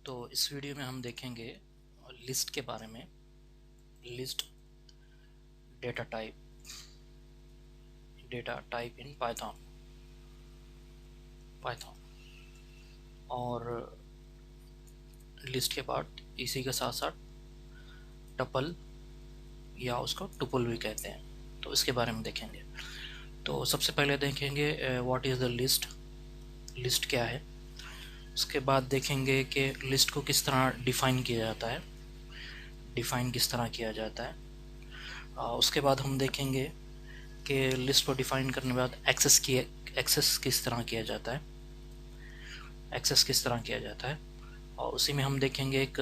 तो इस वीडियो में हम देखेंगे लिस्ट के बारे में। List data type in Python और लिस्ट के बाद इसी के साथ साथ टपल या उसको टुपल भी कहते हैं, तो इसके बारे में देखेंगे। तो सबसे पहले देखेंगे व्हाट इज़ द लिस्ट क्या है। उसके बाद देखेंगे कि लिस्ट को किस तरह डिफ़ाइन किया जाता है। उसके बाद हम देखेंगे कि लिस्ट को डिफ़ाइन करने के बाद एक्सेस किस तरह किया जाता है। और उसी में हम देखेंगे एक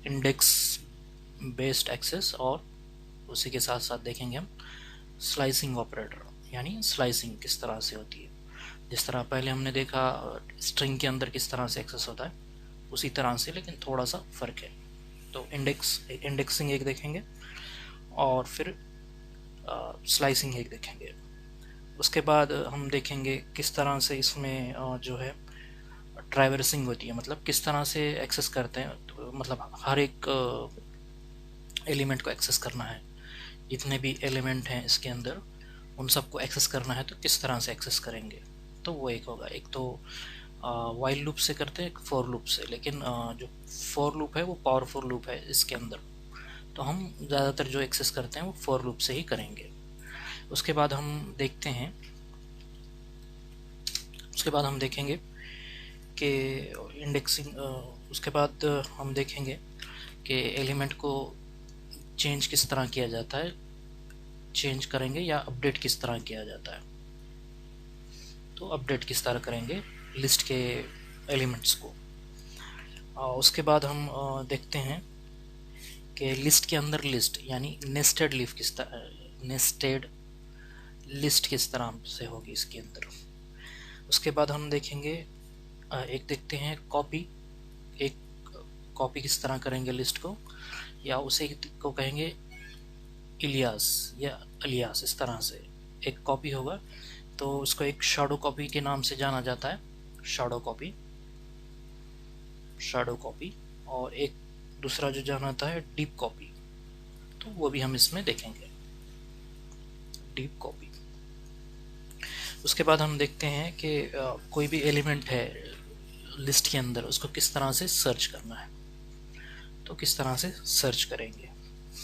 इंडेक्स बेस्ड एक्सेस, और उसी के साथ साथ देखेंगे हम स्लाइसिंग ऑपरेटर, यानी स्लाइसिंग किस तरह से होती है। जिस तरह पहले हमने देखा स्ट्रिंग के अंदर किस तरह से एक्सेस होता है, उसी तरह से, लेकिन थोड़ा सा फ़र्क है। तो इंडेक्सिंग एक देखेंगे और फिर स्लाइसिंग एक देखेंगे। उसके बाद हम देखेंगे किस तरह से इसमें जो है ट्रैवर्सिंग होती है, मतलब किस तरह से एक्सेस करते हैं। तो मतलब हर एक एलिमेंट को एक्सेस करना है, जितने भी एलिमेंट हैं इसके अंदर उन सबको एक्सेस करना है, तो किस तरह से एक्सेस करेंगे। तो वो एक होगा। एक तो वाइल लूप से करते हैं, फॉर लूप से, लेकिन जो फॉर लूप है वो पावरफुल लूप है इसके अंदर, तो हम ज़्यादातर जो एक्सेस करते हैं वो फॉर लूप से ही करेंगे। उसके बाद हम देखेंगे कि इंडेक्सिंग। उसके बाद हम देखेंगे कि एलिमेंट को चेंज किस तरह किया जाता है, चेंज करेंगे या अपडेट किस तरह किया जाता है। तो अपडेट किस तरह करेंगे लिस्ट के एलिमेंट्स को। उसके बाद हम देखते हैं कि लिस्ट के अंदर लिस्ट यानी नेस्टेड लिस्ट किस तरह से होगी इसके अंदर। उसके बाद हम देखेंगे एक देखते हैं कॉपी किस तरह करेंगे लिस्ट को, या उसे को कहेंगे इलियास या अलियास। इस तरह से एक कॉपी होगा तो उसको एक शैडो कॉपी के नाम से जाना जाता है, शैडो कॉपी। और एक दूसरा जो जाना जाता है डीप कॉपी, तो वो भी हम इसमें देखेंगे, डीप कॉपी। उसके बाद हम देखते हैं कि कोई भी एलिमेंट है लिस्ट के अंदर, उसको किस तरह से सर्च करना है, तो किस तरह से सर्च करेंगे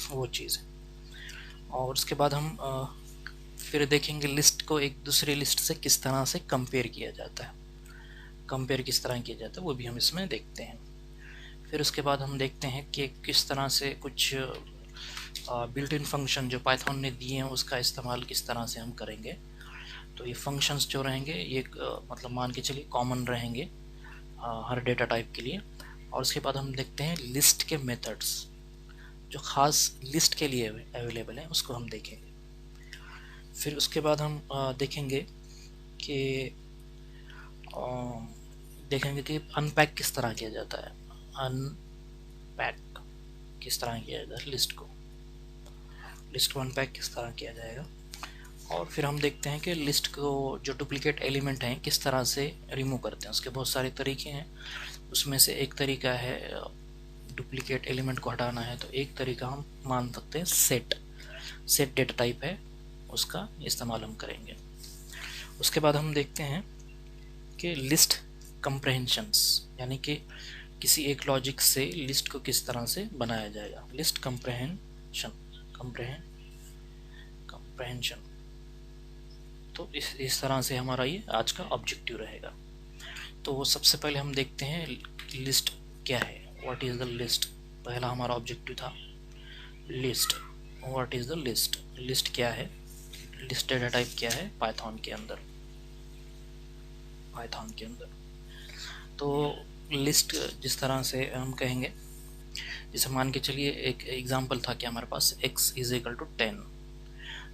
वो चीज़ है। और उसके बाद हम फिर देखेंगे लिस्ट को एक दूसरी लिस्ट से किस तरह से कंपेयर किस तरह किया जाता है, वो भी हम इसमें देखते हैं। फिर उसके बाद हम देखते हैं कि किस तरह से कुछ बिल्ट इन फंक्शन जो पाइथन ने दिए हैं उसका इस्तेमाल किस तरह से हम करेंगे। तो ये फंक्शंस जो रहेंगे ये मतलब मान के चलिए कॉमन रहेंगे हर डेटा टाइप के लिए। और उसके बाद हम देखते हैं लिस्ट के मेथड्स जो ख़ास लिस्ट के लिए अवेलेबल हैं, उसको हम देखेंगे। फिर उसके बाद हम देखेंगे कि अनपैक किस तरह किया जाता है, लिस्ट को अनपैक किस तरह किया जाएगा। और फिर हम देखते हैं कि लिस्ट को जो डुप्लीकेट एलिमेंट हैं किस तरह से रिमूव करते हैं। उसके बहुत सारे तरीके हैं, उसमें से एक तरीका है डुप्लीकेट एलिमेंट को हटाना है, तो एक तरीका हम मान सकते हैं सेट डेटा टाइप है, उसका इस्तेमाल हम करेंगे। उसके बाद हम देखते हैं कि लिस्ट कंप्रहेंशंस, यानी कि किसी एक लॉजिक से लिस्ट को किस तरह से बनाया जाएगा, लिस्ट कंप्रहेंशन। तो इस तरह से हमारा ये आज का ऑब्जेक्टिव रहेगा। तो सबसे पहले हम देखते हैं लिस्ट क्या है, व्हाट इज़ द लिस्ट। पहला हमारा ऑब्जेक्टिव था list, what is the list क्या है, लिस्ट डेटा टाइप क्या है पाइथन के अंदर। तो लिस्ट जिस तरह से हम कहेंगे, जैसे मान के चलिए एक एग्जांपल था कि हमारे पास x इज इक्वल टू 10,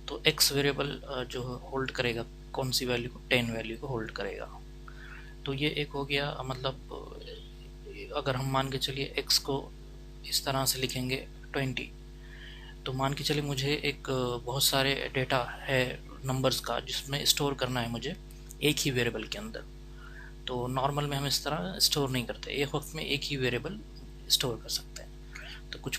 तो x वेरिएबल जो होल्ड करेगा कौन सी वैल्यू को, 10 वैल्यू को होल्ड करेगा। तो ये एक हो गया, मतलब अगर हम मान के चलिए x को इस तरह से लिखेंगे 20, तो मान के चलिए मुझे एक बहुत सारे डेटा है नंबर्स का जिसमें स्टोर करना है मुझे एक ही वेरिएबल के अंदर। तो नॉर्मल में हम इस तरह स्टोर नहीं करते, एक वक्त में एक ही वेरिएबल स्टोर कर सकते हैं। तो कुछ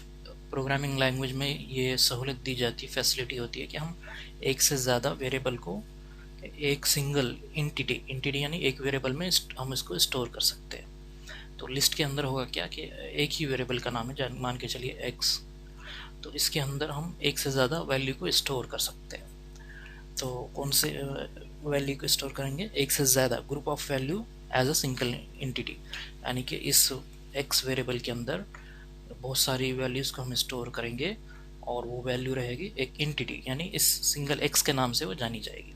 प्रोग्रामिंग लैंग्वेज में ये सहूलियत दी जाती है, फैसिलिटी होती है कि हम एक से ज़्यादा वेरिएबल को एक सिंगल इंटिटी यानी एक वेरिएबल में हम इसको स्टोर कर सकते हैं। तो लिस्ट के अंदर होगा क्या कि एक ही वेरिएबल का नाम है, मान के चलिए एक्स, तो इसके अंदर हम एक से ज़्यादा वैल्यू को स्टोर कर सकते हैं। तो कौन से वैल्यू को स्टोर करेंगे? एक से ज़्यादा group of value as a single entity, यानी कि इस एक्स वेरिएबल के अंदर बहुत सारी वैल्यूज़ को हम स्टोर करेंगे और वो वैल्यू रहेगी एक इंटिटी, यानी इस सिंगल एक्स के नाम से वो जानी जाएगी।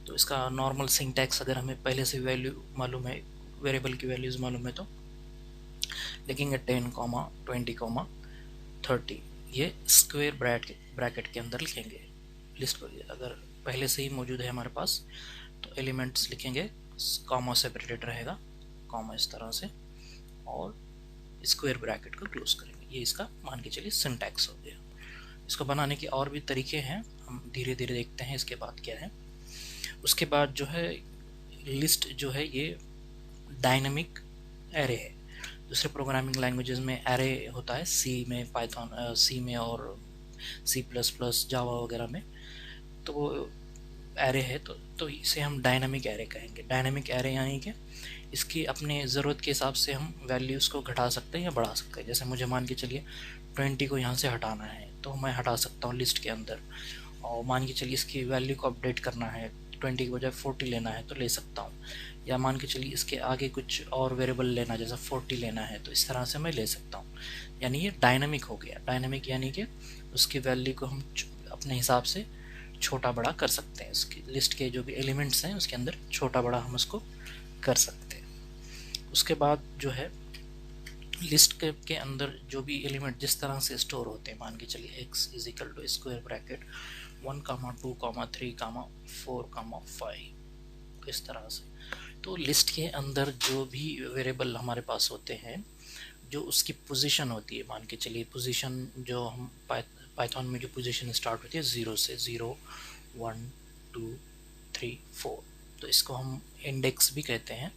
तो इसका नॉर्मल सिंटैक्स अगर हमें पहले से वैल्यू मालूम है, वेरिएबल की वैल्यूज़ मालूम है, तो लिखेंगे 10, 20, 30, ये स्क्वायर ब्रैकेट के अंदर लिखेंगे लिस्ट को। अगर पहले से ही मौजूद है हमारे पास तो एलिमेंट्स लिखेंगे, कॉमा सेपरेटेड रहेगा, कॉमा इस तरह से, और स्क्वायर ब्रैकेट को क्लोज करेंगे। ये इसका मान के चलिए सिंटैक्स हो गया। इसको बनाने के और भी तरीके हैं, हम धीरे धीरे देखते हैं इसके बाद क्या है। उसके बाद जो है लिस्ट जो है ये डायनामिक एरे है। दूसरे प्रोग्रामिंग लैंग्वेजेस में एरे होता है, सी में, पाइथन सी में और C++, जावा वगैरह में, तो वो एरे है। तो इसे हम डायनामिक एरे कहेंगे। डायनामिक एरे यानी कि इसकी अपने ज़रूरत के हिसाब से हम वैल्यूज़ को घटा सकते हैं या बढ़ा सकते हैं। जैसे मुझे मान के चलिए 20 को यहाँ से हटाना है तो मैं हटा सकता हूँ लिस्ट के अंदर, और मान के चलिए इसकी वैल्यू को अपडेट करना है, 20 की बजाय 40 लेना है तो ले सकता हूँ, या मान के चलिए इसके आगे कुछ और वेरिएबल लेना, जैसा 40 लेना है, तो इस तरह से मैं ले सकता हूँ। यानी ये डायनामिक हो गया। डायनामिक यानी कि उसकी वैल्यू को हम अपने हिसाब से छोटा बड़ा कर सकते हैं। इसकी लिस्ट के जो भी एलिमेंट्स हैं उसके अंदर छोटा बड़ा हम उसको कर सकते हैं। उसके बाद जो है लिस्ट के अंदर जो भी एलिमेंट जिस तरह से स्टोर होते हैं, मान के चलिए x is equal to square bracket 1, 2, 3, 4, 5, इस तरह से। तो लिस्ट के अंदर जो भी वेरिएबल हमारे पास होते हैं, जो उसकी पोजीशन होती है, मान के चलिए पोजीशन जो हम पाइथन में जो पोजीशन स्टार्ट होती है 0 से, 0, 1, 2, 3, 4, तो इसको हम इंडेक्स भी कहते हैं,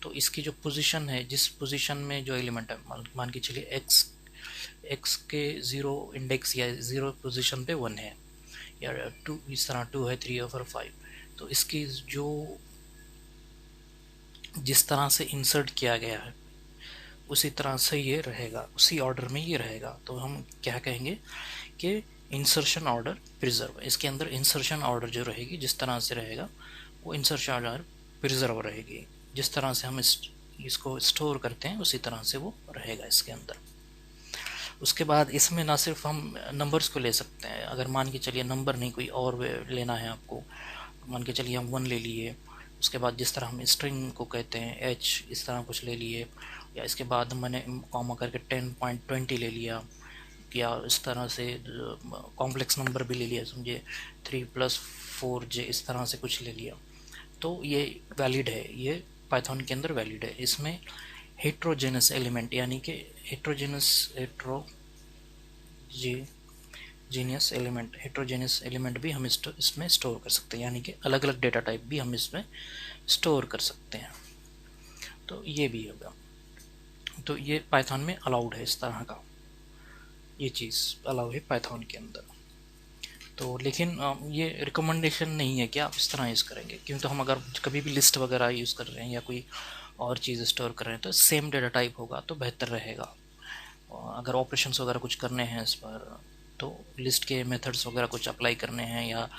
तो इसकी जो पोजीशन है, जिस पोजीशन में जो एलिमेंट है, मान के चलिए एक्स के 0 इंडेक्स या 0 पोजीशन पे 1 है, या 2 इस तरह 2 है, 3 और 5, तो इसकी जो जिस तरह से इंसर्ट किया गया है उसी तरह से ये रहेगा, उसी ऑर्डर में ये रहेगा। तो हम क्या कहेंगे कि इंसर्शन ऑर्डर प्रिजर्व। इसके अंदर इंसर्शन ऑर्डर जो रहेगी, जिस तरह से रहेगा वो इंसर्शन ऑर्डर प्रिजर्व रहेगी। जिस तरह से हम इसको स्टोर करते हैं उसी तरह से वो रहेगा इसके अंदर। उसके बाद इसमें ना सिर्फ हम नंबर्स को ले सकते हैं, अगर मान के चलिए नंबर नहीं कोई और लेना है आपको, मान के चलिए हम 1 ले लिए, उसके बाद जिस तरह हम स्ट्रिंग को कहते हैं H, इस तरह कुछ ले लिए, या इसके बाद मैंने कॉमा करके 10.20 ले लिया, या इस तरह से कॉम्प्लेक्स नंबर भी ले लिया, समझे 3 + 4J, इस तरह से कुछ ले लिया, तो ये वैलिड है, ये पाइथन के अंदर वैलिड है। इसमें हेट्रोजेनस एलिमेंट यानी कि हेट्रोजेनियस एलिमेंट भी हम इसमें स्टोर कर सकते हैं, यानी कि अलग अलग डेटा टाइप भी हम इसमें स्टोर कर सकते हैं। तो ये भी होगा, तो ये पाइथन में अलाउड है, इस तरह का ये चीज़ अलाउ है पाइथन के अंदर। तो लेकिन ये रिकमेंडेशन नहीं है कि आप इस तरह यूज़ करेंगे, क्योंकि तो हम अगर कभी भी लिस्ट वगैरह यूज़ कर रहे हैं या कोई और चीज़ स्टोर कर रहे हैं तो सेम डेटा टाइप होगा तो बेहतर रहेगा। अगर ऑपरेशंस वगैरह कुछ करने हैं इस पर, तो लिस्ट के मेथड्स वगैरह कुछ अप्लाई करने हैं या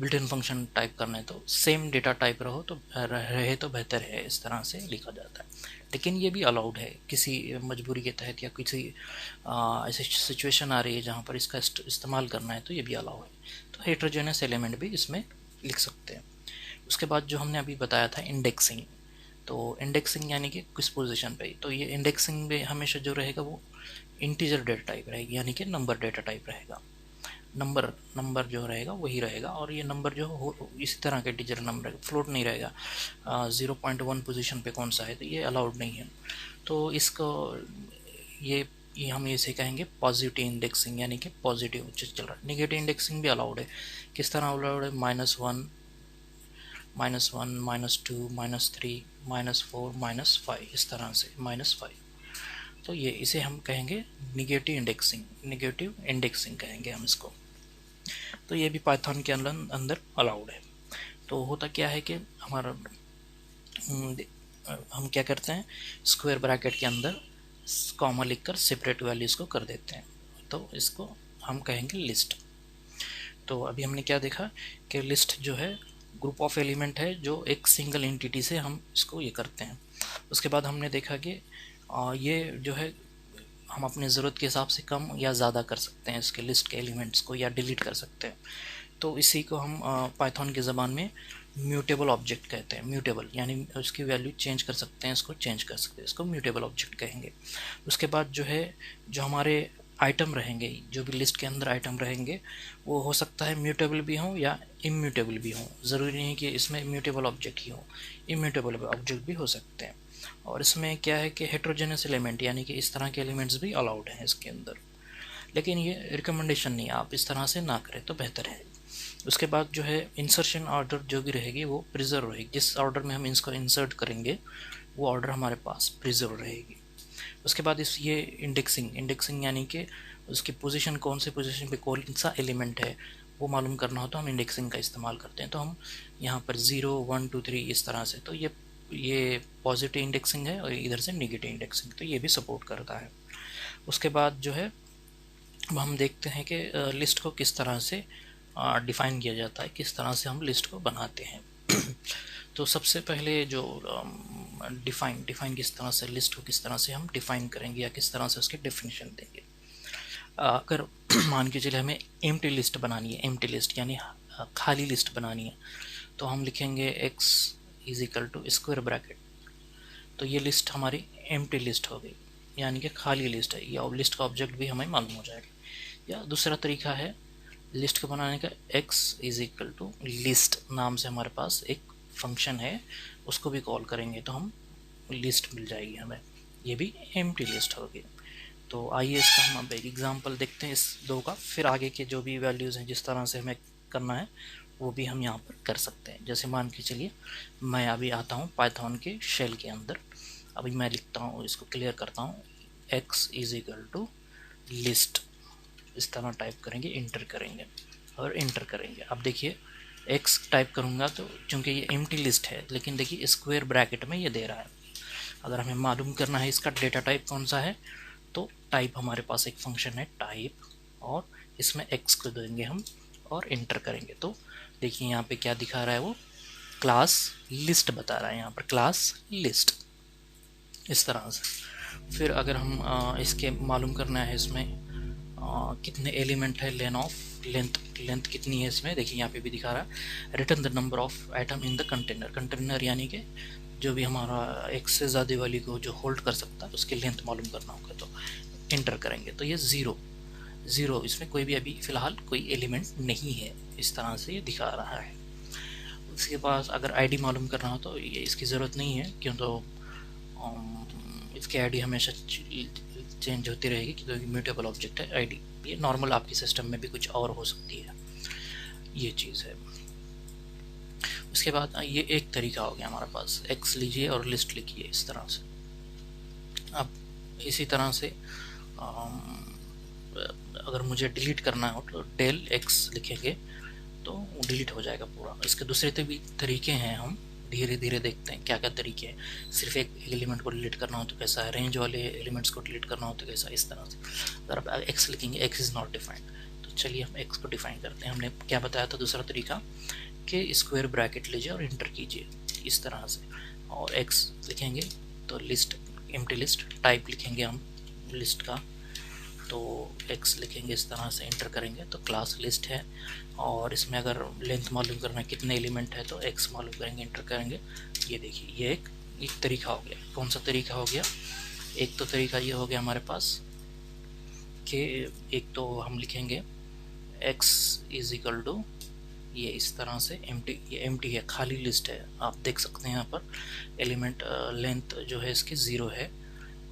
बिल्ट इन फंक्शन टाइप करना है तो सेम डेटा टाइप रहे तो बेहतर है, इस तरह से लिखा जाता है। लेकिन ये भी अलाउड है किसी मजबूरी के तहत, या किसी ऐसी सिचुएशन आ रही है जहाँ पर इसका इस्तेमाल करना है तो ये भी अलाउ है। तो हेट्रोजेनस एलिमेंट भी इसमें लिख सकते हैं। उसके बाद जो हमने अभी बताया था इंडेक्सिंग, तो इंडेक्सिंग यानी कि किस पोजीशन पे, तो ये इंडेक्सिंग में हमेशा जो रहेगा वो इंटीजर डेटा टाइप रहेगी, यानी कि नंबर डेटा टाइप रहेगा। नंबर जो रहेगा वही रहेगा, और ये नंबर जो हो इसी तरह के इंटीजर नंबर रहेगा, फ्लोट नहीं रहेगा। 0.1 पोजीशन पे कौन सा है तो ये अलाउड नहीं है। तो इसको ये हम इसे कहेंगे पॉजिटिव इंडेक्सिंग, यानी कि पॉजिटिव चीज़ चल रहा है। नेगेटिव इंडेक्सिंग भी अलाउड है। किस तरह अलाउड है? -1, -1 -2 -3 -4 -5 इस तरह से -5। तो ये इसे हम कहेंगे निगेटिव इंडेक्सिंग कहेंगे हम इसको। तो ये भी पाइथन के अंदर अलाउड है। तो होता क्या है कि हमारा हम क्या करते हैं, स्क्वायर ब्रैकेट के अंदर कॉमा लिखकर सेपरेट वैल्यूज़ को कर देते हैं, तो इसको हम कहेंगे लिस्ट। तो अभी हमने क्या देखा कि लिस्ट जो है ग्रुप ऑफ एलिमेंट है जो एक सिंगल एंटिटी से हम इसको ये करते हैं। उसके बाद हमने देखा कि ये जो है हम अपने ज़रूरत के हिसाब से कम या ज़्यादा कर सकते हैं इसके लिस्ट के एलिमेंट्स को, या डिलीट कर सकते हैं। तो इसी को हम पाइथन की ज़बान में म्यूटेबल ऑब्जेक्ट कहते हैं। म्यूटेबल यानी उसकी वैल्यू चेंज कर सकते हैं, इसको चेंज कर सकते हैं, इसको म्यूटेबल ऑब्जेक्ट कहेंगे। उसके बाद जो है जो हमारे आइटम रहेंगे, जो भी लिस्ट के अंदर आइटम रहेंगे, वो हो सकता है म्यूटेबल भी हों या इम्यूटेबल भी हों। ज़रूरी नहीं कि इसमें म्यूटेबल ऑब्जेक्ट ही हो, इम्यूटेबल ऑब्जेक्ट भी हो सकते हैं। और इसमें क्या है कि हेट्रोजेनस एलिमेंट यानी कि इस तरह के एलिमेंट्स भी अलाउड हैं इसके अंदर, लेकिन ये रिकमेंडेशन नहीं है, आप इस तरह से ना करें तो बेहतर है। उसके बाद जो है इंसर्शन ऑर्डर जो भी रहेगी वो प्रिजर्व रहेगी, जिस ऑर्डर में हम इसको इंसर्ट करेंगे वो ऑर्डर हमारे पास प्रिजर्व रहेगी। उसके बाद इस ये इंडेक्सिंग यानी कि उसकी पोजीशन, कौन से पोजीशन पे कौन सा एलिमेंट है वो मालूम करना हो तो हम इंडेक्सिंग का इस्तेमाल करते हैं। तो हम यहाँ पर 0 1 2 3 इस तरह से, तो ये पॉजिटिव इंडेक्सिंग है और इधर से नेगेटिव इंडेक्सिंग, तो ये भी सपोर्ट करता है। उसके बाद जो है अब हम देखते हैं कि लिस्ट को किस तरह से डिफ़ाइन किया जाता है, किस तरह से हम लिस्ट को बनाते हैं। तो सबसे पहले जो डिफ़ाइन किस तरह से, लिस्ट को किस तरह से हम डिफ़ाइन करेंगे या किस तरह से उसकी डेफिनेशन देंगे। अगर मान के चले हमें एम्प्टी लिस्ट बनानी है, एम्प्टी लिस्ट यानी खाली लिस्ट बनानी है, तो हम लिखेंगे x is equal to square bracket. तो ये लिस्ट हमारी एम्प्टी लिस्ट हो गई, यानी कि खाली लिस्ट है, या लिस्ट का ऑब्जेक्ट भी हमें मालूम हो जाएगा। या दूसरा तरीका है लिस्ट को बनाने का, x is equal to list नाम से हमारे पास एक फंक्शन है, उसको भी कॉल करेंगे तो हम लिस्ट मिल जाएगी हमें, ये भी एम्प्टी लिस्ट होगी। तो आइए इसका हम अब एक एग्जांपल देखते हैं इस दो का, फिर आगे के जो भी वैल्यूज़ हैं जिस तरह से हमें करना है वो भी हम यहाँ पर कर सकते हैं। जैसे मान के चलिए मैं अभी आता हूँ पाइथन के शेल के अंदर, अभी मैं लिखता हूँ, इसको क्लियर करता हूँ, x is equal to list, इस तरह टाइप करेंगे, इंटर करेंगे और इंटर करेंगे। अब देखिए x टाइप करूँगा तो चूँकि ये एम्प्टी लिस्ट है, लेकिन देखिए स्क्वायर ब्रैकेट में ये दे रहा है। अगर हमें मालूम करना है इसका डेटा टाइप कौन सा है, तो टाइप हमारे पास एक फंक्शन है टाइप, और इसमें x को देंगे हम और इंटर करेंगे। तो देखिए यहाँ पे क्या दिखा रहा है, वो क्लास लिस्ट बता रहा है, यहाँ पर क्लास लिस्ट, इस तरह से। फिर अगर हम इसके मालूम करना है इसमें कितने एलिमेंट है, लेंथ कितनी है इसमें, देखिए यहाँ पे भी दिखा रहा है return the number of item in the container यानी कि जो भी हमारा एक से ज़्यादा वाली को जो होल्ड कर सकता है उसकी लेंथ मालूम करना होगा, तो इंटर करेंगे तो ये ज़ीरो इसमें कोई भी अभी फ़िलहाल कोई एलिमेंट नहीं है, इस तरह से ये दिखा रहा है। उसके पास अगर आईडी मालूम करना हो तो ये इसकी ज़रूरत नहीं है, क्यों तो इसकी आईडी हमेशा चेंज होती रहेगी क्योंकि म्यूटेबल ऑब्जेक्ट है आईडी। ये नॉर्मल आपके सिस्टम में भी कुछ और हो सकती है, ये चीज़ है। उसके बाद ये एक तरीका हो गया हमारे पास, x लीजिए और लिस्ट लिखिए इस तरह से। अब इसी तरह से अगर मुझे डिलीट करना हो तो डेल x लिखेंगे तो डिलीट हो जाएगा पूरा। इसके दूसरे भी तरीके हैं, हम धीरे धीरे देखते हैं क्या क्या तरीके हैं। सिर्फ एक एलिमेंट को डिलीट करना हो तो कैसा है, रेंज वाले एलिमेंट्स को डिलीट करना हो तो कैसा, इस तरह से। अगर आप x लिखेंगे, x इज़ नॉट डिफाइंड, तो चलिए हम x को डिफाइन करते हैं। हमने क्या बताया था दूसरा तरीका कि स्क्वायर ब्रैकेट लीजिए और इंटर कीजिए इस तरह से, और x लिखेंगे तो लिस्ट, एम्प्टी लिस्ट, टाइप लिखेंगे हम लिस्ट का, तो x लिखेंगे इस तरह से, इंटर करेंगे तो क्लास लिस्ट है। और इसमें अगर लेंथ मालूम करना है कितने एलिमेंट है तो x मालूम करेंगे, इंटर करेंगे। ये देखिए ये एक तरीका हो गया। कौन सा तरीका हो गया, एक तो तरीका ये हो गया हमारे पास कि एक तो हम लिखेंगे x इज इक्वल टू ये इस तरह से एम्प्टी, ये एम्प्टी है, खाली लिस्ट है, आप देख सकते हैं यहाँ पर एलिमेंट लेंथ जो है इसकी 0 है,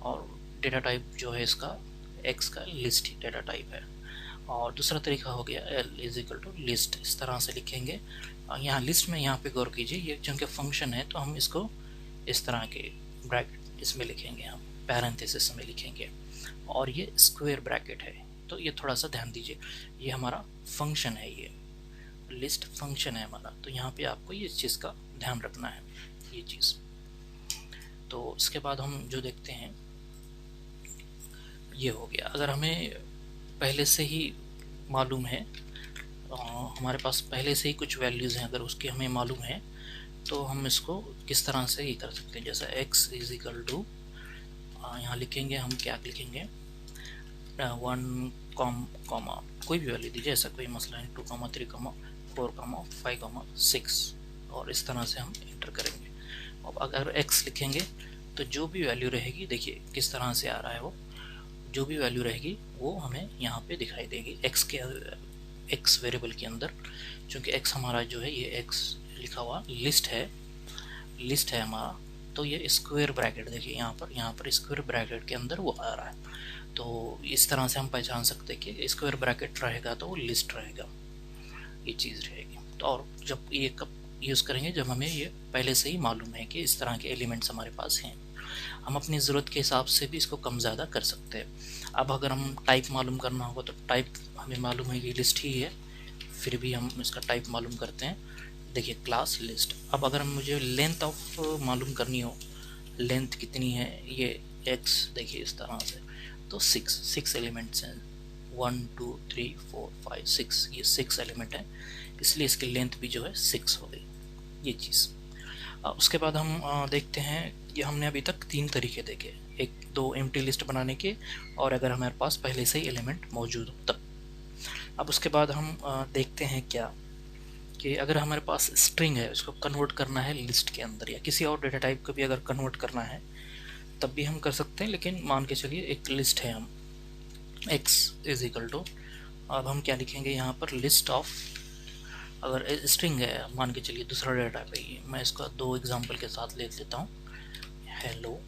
और डेटा टाइप जो है इसका x का लिस्ट ही डेटा टाइप है। और दूसरा तरीका हो गया l is equal to list, इस तरह से लिखेंगे यहाँ लिस्ट में यहाँ पे गौर कीजिए, ये चूँकि फंक्शन है तो हम इसको इस तरह के ब्रैकेट इसमें लिखेंगे, हम पैरेंथेसिस में लिखेंगे, और ये स्क्वायर ब्रैकेट है। तो ये थोड़ा सा ध्यान दीजिए, ये हमारा फंक्शन है, ये लिस्ट फंक्शन है हमारा, तो यहाँ पे आपको ये चीज़ का ध्यान रखना है, ये चीज़। तो इसके बाद हम जो देखते हैं ये हो गया। अगर हमें पहले से ही मालूम है, हमारे पास पहले से ही कुछ वैल्यूज़ हैं, अगर उसकी हमें मालूम है तो हम इसको किस तरह से ये कर सकते हैं। जैसे x इज इक्वल टू, यहाँ लिखेंगे हम, क्या लिखेंगे, 1 कॉमा कोई भी वैल्यू दीजिए, ऐसा कोई मसला नहीं, 2 3 4 5 6, और इस तरह से हम इंटर करेंगे। अब अगर x लिखेंगे तो जो भी वैल्यू रहेगी, देखिए किस तरह से आ रहा है, वो जो भी वैल्यू रहेगी वो हमें यहाँ पे दिखाई देगी x वेरिएबल के अंदर। चूँकि x हमारा जो है ये x लिखा हुआ लिस्ट है हमारा, तो ये स्क्वायर ब्रैकेट देखिए यहाँ पर स्क्वायर ब्रैकेट के अंदर वो आ रहा है। तो इस तरह से हम पहचान सकते हैं कि स्क्वायर ब्रैकेट रहेगा तो वो लिस्ट रहेगा, ये चीज़ रहेगी। तो और जब ये कब यूज़ करेंगे, जब हमें ये पहले से ही मालूम है कि इस तरह के एलिमेंट्स हमारे पास हैं। हम अपनी ज़रूरत के हिसाब से भी इसको कम ज़्यादा कर सकते हैं। अब अगर हम टाइप मालूम करना होगा तो टाइप हमें मालूम है कि लिस्ट ही है, फिर भी हम इसका टाइप मालूम करते हैं, देखिए क्लास लिस्ट। अब अगर मुझे लेंथ ऑफ मालूम करनी हो, लेंथ कितनी है, ये x देखिए इस तरह से, तो 6 एलिमेंट्स हैं, 1 2 3 4 5 6, ये 6 एलिमेंट है, इसलिए इसकी लेंथ भी जो है 6 हो गई, ये चीज़। उसके बाद हम देखते हैं, ये हमने अभी तक 3 तरीके देखे, 1-2 एम्प्टी लिस्ट बनाने के, और अगर हमारे पास पहले से ही एलिमेंट मौजूद हो तब। अब उसके बाद हम देखते हैं क्या कि अगर हमारे पास स्ट्रिंग है, उसको कन्वर्ट करना है लिस्ट के अंदर, या किसी और डेटा टाइप को भी अगर कन्वर्ट करना है तब भी हम कर सकते हैं। लेकिन मान के चलिए एक लिस्ट है, हम x इज इक्वल टू, अब हम क्या लिखेंगे यहाँ पर, लिस्ट ऑफ, अगर स्ट्रिंग है मान के चलिए दूसरा डेटा टाइप है, मैं इसका 2 एग्जांपल के साथ ले लेता हूँ, हेलो,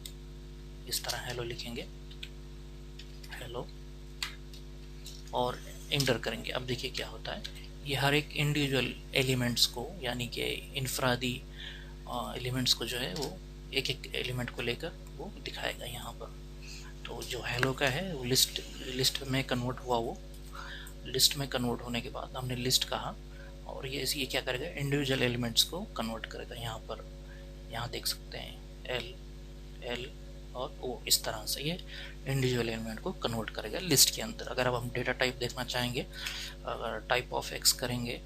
इस तरह हेलो लिखेंगे, हेलो, और इंटर करेंगे। अब देखिए क्या होता है, ये हर एक इंडिविजुअल एलिमेंट्स को, यानी कि इनफरादी एलिमेंट्स को जो है वो एक एक एलिमेंट को लेकर वो दिखाएगा यहाँ पर। तो जो हेलो का है वो लिस्ट में कन्वर्ट हुआ, वो लिस्ट में कन्वर्ट होने के बाद हमने लिस्ट कहा, और ये क्या करेगा, इंडिविजुअल एलिमेंट्स को कन्वर्ट करेगा। यहाँ पर यहाँ देख सकते हैं एल और ओ, इस तरह से ये इंडिविजुअल एलिमेंट को कन्वर्ट करेगा लिस्ट के अंदर। अगर अब हम डेटा टाइप देखना चाहेंगे, अगर टाइप ऑफ एक्स करेंगे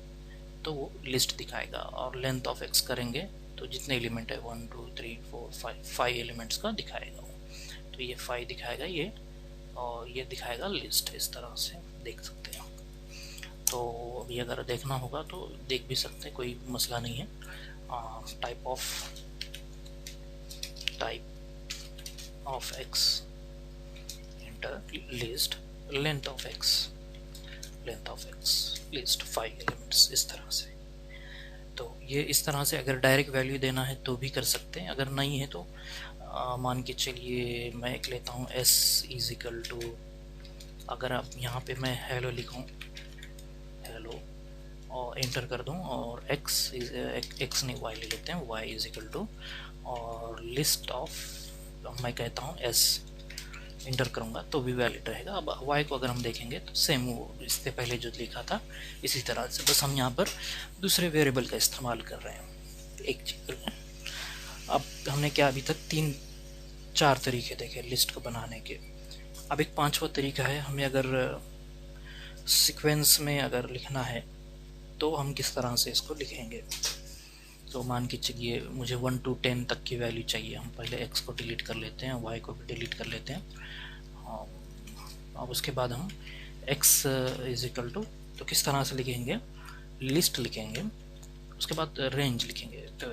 तो वो लिस्ट दिखाएगा, और लेंथ ऑफ एक्स करेंगे तो जितने एलिमेंट है 1 2 3 4 5 एलिमेंट्स का दिखाएगा वो, तो ये 5 दिखाएगा ये, और ये दिखाएगा लिस्ट, इस तरह से देख सकते हैं। तो अभी अगर देखना होगा तो देख भी सकते हैं, कोई मसला नहीं है। Type of x inter list, length of x list, 5 elements, इस तरह से। तो ये इस तरह से अगर डायरेक्ट वैल्यू देना है तो भी कर सकते हैं, अगर नहीं है तो मान के चलिए मैं एक लेता हूँ s इज इक्वल टू, अगर आप यहाँ पे मैं हेलो लिखूँ, हेलो, और इंटर कर दूँ, और x नहीं y ले लेते हैं, y इज इक्वल टू, और लिस्ट ऑफ मैं कहता हूँ s, इंटर करूँगा तो भी वैलिड रहेगा। अब y को अगर हम देखेंगे तो सेम वो इससे पहले जो लिखा था इसी तरह से, बस हम यहाँ पर दूसरे वेरिएबल का इस्तेमाल कर रहे हैं, एक चीज़। अब हमने क्या अभी तक 3-4 तरीके देखे लिस्ट को बनाने के। अब एक 5वां तरीका है, हमें अगर सीक्वेंस में अगर लिखना है तो हम किस तरह से इसको लिखेंगे। तो मान के चलिए मुझे 1 to 10 तक की वैल्यू चाहिए, हम पहले x को डिलीट कर लेते हैं, y को भी डिलीट कर लेते हैं, अब उसके बाद हम x इज इक्वल टू, तो किस तरह से लिखेंगे, लिस्ट लिखेंगे, उसके बाद रेंज लिखेंगे। तो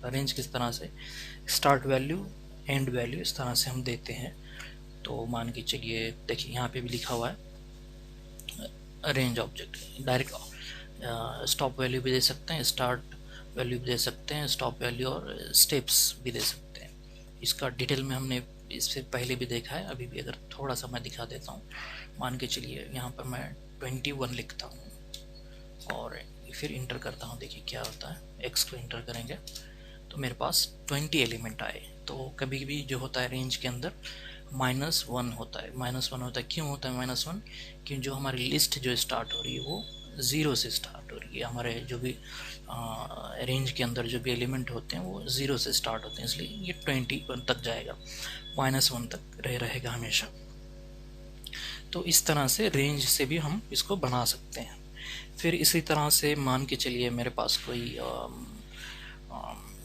रेंज किस तरह से, स्टार्ट वैल्यू एंड वैल्यू, इस तरह से हम देते हैं। तो मान के चलिए देखिए यहाँ पे भी लिखा हुआ है range object, direct stop value भी दे सकते हैं, स्टार्ट वैल्यू भी दे सकते हैं, स्टॉप वैल्यू और स्टेप्स भी दे सकते हैं। इसका डिटेल में हमने इससे पहले भी देखा है, अभी भी अगर थोड़ा सा मैं दिखा देता हूँ। मान के चलिए यहाँ पर मैं 21 लिखता हूँ, और फिर इंटर करता हूँ, देखिए क्या होता है। x को इंटर करेंगे तो मेरे पास 20 एलिमेंट आए। तो कभी भी जो होता है रेंज के अंदर -1 होता है। -1 होता है, क्यों होता है -1? क्योंकि जो हमारी लिस्ट जो स्टार्ट हो रही है वो 0 से स्टार्ट हो रही है। हमारे जो भी रेंज के अंदर जो भी एलिमेंट होते हैं वो 0 से स्टार्ट होते हैं, इसलिए ये 20 तक जाएगा, -1 तक रहेगा हमेशा। तो इस तरह से रेंज से भी हम इसको बना सकते हैं। फिर इसी तरह से मान के चलिए मेरे पास कोई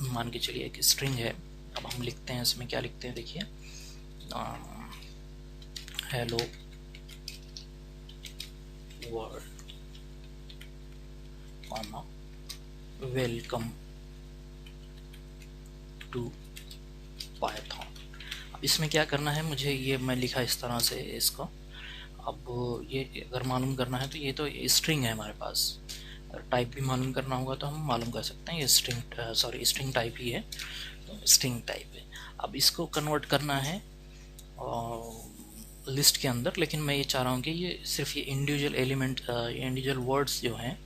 मान के चलिए एक स्ट्रिंग है। अब हम लिखते हैं, इसमें क्या लिखते हैं, देखिए hello world comma welcome to Python. अब इसमें क्या करना है मुझे, ये मैं लिखा इस तरह से इसको। अब ये अगर मालूम करना है तो ये तो स्ट्रिंग है हमारे पास। अगर टाइप भी मालूम करना होगा तो हम मालूम कर सकते हैं, ये स्ट्रिंग टाइप ही है, तो स्ट्रिंग टाइप है। अब इसको कन्वर्ट करना है लिस्ट के अंदर, लेकिन मैं ये चाह रहा हूँ कि ये सिर्फ ये इंडिविजुअल एलिमेंट, इंडिविजुअल वर्ड्स जो हैं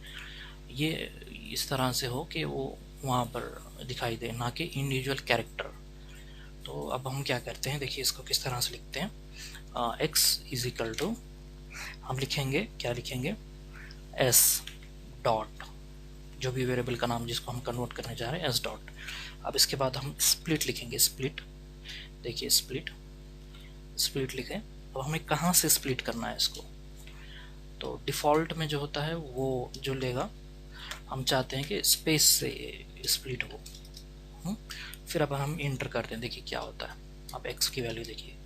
ये इस तरह से हो कि वो वहाँ पर दिखाई दे, ना कि इंडिविजुअल कैरेक्टर। तो अब हम क्या करते हैं, देखिए इसको किस तरह से लिखते हैं। x इज इक्वल टू, हम लिखेंगे, क्या लिखेंगे, s डॉट, जो भी वेरिएबल का नाम जिसको हम कन्वर्ट करने जा रहे हैं, s डॉट। अब इसके बाद हम स्प्लिट लिखेंगे, स्प्लिट, देखिए स्प्लिट लिखे। अब हमें कहाँ से स्प्लिट करना है इसको, तो डिफ़ॉल्ट में जो होता है वो जो लेगा, हम चाहते हैं कि स्पेस से स्प्लिट हो। फिर अब हम इंटर करते हैं, देखिए क्या होता है। अब x की वैल्यू देखिए,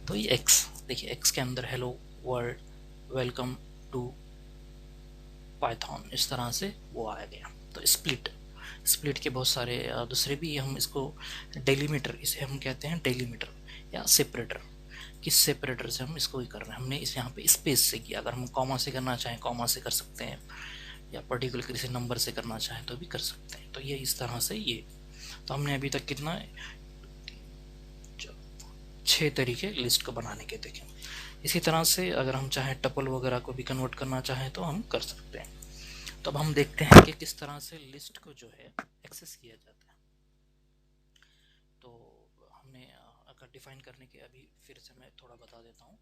तो ये x, देखिए x के अंदर hello world welcome to Python, इस तरह से वो आ गया। तो स्प्लिट के बहुत सारे दूसरे भी, हम इसको डेलीमीटर, इसे हम कहते हैं डेलीमीटर या सेपरेटर। किस सेपरेटर से हम इसको ही कर रहे हैं, हमने इस यहाँ पे स्पेस से किया। अगर हम कॉमा से करना चाहें कॉमा से कर सकते हैं, या पर्टिकुलर किसी नंबर से करना चाहें तो भी कर सकते हैं। तो ये इस तरह से ये, तो हमने अभी तक कितना 6 तरीके लिस्ट को बनाने के देखे। इसी तरह से अगर हम चाहें टपल वगैरह को भी कन्वर्ट करना चाहें तो हम कर सकते हैं। तो अब हम देखते हैं कि किस तरह से लिस्ट को जो है एक्सेस किया जाता है। तो हमने अगर डिफाइन करने के, अभी फिर से मैं थोड़ा बता देता हूँ।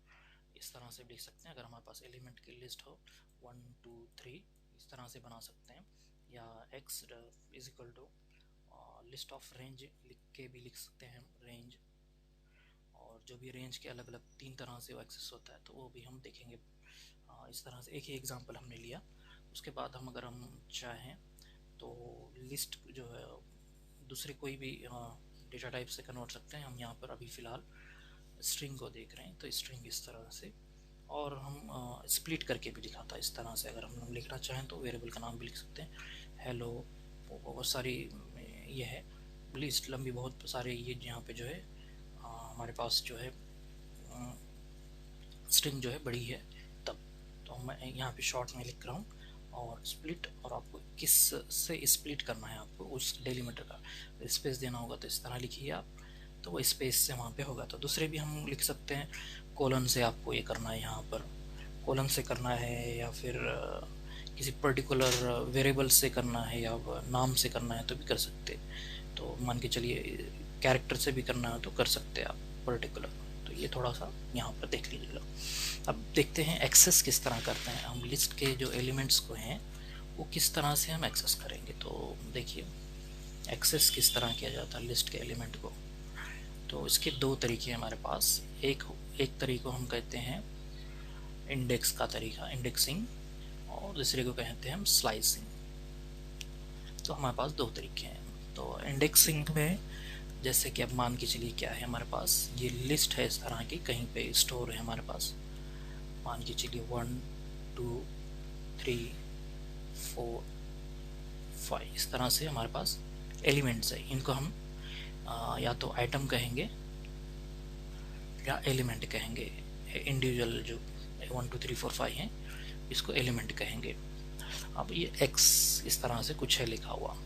इस तरह से लिख सकते हैं, अगर हमारे पास एलिमेंट की लिस्ट हो 1 2 3, इस तरह से बना सकते हैं। या x is equal to list of range लिख के भी लिख सकते हैं, रेंज। और जो भी रेंज के अलग अलग 3 तरह से वो एक्सेस होता है, तो वो भी हम देखेंगे। इस तरह से एक ही एग्जांपल हमने लिया। उसके बाद हम अगर हम चाहें तो लिस्ट जो है दूसरे कोई भी डेटा टाइप से कन्वर्ट सकते हैं। हम यहाँ पर अभी फ़िलहाल स्ट्रिंग को देख रहे हैं, तो स्ट्रिंग इस तरह से। और हम स्प्लिट करके भी लिखा था इस तरह से। अगर हम लिखना चाहें तो वेरिएबल का नाम भी लिख सकते हैं, हेलो। बहुत सारी ये है लिस्ट, लंबी बहुत सारे, ये यहाँ पे जो है हमारे पास जो है स्ट्रिंग जो है बड़ी है तब। तो मैं यहाँ पे शॉर्ट में लिख रहा हूँ। और स्प्लिट, और आपको किस से स्प्लिट करना है, आपको उस डेलीमीटर का स्पेस देना होगा, तो इस तरह लिखिए आप, तो वो स्पेस से वहाँ पे होगा। तो दूसरे भी हम लिख सकते हैं, कोलन से आपको ये करना है, यहाँ पर कोलन से करना है, या फिर किसी पर्टिकुलर वेरिएबल से करना है, या नाम से करना है तो भी कर सकते। तो मान के चलिए कैरेक्टर से भी करना है तो कर सकते हैं आप पर्टिकुलर। तो ये थोड़ा सा यहाँ पर देख लीजिएगा। अब देखते हैं एक्सेस किस तरह करते हैं हम लिस्ट के जो एलिमेंट्स को हैं वो किस तरह से हम एक्सेस करेंगे। तो देखिए एक्सेस किस तरह किया जाता है लिस्ट के एलिमेंट को। तो इसके 2 तरीके हमारे पास। एक तरीको हम कहते हैं इंडेक्स का तरीका, इंडेक्सिंग, और दूसरे को कहते हैं हम स्लाइसिंग। तो हमारे पास 2 तरीके हैं। तो इंडेक्सिंग में जैसे कि अब मान के चलिए क्या है हमारे पास, ये लिस्ट है इस तरह की, कहीं पे स्टोर है हमारे पास। मान के चलिए 1 2 3 4 5 इस तरह से हमारे पास एलिमेंट्स है। इनको हम या तो आइटम कहेंगे या एलिमेंट कहेंगे। इंडिविजुअल जो 1 2 3 4 5 हैं इसको एलिमेंट कहेंगे। अब ये x इस तरह से कुछ है लिखा हुआ।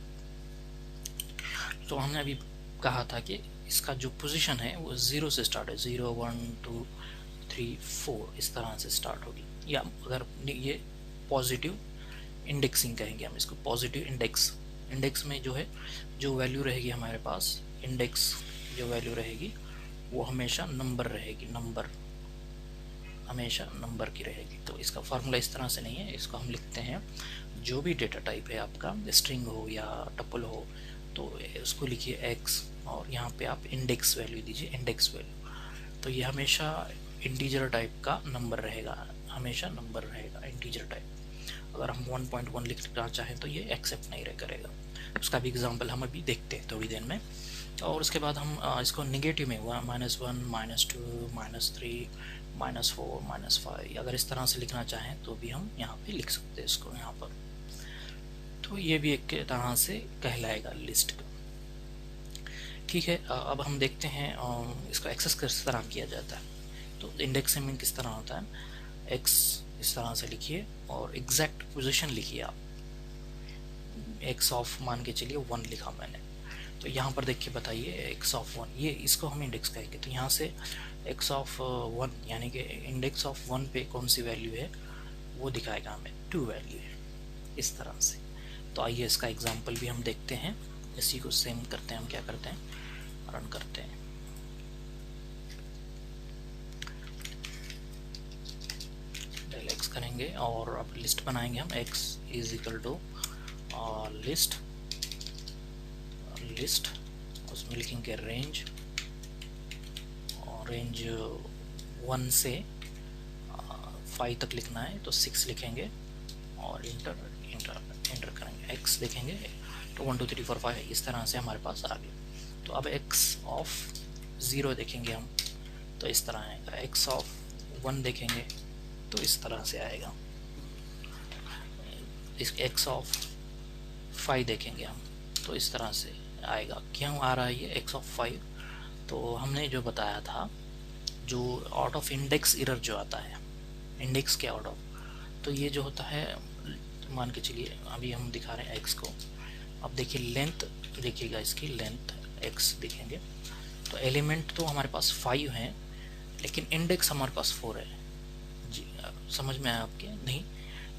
तो हमने अभी कहा था कि इसका जो पोजीशन है वो 0 से स्टार्ट है, 0 1 2 3 4 इस तरह से स्टार्ट होगी। या अगर ये पॉजिटिव इंडेक्सिंग कहेंगे हम इसको, पॉजिटिव इंडेक्स। इंडेक्स में जो है जो वैल्यू रहेगी हमारे पास, इंडेक्स जो वैल्यू रहेगी वो हमेशा नंबर रहेगी, नंबर हमेशा नंबर की रहेगी। तो इसका फार्मूला इस तरह से नहीं है, इसको हम लिखते हैं जो भी डेटा टाइप है आपका, स्ट्रिंग हो या टपल हो, तो उसको लिखिए x और यहाँ पे आप इंडेक्स वैल्यू दीजिए, इंडेक्स वैल्यू। तो ये हमेशा इंटीजर टाइप का नंबर रहेगा, हमेशा नंबर रहेगा इंटीजर टाइप। अगर हम 1.1 लिखना चाहें तो ये एक्सेप्ट नहीं करेगा। उसका भी एग्जांपल हम अभी देखते हैं थोड़ी देर में। और उसके बाद हम इसको नेगेटिव में -1 -2 -3 -4 -5 अगर इस तरह से लिखना चाहें तो भी हम यहाँ पे लिख सकते हैं इसको यहाँ पर। तो ये भी एक तरह से कहलाएगा लिस्ट का। ठीक है, अब हम देखते हैं इसको एक्सेस किस तरह किया जाता है। तो इंडेक्सिंग किस तरह होता है, x इस तरह से लिखिए और एग्जैक्ट पोजीशन लिखिए आप। x ऑफ मान के चलिए 1 लिखा मैंने, तो यहाँ पर देखिए बताइए x ऑफ 1, ये इसको हम इंडेक्स कहेंगे। तो यहाँ से x ऑफ 1 यानी कि इंडेक्स ऑफ 1 पे कौन सी वैल्यू है वो दिखाएगा हमें, 2 वैल्यू है, इस तरह से। तो आइए इसका एग्जांपल भी हम देखते हैं। इसी को सेम करते हैं, हम क्या करते हैं, रन करते हैं। डेल x करेंगे और अब लिस्ट बनाएंगे हम, x is equal to list, list उसमें लिखेंगे रेंज, और रेंज 1 से 5 तक लिखना है तो 6 लिखेंगे और इंटर करेंगे। x देखेंगे तो 1 2 3 4 5 इस तरह से हमारे पास आ गया। तो अब x ऑफ 0 देखेंगे हम तो इस तरह आएगा, x ऑफ 1 देखेंगे तो इस तरह से आएगा, इस x ऑफ 5 देखेंगे हम तो इस तरह से आएगा। क्यों आ रहा है ये x ऑफ 5, तो हमने जो बताया था जो आउट ऑफ इंडेक्स एरर जो आता है, इंडेक्स के आउट ऑफ, तो ये जो होता है मान के चलिए अभी हम दिखा रहे हैं x को। अब देखिए लेंथ, देखिएगा इसकी लेंथ x देखेंगे तो एलिमेंट तो हमारे पास 5 हैं लेकिन इंडेक्स हमारे पास 4 है। जी समझ में आया आपके? नहीं,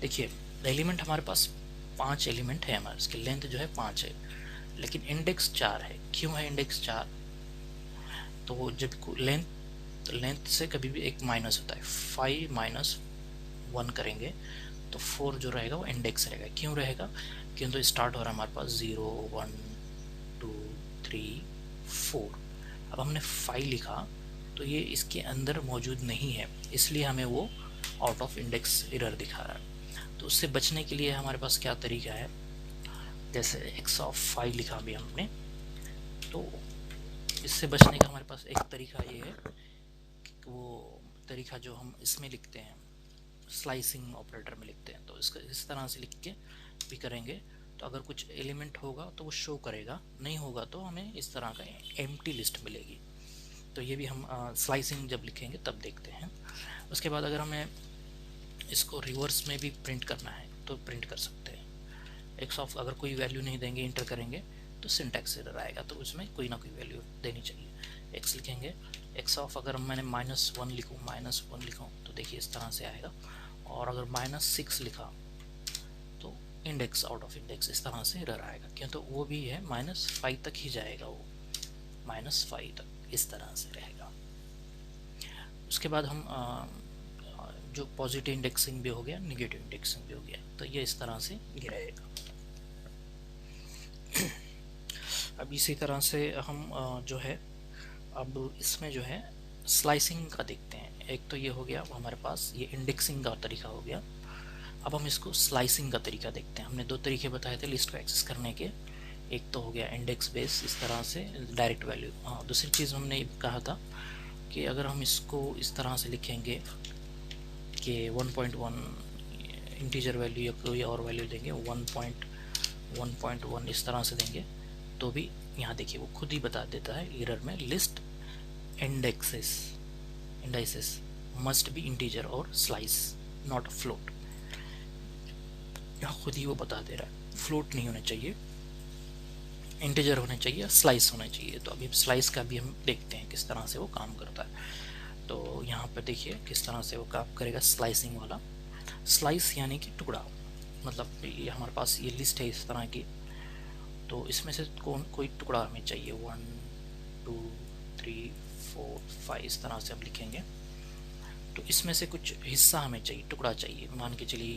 देखिए एलिमेंट हमारे पास 5 एलिमेंट है हमारे, इसकी लेंथ जो है 5 है लेकिन इंडेक्स 4 है। क्यों है इंडेक्स 4? तो जब लेंथ से कभी भी एक माइनस होता है, 5 माइनस 1 करेंगे तो 4 जो रहेगा वो इंडेक्स रहेगा। क्यों रहेगा? क्यों तो स्टार्ट हो रहा है हमारे पास 0 1 2 3 4। अब हमने 5 लिखा तो ये इसके अंदर मौजूद नहीं है, इसलिए हमें वो आउट ऑफ इंडेक्स एरर दिखा रहा है। तो उससे बचने के लिए हमारे पास क्या तरीका है, जैसे x ऑफ 5 लिखा भी हमने, तो इससे बचने का हमारे पास एक तरीका ये है कि वो तरीका जो हम इसमें लिखते हैं, स्लाइसिंग ऑपरेटर में लिखते हैं। तो इसका इस तरह से लिख के भी करेंगे तो अगर कुछ एलिमेंट होगा तो वो शो करेगा, नहीं होगा तो हमें इस तरह का एम्प्टी लिस्ट मिलेगी। तो ये भी हम स्लाइसिंग जब लिखेंगे तब देखते हैं। उसके बाद अगर हमें इसको रिवर्स में भी प्रिंट करना है तो प्रिंट कर सकते हैं। एक्स ऑफ अगर कोई वैल्यू नहीं देंगे, इंटर करेंगे तो सिंटैक्स एरर आएगा, तो उसमें कोई ना कोई वैल्यू देनी चाहिए। एक्स लिखेंगे, एक्स ऑफ अगर मैंने -1 लिखूँ, -1 लिखूँ तो देखिए इस तरह से आएगा। और अगर -6 लिखा तो इंडेक्स आउट ऑफ इंडेक्स इस तरह से एरर आएगा। क्यों तो वो भी है -5 तक ही जाएगा, वो -5 तक इस तरह से रहेगा। उसके बाद हम जो पॉजिटिव इंडेक्सिंग भी हो गया, नेगेटिव इंडेक्सिंग भी हो गया, तो ये इस तरह से गिरेगा। अब इसी तरह से हम जो है अब इसमें जो है स्लाइसिंग का देखते हैं। एक तो ये हो गया हमारे पास, ये इंडेक्सिंग का तरीका हो गया। अब हम इसको स्लाइसिंग का तरीका देखते हैं। हमने 2 तरीके बताए थे लिस्ट को एक्सेस करने के, एक तो हो गया इंडेक्स बेस इस तरह से डायरेक्ट वैल्यू। हाँ, दूसरी चीज़ हमने कहा था कि अगर हम इसको इस तरह से लिखेंगे कि 1.1 इंटीजर वैल्यू या कोई और वैल्यू देंगे, 1.1 इस तरह से देंगे तो भी यहाँ देखिए वो खुद ही बता देता है एरर में, list indices must be integer और स्लाइस नॉट अ फ्लोट। यहाँ खुद ही वो बता दे रहा है, फ्लोट नहीं होना चाहिए, इंटीजर होने चाहिए, स्लाइस होना चाहिए। तो अभी स्लाइस का भी हम देखते हैं किस तरह से वो काम करता है। तो यहाँ पर देखिए किस तरह से वो काम करेगा स्लाइसिंग वाला। स्लाइस यानी कि टुकड़ा, मतलब ये हमारे पास ये लिस्ट है इस तरह की, तो इसमें से कोई टुकड़ा हमें चाहिए, 1 2 3 4 5 इस तरह से हम लिखेंगे। तो इसमें से कुछ हिस्सा हमें चाहिए, टुकड़ा चाहिए, मान के चलिए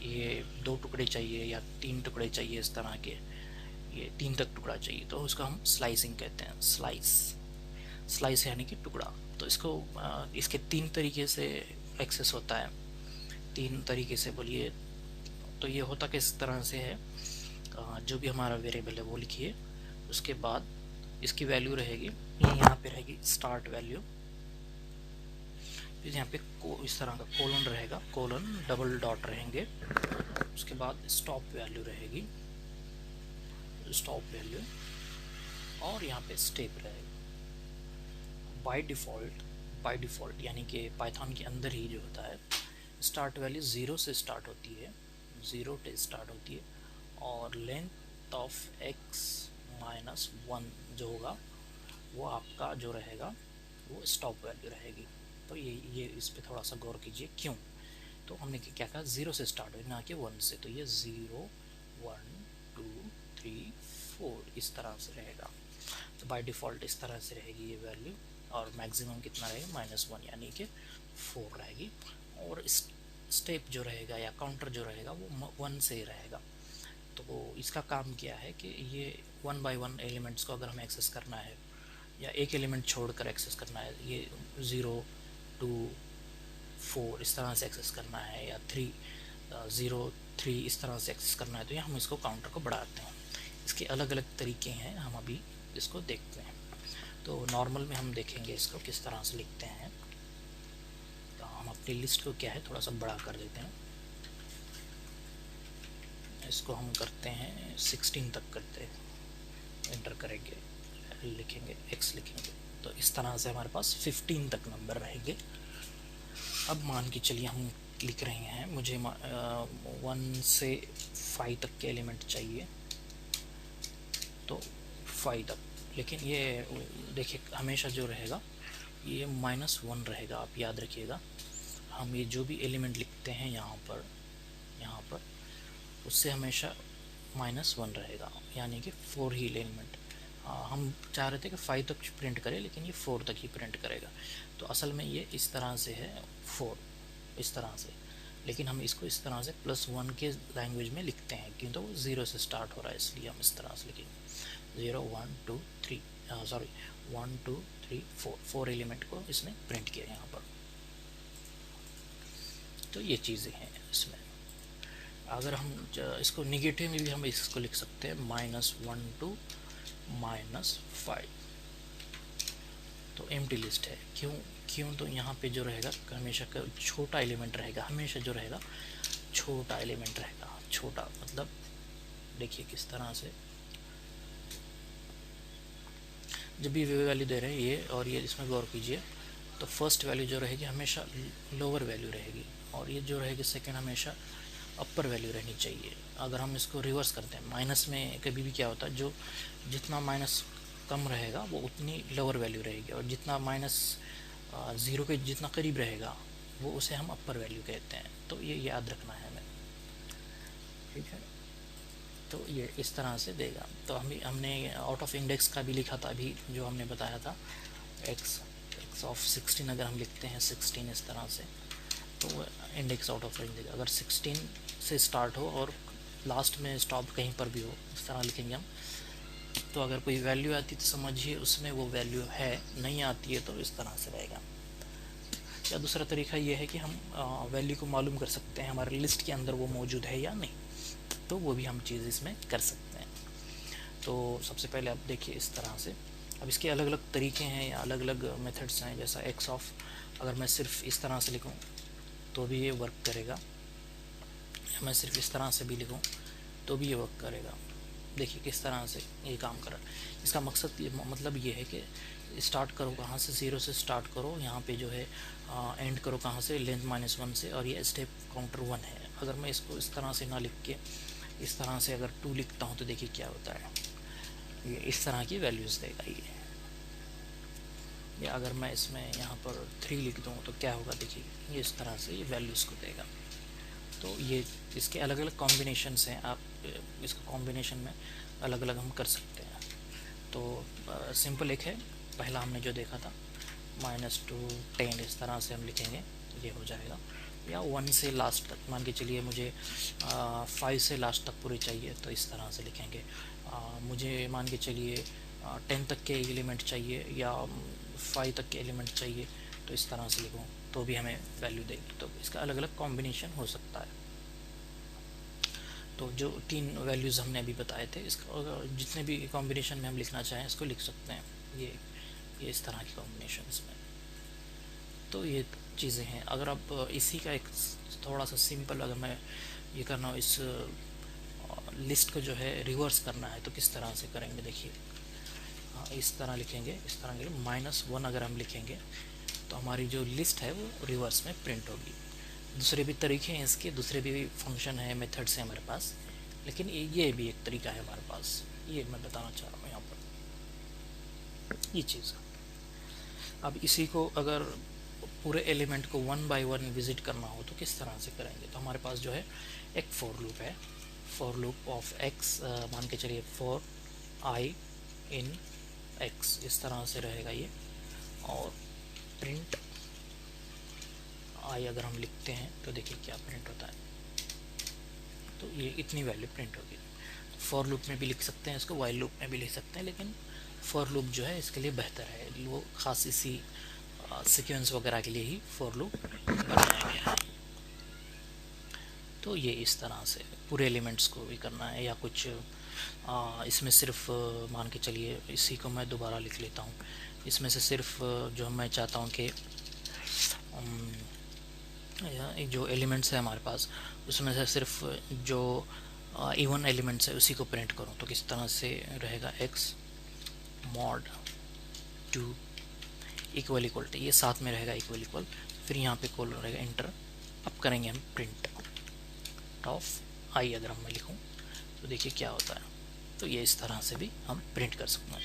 ये 2 टुकड़े चाहिए या 3 टुकड़े चाहिए इस तरह के, ये 3 तक टुकड़ा चाहिए, तो उसका हम स्लाइसिंग कहते हैं। स्लाइस यानी कि टुकड़ा। तो इसको इसके 3 तरीके से एक्सेस होता है, 3 तरीके से बोलिए। तो ये होता किस तरह से है, जो भी हमारा वेरिएबल है वो लिखिए, उसके बाद इसकी वैल्यू रहेगी, ये यहाँ पे रहेगी स्टार्ट वैल्यू, फिर यहाँ पे इस तरह का कोलन रहेगा, कोलन डबल डॉट रहेंगे, उसके बाद स्टॉप वैल्यू रहेगी, स्टॉप वैल्यू, और यहाँ पे स्टेप रहेगा। बाय डिफ़ॉल्ट यानी कि पाइथन के अंदर ही जो होता है, स्टार्ट वैल्यू 0 से स्टार्ट होती है, 0 से स्टार्ट होती है, और लेंथ ऑफ x माइनस 1 जो होगा वो आपका जो रहेगा वो स्टॉप वैल्यू रहेगी। तो ये इस पे थोड़ा सा गौर कीजिए, क्यों? तो हमने क्या कहा, 0 से स्टार्ट हो ना कि 1 से, तो ये 0 1 2 3 4 इस तरह से रहेगा। तो बाय डिफ़ॉल्ट इस तरह से रहेगी ये वैल्यू, और मैक्सिमम कितना रहेगा, -1 यानी कि 4 रहेगी। और स्टेप जो रहेगा या काउंटर जो रहेगा वो 1 से ही रहेगा। तो इसका काम क्या है कि ये 1 बाय 1 एलिमेंट्स को अगर हमें एक्सेस करना है या एक एलिमेंट छोड़कर एक्सेस करना है, ये 0 2 4 इस तरह से एक्सेस करना है, या 3 0 3 इस तरह से एक्सेस करना है, तो ये हम इसको काउंटर को बढ़ाते हैं। इसके अलग अलग तरीके हैं, हम अभी इसको देखते हैं। तो नॉर्मल में हम देखेंगे इसको किस तरह से लिखते हैं। तो हम अपनी लिस्ट को क्या है थोड़ा सा बड़ा कर देते हैं, इसको हम करते हैं 16 तक करते हैं, एंटर करेंगे, लिखेंगे x लिखेंगे, तो इस तरह से हमारे पास 15 तक नंबर रहेंगे। अब मान के चलिए हम लिख रहे हैं, मुझे 1 से 5 तक के एलिमेंट चाहिए, तो 5 तक, लेकिन ये देखिए हमेशा जो रहेगा ये -1 रहेगा, आप याद रखिएगा। हम ये जो भी एलिमेंट लिखते हैं यहाँ पर उससे हमेशा -1 रहेगा, यानी कि 4 ही एलिमेंट। हम चाह रहे थे कि 5 तक प्रिंट करे, लेकिन ये 4 तक ही प्रिंट करेगा। तो असल में ये इस तरह से है 4 इस तरह से, लेकिन हम इसको इस तरह से +1 के लैंग्वेज में लिखते हैं, क्योंकि तो वो 0 से स्टार्ट हो रहा है, इसलिए हम इस तरह से लिखेंगे 0 1 2 3 सॉरी 1 2 3 4 एलिमेंट को इसने प्रिंट किया यहाँ पर। तो ये चीज़ें हैं इसमें। अगर हम इसको निगेटिव में भी हम इसको लिख सकते हैं, -1 to -5, तो एम्प्टी लिस्ट है। क्यों तो यहाँ पे जो रहेगा हमेशा का छोटा एलिमेंट रहेगा, हमेशा जो रहेगा छोटा एलिमेंट रहेगा। छोटा मतलब देखिए किस तरह से, जब भी वैल्यू दे रहे हैं ये और ये, इसमें गौर कीजिए, तो फर्स्ट वैल्यू जो रहेगी हमेशा लोअर वैल्यू रहेगी, और ये जो रहेगी सेकंड हमेशा अपर वैल्यू रहनी चाहिए। अगर हम इसको रिवर्स करते हैं, माइनस में कभी भी क्या होता है, जो जितना माइनस कम रहेगा वो उतनी लोअर वैल्यू रहेगी, और जितना -0 के जितना करीब रहेगा वो उसे हम अपर वैल्यू कहते हैं। तो ये याद रखना है हमें, ठीक है। तो ये इस तरह से देगा। तो हमने आउट ऑफ इंडेक्स का भी लिखा था अभी, जो हमने बताया था, x ऑफ 16 अगर हम लिखते हैं 16 इस तरह से, तो इंडेक्स आउट ऑफ रेंज देगा। अगर 16 से स्टार्ट हो और लास्ट में स्टॉप कहीं पर भी हो, इस तरह लिखेंगे हम। तो अगर कोई वैल्यू आती तो समझिए उसमें वो वैल्यू है, नहीं आती है तो इस तरह से रहेगा। या दूसरा तरीका ये है कि हम वैल्यू को मालूम कर सकते हैं हमारे लिस्ट के अंदर वो मौजूद है या नहीं, तो वो भी हम चीज़ इसमें कर सकते हैं। तो सबसे पहले आप देखिए इस तरह से। अब इसके अलग अलग तरीके हैं या अलग अलग मेथड्स हैं, जैसा x ऑफ, अगर मैं सिर्फ इस तरह से लिखूं तो भी ये वर्क करेगा, मैं सिर्फ इस तरह से भी लिखूं तो भी ये वर्क करेगा। देखिए किस तरह से ये काम कर रहा है। इसका मकसद मतलब ये है कि स्टार्ट करो कहाँ से, 0 से स्टार्ट करो, यहाँ पे जो है एंड करो कहाँ से, लेंथ -1 से, और ये स्टेप काउंटर 1 है। अगर मैं इसको इस तरह से ना लिख के इस तरह से अगर 2 लिखता हूँ तो देखिए क्या होता है, ये इस तरह की वैल्यूज़ देगा ये। या अगर मैं इसमें यहाँ पर 3 लिख दूँ तो क्या होगा, देखिए ये इस तरह से ये वैल्यूज़ को देगा। तो ये इसके अलग अलग कॉम्बिनेशंस हैं, आप इसको कॉम्बिनेशन में अलग अलग हम कर सकते हैं। तो सिंपल एक है, पहला हमने जो देखा था -2 10, इस तरह से हम लिखेंगे, ये हो जाएगा। या 1 से लास्ट तक, मान के चलिए मुझे 5 से लास्ट तक पूरे चाहिए, तो इस तरह से लिखेंगे। मुझे मान के चलिए 10 तक के एलिमेंट चाहिए या 5 तक के एलिमेंट चाहिए, तो इस तरह से लिखूँ तो भी हमें वैल्यू देगी। तो इसका अलग अलग कॉम्बिनेशन हो सकता है। तो जो 3 वैल्यूज़ हमने अभी बताए थे, इसका जितने भी कॉम्बिनेशन में हम लिखना चाहें इसको लिख सकते हैं, ये इस तरह की कॉम्बिनेशंस में। तो ये चीज़ें हैं। अगर आप इसी का एक थोड़ा सा सिंपल, अगर मैं ये करना हो, इस लिस्ट को जो है रिवर्स करना है, तो किस तरह से करेंगे देखिए। इस तरह लिखेंगे, इस तरह के -1 अगर हम लिखेंगे तो हमारी जो लिस्ट है वो रिवर्स में प्रिंट होगी। दूसरे भी तरीके हैं इसके, दूसरे भी फंक्शन है, मेथड्स हैं हमारे पास, लेकिन ये भी एक तरीका है हमारे पास, ये मैं बताना चाह रहा हूँ यहाँ पर ये चीज़। अब इसी को अगर पूरे एलिमेंट को 1 बाय 1 विजिट करना हो तो किस तरह से करेंगे। तो हमारे पास जो है एक फॉर लूप है, फॉर लूप ऑफ x, मान के चलिए फॉर i इन x, इस तरह से रहेगा ये। और प्रिंट i अगर हम लिखते हैं तो देखिए क्या प्रिंट होता है, तो ये इतनी वैल्यू प्रिंट होगी। फॉर लूप में भी लिख सकते हैं इसको, वाइल लूप में भी लिख सकते हैं, लेकिन फॉर लूप जो है इसके लिए बेहतर है, वो खास इसी सीक्वेंस वगैरह के लिए ही फॉर लूप बनाया गया है। तो ये इस तरह से पूरे एलिमेंट्स को भी करना है, या कुछ इसमें सिर्फ मान के चलिए, इसी को मैं दोबारा लिख लेता हूँ। इसमें से सिर्फ जो मैं चाहता हूँ कि जो एलिमेंट्स है हमारे पास, उसमें से सिर्फ जो इवन एलिमेंट्स है उसी को प्रिंट करूँ, तो किस तरह से रहेगा, x mod 2 equal equal to, ये साथ में रहेगा इक्वल इक्वल, फिर यहाँ पे कॉलन रहेगा इंटर। अब करेंगे हम प्रिंट ऑफ i, अगर मैं लिखूँ तो देखिए क्या होता है। तो ये इस तरह से भी हम प्रिंट कर सकते हैं।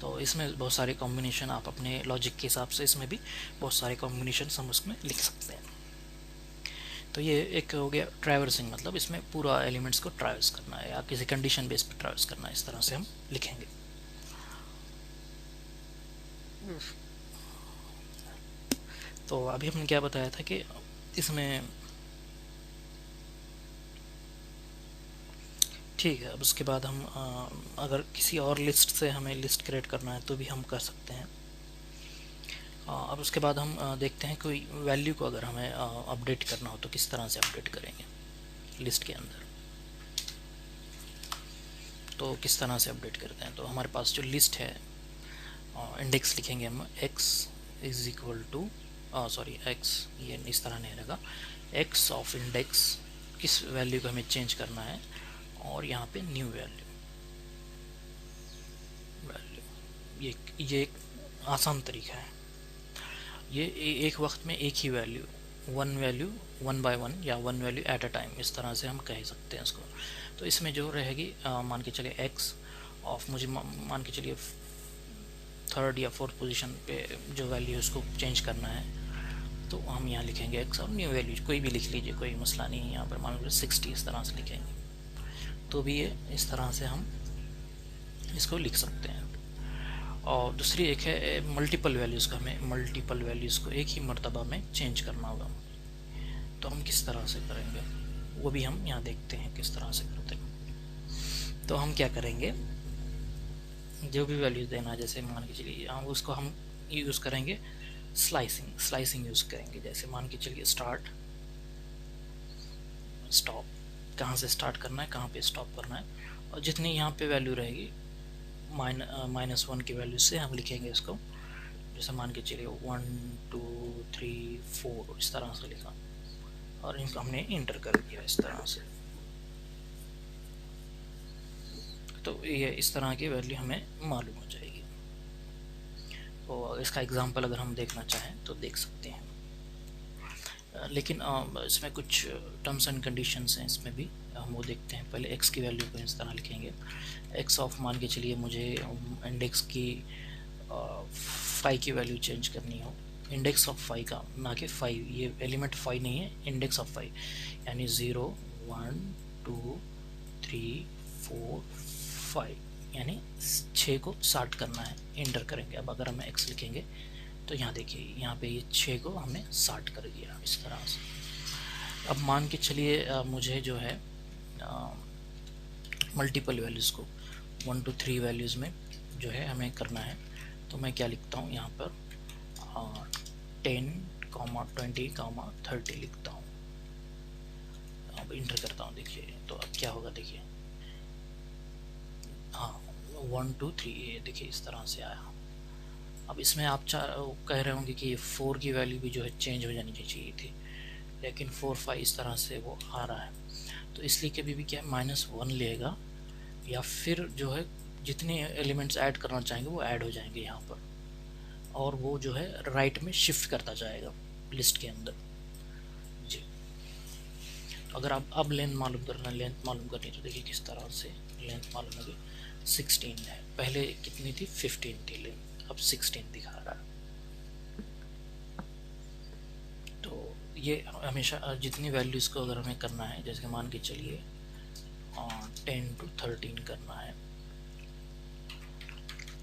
तो इसमें बहुत सारे कॉम्बिनेशन, आप अपने लॉजिक के हिसाब से इसमें भी बहुत सारे कॉम्बिनेशन हम उसमें लिख सकते हैं। तो ये एक हो गया ट्रैवर्सिंग, मतलब इसमें पूरा एलिमेंट्स को ट्रैवर्स करना है या किसी कंडीशन बेस पर ट्रैवर्स करना है, इस तरह से हम लिखेंगे। तो अभी हमने क्या बताया था कि इसमें ठीक है। अब उसके बाद हम अगर किसी और लिस्ट से हमें लिस्ट क्रिएट करना है तो भी हम कर सकते हैं। अब उसके बाद हम देखते हैं कोई वैल्यू को अगर हमें अपडेट करना हो तो किस तरह से अपडेट करेंगे लिस्ट के अंदर। तो किस तरह से अपडेट करते हैं, तो हमारे पास जो लिस्ट है, इंडेक्स लिखेंगे हम x is equal to x, ये इस तरह नहीं रहेगा, x ऑफ इंडेक्स, किस वैल्यू को हमें चेंज करना है, और यहाँ पे न्यू वैल्यू ये एक आसान तरीका है। ये एक वक्त में एक ही वैल्यू, वन बाय वन या one value at a time, इस तरह से हम कह सकते हैं इसको। तो इसमें जो रहेगी, मान के चलिए x ऑफ, मुझे मान के चलिए 3rd या 4th पोजीशन पे जो वैल्यू है उसको चेंज करना है, तो हम यहाँ लिखेंगे x और न्यू वैल्यू कोई भी लिख लीजिए, कोई मसला नहीं है। यहाँ पर मान लीजिए 60, इस तरह से लिखेंगे, तो भी ये इस तरह से हम इसको लिख सकते हैं। और दूसरी एक है मल्टीपल वैल्यूज़ का, हमें मल्टीपल वैल्यूज़ को एक ही मर्तबा में चेंज करना होगा, तो हम किस तरह से करेंगे वो भी हम यहाँ देखते हैं किस तरह से करते हैं। तो हम क्या करेंगे, जो भी वैल्यूज़ देना है, जैसे मान के चलिए हम उसको हम यूज़ करेंगे स्लाइसिंग यूज़ करेंगे। जैसे मान के चलिए स्टार्ट स्टॉप, कहाँ से स्टार्ट करना है, कहाँ पे स्टॉप करना है, और जितनी यहाँ पे वैल्यू रहेगी -1 की वैल्यू से हम लिखेंगे इसको। जैसे मान के चलिए 1 2 3 4 इस तरह से लिखा, और इनको हमने इंटर कर दिया इस तरह से। तो ये इस तरह की वैल्यू हमें मालूम हो जाएगी। तो इसका एग्जांपल अगर हम देखना चाहें तो देख सकते हैं, लेकिन इसमें कुछ टर्म्स एंड कंडीशंस हैं, इसमें भी हम वो देखते हैं। पहले x की वैल्यू को इस तरह लिखेंगे, x ऑफ, मान के चलिए मुझे इंडेक्स की 5 की वैल्यू चेंज करनी हो, इंडेक्स ऑफ 5 का, ना कि 5, ये एलिमेंट 5 नहीं है, इंडेक्स ऑफ 5, यानी 0 1 2 3 4 5, यानी 6 को 60 करना है, एंटर करेंगे। अब अगर हम x लिखेंगे तो यहाँ देखिए, यहाँ पे ये 6 को हमने 60 कर दिया इस तरह से। अब मान के चलिए मुझे जो है मल्टीपल वैल्यूज़ को 1 to 3 वैल्यूज़ में जो है हमें करना है, तो मैं क्या लिखता हूँ यहाँ पर 10, 20, 30 लिखता हूँ। अब इंटर करता हूँ, देखिए तो अब क्या होगा, देखिए हाँ 1 2 3, ये देखिए इस तरह से आया। अब इसमें आप कह रहे होंगे कि 4 की वैल्यू भी जो है चेंज हो जानी चाहिए थी, लेकिन 4 5 इस तरह से वो आ रहा है, तो इसलिए कभी भी क्या -1 लेगा, या फिर जो है जितने एलिमेंट्स ऐड करना चाहेंगे वो ऐड हो जाएंगे यहाँ पर, और वो जो है राइट में शिफ्ट करता जाएगा लिस्ट के अंदर जी। अगर आप अब लेंथ मालूम करना, लेंथ मालूम करनी, तो देखिए किस तरह से लेंथ मालूम होगी। 16 है, पहले कितनी थी 15 थी लेंथ, अब 16 दिखा रहा है। तो ये हमेशा जितनी वैल्यूज़ को अगर हमें करना है, जैसे कि मान के चलिए 10 to 13 करना है,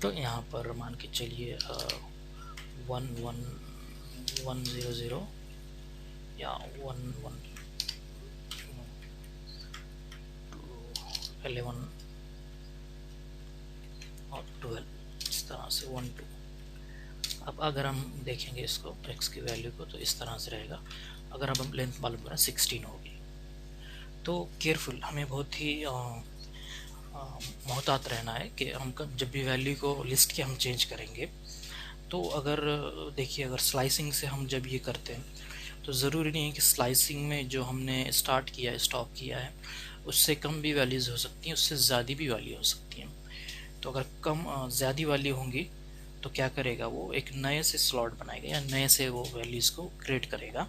तो यहाँ पर मान के चलिए 1 1 1 0 0 या 1 1 2 11 और 12, इस तरह से 1 2। अब अगर हम देखेंगे इसको x की वैल्यू को, तो इस तरह से रहेगा। अगर अब हम लेंथ मालूम करें 16 होगी, तो केयरफुल हमें बहुत ही मोहतात रहना है कि हम जब भी वैल्यू को लिस्ट के हम चेंज करेंगे, तो अगर देखिए अगर स्लाइसिंग से हम जब ये करते हैं, तो ज़रूरी नहीं है कि स्लाइसिंग में जो हमने स्टार्ट किया है, स्टॉप किया है, उससे कम भी वैल्यूज़ हो सकती हैं, उससे ज़्यादा भी वैल्यू हो सकती हैं। तो अगर कम ज़्यादा वैल्यू होंगी तो क्या करेगा, वो एक नए से स्लॉट बनाएगा या नए से वो वैल्यूज़ को क्रिएट करेगा,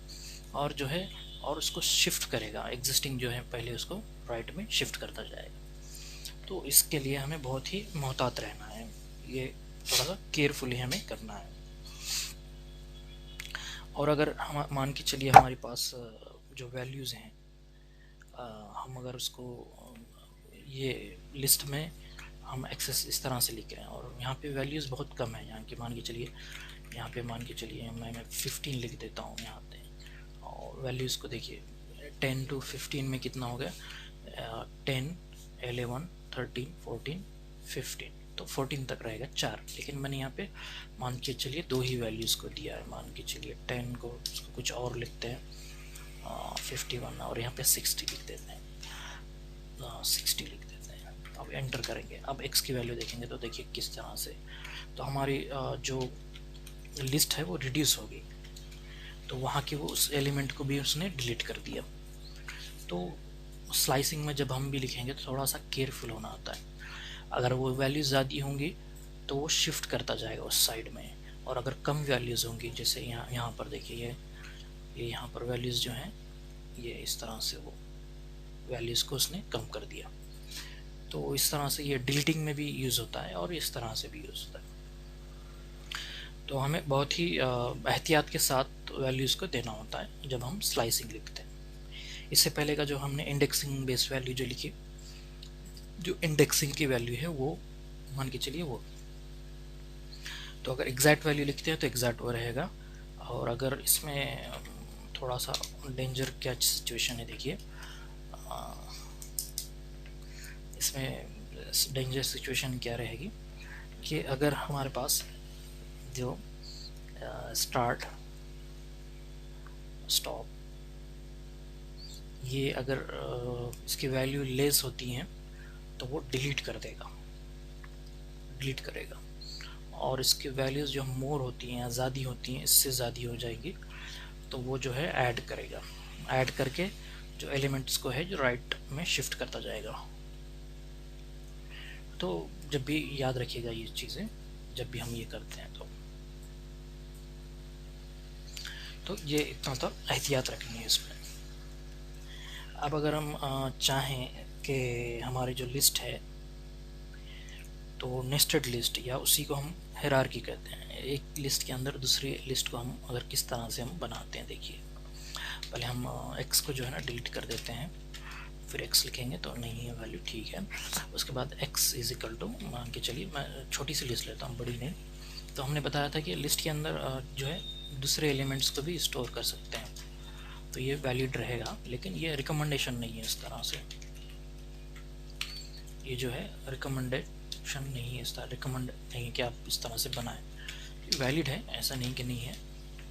और जो है और उसको शिफ्ट करेगा, एग्जिस्टिंग जो है पहले उसको राइट में शिफ्ट करता जाएगा। तो इसके लिए हमें बहुत ही मोहतात रहना है, ये थोड़ा सा केयरफुली हमें करना है। और अगर हम मान के चलिए हमारे पास जो वैल्यूज़ हैं, हम अगर उसको ये लिस्ट में हम एक्सेस इस तरह से लिख रहे हैं, और यहाँ पे वैल्यूज़ बहुत कम है, यहाँ के मान के चलिए, यहाँ पे मान के चलिए मैं 15 लिख देता हूँ यहाँ पे, और वैल्यूज़ को देखिए 10 to 15 में कितना हो गया, 10 11 13 14 15, तो 14 तक रहेगा 4, लेकिन मैंने यहाँ पे मान के चलिए 2 ही वैल्यूज़ को दिया है। मान के चलिए 10 को उसको कुछ और लिखते हैं 51, और यहाँ पे 60 लिख देते हैं, 60 लिख देते हैं। अब एंटर करेंगे, अब x की वैल्यू देखेंगे तो देखिए किस तरह से, तो हमारी जो लिस्ट है वो रिड्यूस होगी, तो वहाँ के वो उस एलिमेंट को भी उसने डिलीट कर दिया। तो स्लाइसिंग में जब हम भी लिखेंगे तो थोड़ा सा केयरफुल होना होता है। अगर वो वैल्यूज़ ज़्यादा होंगी तो वो शिफ्ट करता जाएगा उस साइड में, और अगर कम वैल्यूज़ होंगी, जैसे यहाँ पर देखिए ये यहाँ पर वैल्यूज़ जो हैं, ये इस तरह से वो वैल्यूज़ को उसने कम कर दिया। तो इस तरह से ये डिलीटिंग में भी यूज़ होता है और इस तरह से भी यूज़ होता है। तो हमें बहुत ही एहतियात के साथ वैल्यूज़ को देना होता है जब हम स्लाइसिंग लिखते हैं। इससे पहले का जो हमने इंडेक्सिंग बेस वैल्यू जो लिखी, जो इंडेक्सिंग की वैल्यू है वो मान के चलिए वो, तो अगर एग्जैक्ट वैल्यू लिखते हैं तो एग्जैक्ट वो रहेगा। और अगर इसमें थोड़ा सा डेंजर क्या सिचुएशन है, देखिए इसमें डेंजर सिचुएशन क्या रहेगी कि अगर हमारे पास जो स्टार्ट स्टॉप ये अगर इसकी वैल्यू लेस होती हैं तो वो डिलीट कर देगा, डिलीट करेगा, और इसकी वैल्यूज़ जो मोर होती हैं या ज़्यादा होती हैं, इससे ज़्यादा हो जाएगी, तो वो जो है ऐड करेगा, ऐड करके जो एलिमेंट्स को है जो राइट में शिफ्ट करता जाएगा। तो जब भी याद रखिएगा ये चीज़ें जब भी हम ये करते हैं, तो ये इतना तो एहतियात रखनी है इसमें। अब अगर हम चाहें कि हमारी जो लिस्ट है तो नेस्टेड लिस्ट या उसी को हम हायरार्की कहते हैं। एक लिस्ट के अंदर दूसरी लिस्ट को हम अगर किस तरह से हम बनाते हैं, देखिए पहले हम x को जो है ना डिलीट कर देते हैं, फिर x लिखेंगे तो नहीं है वैल्यू, ठीक है। उसके बाद x इज इक्वल टू, मान के चलिए मैं छोटी सी लिस्ट लेता हूँ, बड़ी नहीं। तो हमने बताया था कि लिस्ट के अंदर जो है दूसरे एलिमेंट्स को भी स्टोर कर सकते हैं, तो ये वैलिड रहेगा, लेकिन ये रिकमेंडेशन नहीं है इस तरह से। ये जो है रिकमेंडेशन नहीं है, इस तरह रिकमेंड नहीं है कि आप इस तरह से बनाएं। वैलिड है, ऐसा नहीं कि नहीं है,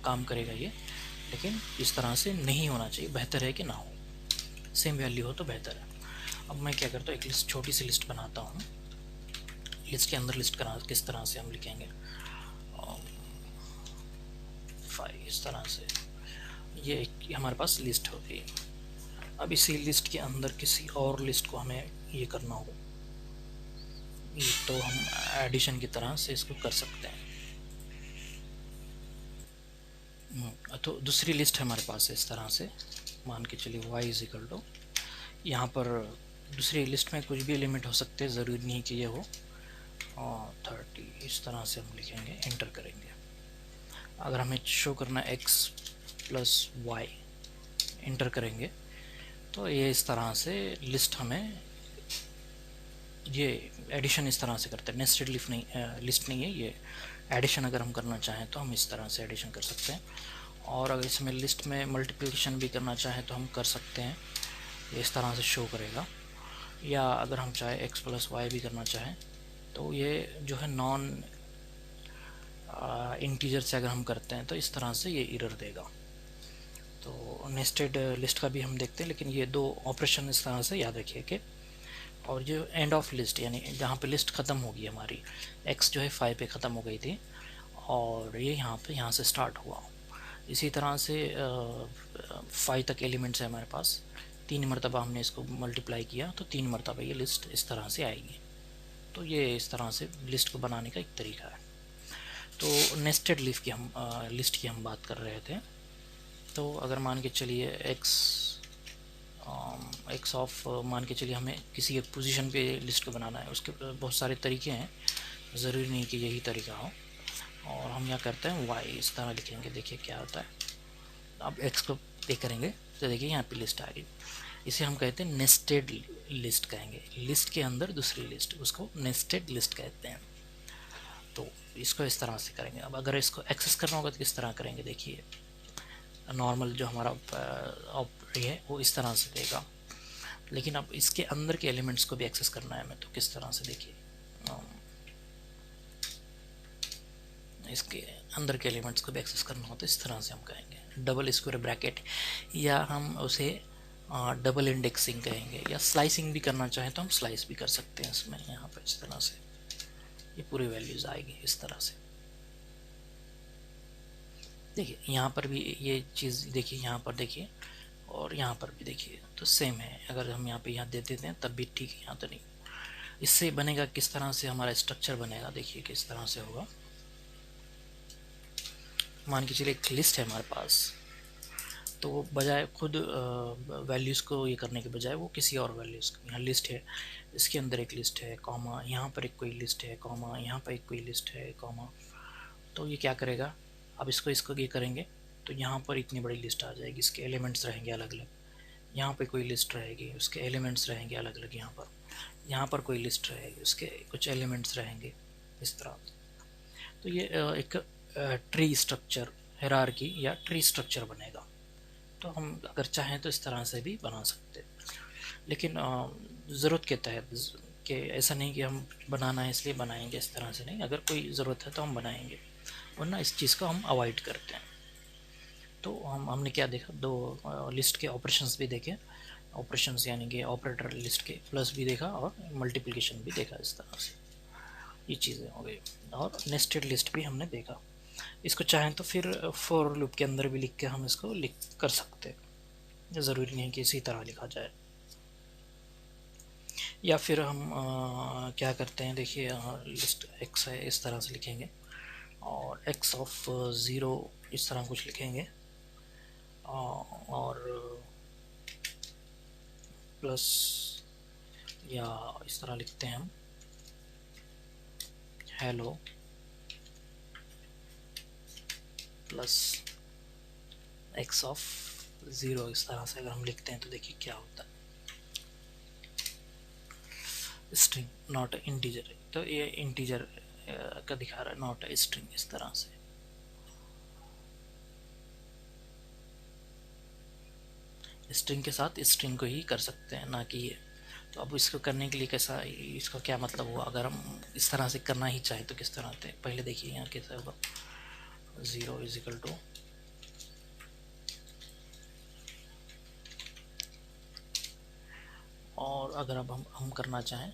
काम करेगा ये, लेकिन इस तरह से नहीं होना चाहिए। बेहतर है कि ना हो, सेम वैल्यू हो तो बेहतर है। अब मैं क्या करता हूँ, एक लिस्ट, छोटी सी लिस्ट बनाता हूँ। लिस्ट के अंदर लिस्ट करना किस तरह से हम लिखेंगे, 5 इस तरह से, ये एक हमारे पास लिस्ट हो गई। अब इसी लिस्ट के अंदर किसी और लिस्ट को हमें ये करना हो, ये तो हम एडिशन की तरह से इसको कर सकते हैं। तो दूसरी लिस्ट हमारे पास है इस तरह से, मान के चलिए y इज इक्वल टू, यहाँ पर दूसरी लिस्ट में कुछ भी एलिमेंट हो सकते हैं, ज़रूरी नहीं कि ये हो, 30 इस तरह से हम लिखेंगे, एंटर करेंगे। अगर हमें शो करना है x प्लस वाई, एंटर करेंगे तो ये इस तरह से लिस्ट हमें, ये एडिशन इस तरह से करते हैं। नेस्टेड लिस्ट नहीं है ये, एडिशन अगर हम करना चाहें तो हम इस तरह से एडिशन कर सकते हैं। और अगर इसमें लिस्ट में मल्टीप्लिकेशन भी करना चाहें तो हम कर सकते हैं, ये इस तरह से शो करेगा। या अगर हम चाहे x प्लस वाई भी करना चाहें तो ये जो है नॉन इंटीजर से अगर हम करते हैं तो इस तरह से ये एरर देगा। तो नेस्टेड लिस्ट का भी हम देखते हैं, लेकिन ये दो ऑपरेशन इस तरह से याद रखिए कि, और जो एंड ऑफ लिस्ट यानी जहाँ पे लिस्ट ख़त्म होगी हमारी, x जो है 5 पे ख़त्म हो गई थी और ये यहाँ से स्टार्ट हुआ। इसी तरह से 5 तक एलिमेंट्स है हमारे पास, 3 मरतबा हमने इसको मल्टीप्लाई किया तो 3 मरतबा ये लिस्ट इस तरह से आएगी। तो ये इस तरह से लिस्ट को बनाने का एक तरीका है। तो नेस्टेड लिस्ट की हम बात कर रहे थे। तो अगर मान के चलिए एक्स ऑफ, मान के चलिए हमें किसी एक पोजीशन पे लिस्ट को बनाना है, उसके बहुत सारे तरीके हैं, ज़रूरी नहीं कि यही तरीका हो। और हम क्या करते हैं, वाई इस तरह लिखेंगे, देखिए क्या होता है। अब एक्स को पे करेंगे तो देखिए यहाँ पे लिस्ट आ गई। इसे हम कहते हैं नेस्टेड लिस्ट कहेंगे, लिस्ट के अंदर दूसरी लिस्ट, उसको नेस्टेड लिस्ट कहते हैं। तो इसको इस तरह से करेंगे। अब अगर इसको एक्सेस करना होगा तो किस तरह करेंगे, देखिए नॉर्मल जो हमारा है वो इस तरह से देगा, लेकिन अब इसके अंदर के एलिमेंट्स को भी एक्सेस करना है हमें, तो किस तरह से, देखिए इसके अंदर के एलिमेंट्स को भी एक्सेस करना हो तो इस तरह से हम कहेंगे डबल स्क्वायर ब्रैकेट, या हम उसे डबल इंडेक्सिंग कहेंगे, या स्लाइसिंग भी करना चाहें तो हम स्लाइस भी कर सकते हैं इसमें। यहाँ पर इस तरह से ये पूरी वैल्यूज आएगी इस तरह से। देखिए यहाँ पर भी ये चीज़ देखिए, यहाँ पर देखिए और यहाँ पर भी देखिए, तो सेम है। अगर हम यहाँ दे देते हैं तब भी ठीक है, यहाँ तो नहीं। इससे बनेगा किस तरह से हमारा स्ट्रक्चर बनेगा, देखिए किस तरह से होगा। मान के चलिए एक लिस्ट है हमारे पास, तो बजाय खुद वैल्यूज़ को ये करने के बजाय वो किसी और वैल्यूज़, यहाँ लिस्ट है, इसके अंदर एक लिस्ट है, कॉमा यहाँ पर एक कोई लिस्ट है, कॉमा यहाँ पर एक कोई लिस्ट है, कॉमा, तो ये क्या करेगा, अब इसको ये करेंगे तो यहाँ पर इतनी बड़ी लिस्ट आ जाएगी, इसके एलिमेंट्स रहेंगे अलग अलग। यहाँ पे कोई लिस्ट रहेगी, उसके एलिमेंट्स रहेंगे अलग अलग। यहाँ पर कोई लिस्ट रहेगी, उसके कुछ एलिमेंट्स रहेंगे इस तरह। तो ये एक ट्री स्ट्रक्चर, हायरार्की या ट्री स्ट्रक्चर बनेगा। तो हम अगर चाहें तो इस तरह से भी बना सकते हैं, लेकिन ज़रूरत के तहत, कि ऐसा नहीं कि हम बनाना है इसलिए बनाएंगे, इस तरह से नहीं। अगर कोई ज़रूरत है तो हम बनाएंगे, वरना इस चीज़ को हम अवॉइड करते हैं। तो हमने क्या देखा, दो लिस्ट के ऑपरेशंस भी देखे, ऑपरेशंस यानी कि ऑपरेटर लिस्ट के प्लस भी देखा और मल्टीप्लिकेशन भी देखा, इस तरह से ये चीज़ें हो गई। और नेस्टेड लिस्ट भी हमने देखा। इसको चाहें तो फिर फॉर लूप के अंदर भी लिख के हम इसको लिख कर सकते हैं, ज़रूरी नहीं कि इसी तरह लिखा जाए। या फिर हम क्या करते हैं, देखिए लिस्ट एक्स है, इस तरह से लिखेंगे, और एक्स ऑफ 0 इस तरह कुछ लिखेंगे, और प्लस, या इस तरह लिखते हैं हम हेलो प्लस एक्स ऑफ 0, इस तरह से अगर हम लिखते हैं तो देखिए क्या होता है, स्ट्रिंग नॉट इंटीजर, तो ये इंटीजर का दिखा रहा है, नॉट स्ट्रिंग, इस तरह से। स्ट्रिंग के साथ स्ट्रिंग को ही कर सकते हैं, ना कि ये। तो अब इसको करने के लिए कैसा, इसका क्या मतलब हुआ, अगर हम इस तरह से करना ही चाहे तो किस तरह से, पहले देखिए यहाँ कैसा होगा, 0 इज इक्वल टू और अगर अब हम करना चाहें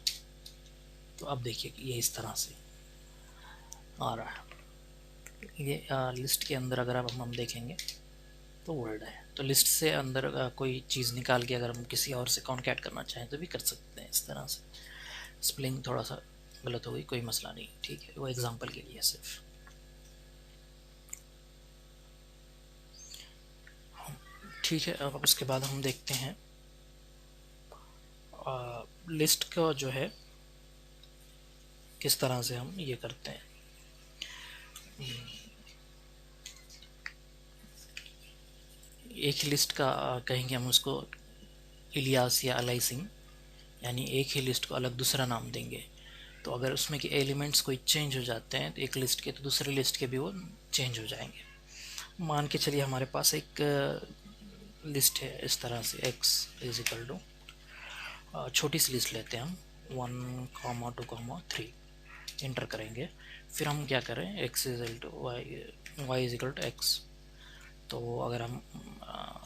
तो अब देखिए कि ये इस तरह से आ रहा है। ये लिस्ट के अंदर अगर अब हम देखेंगे तो वर्ड है, तो लिस्ट से अंदर कोई चीज़ निकाल के अगर हम किसी और से कॉन्कैट करना चाहें तो भी कर सकते हैं इस तरह से। स्पेलिंग थोड़ा सा गलत हो गई, कोई मसला नहीं, ठीक है, वो एग्जांपल के लिए सिर्फ। ठीक है, अब उसके बाद हम देखते हैं लिस्ट का जो है किस तरह से हम ये करते हैं। एक ही लिस्ट का कहेंगे हम उसको इलियास या अलाइसिंग, यानी एक ही लिस्ट को अलग दूसरा नाम देंगे। तो अगर उसमें के एलिमेंट्स कोई चेंज हो जाते हैं तो एक लिस्ट के तो दूसरे लिस्ट के भी वो चेंज हो जाएंगे। मान के चलिए हमारे पास एक लिस्ट है इस तरह से, x इज इक्वल टू, छोटी सी लिस्ट लेते हैं हम, 1, 2, 3 इंटर करेंगे। फिर हम क्या करें, x is equal to y is equal to x। तो अगर हम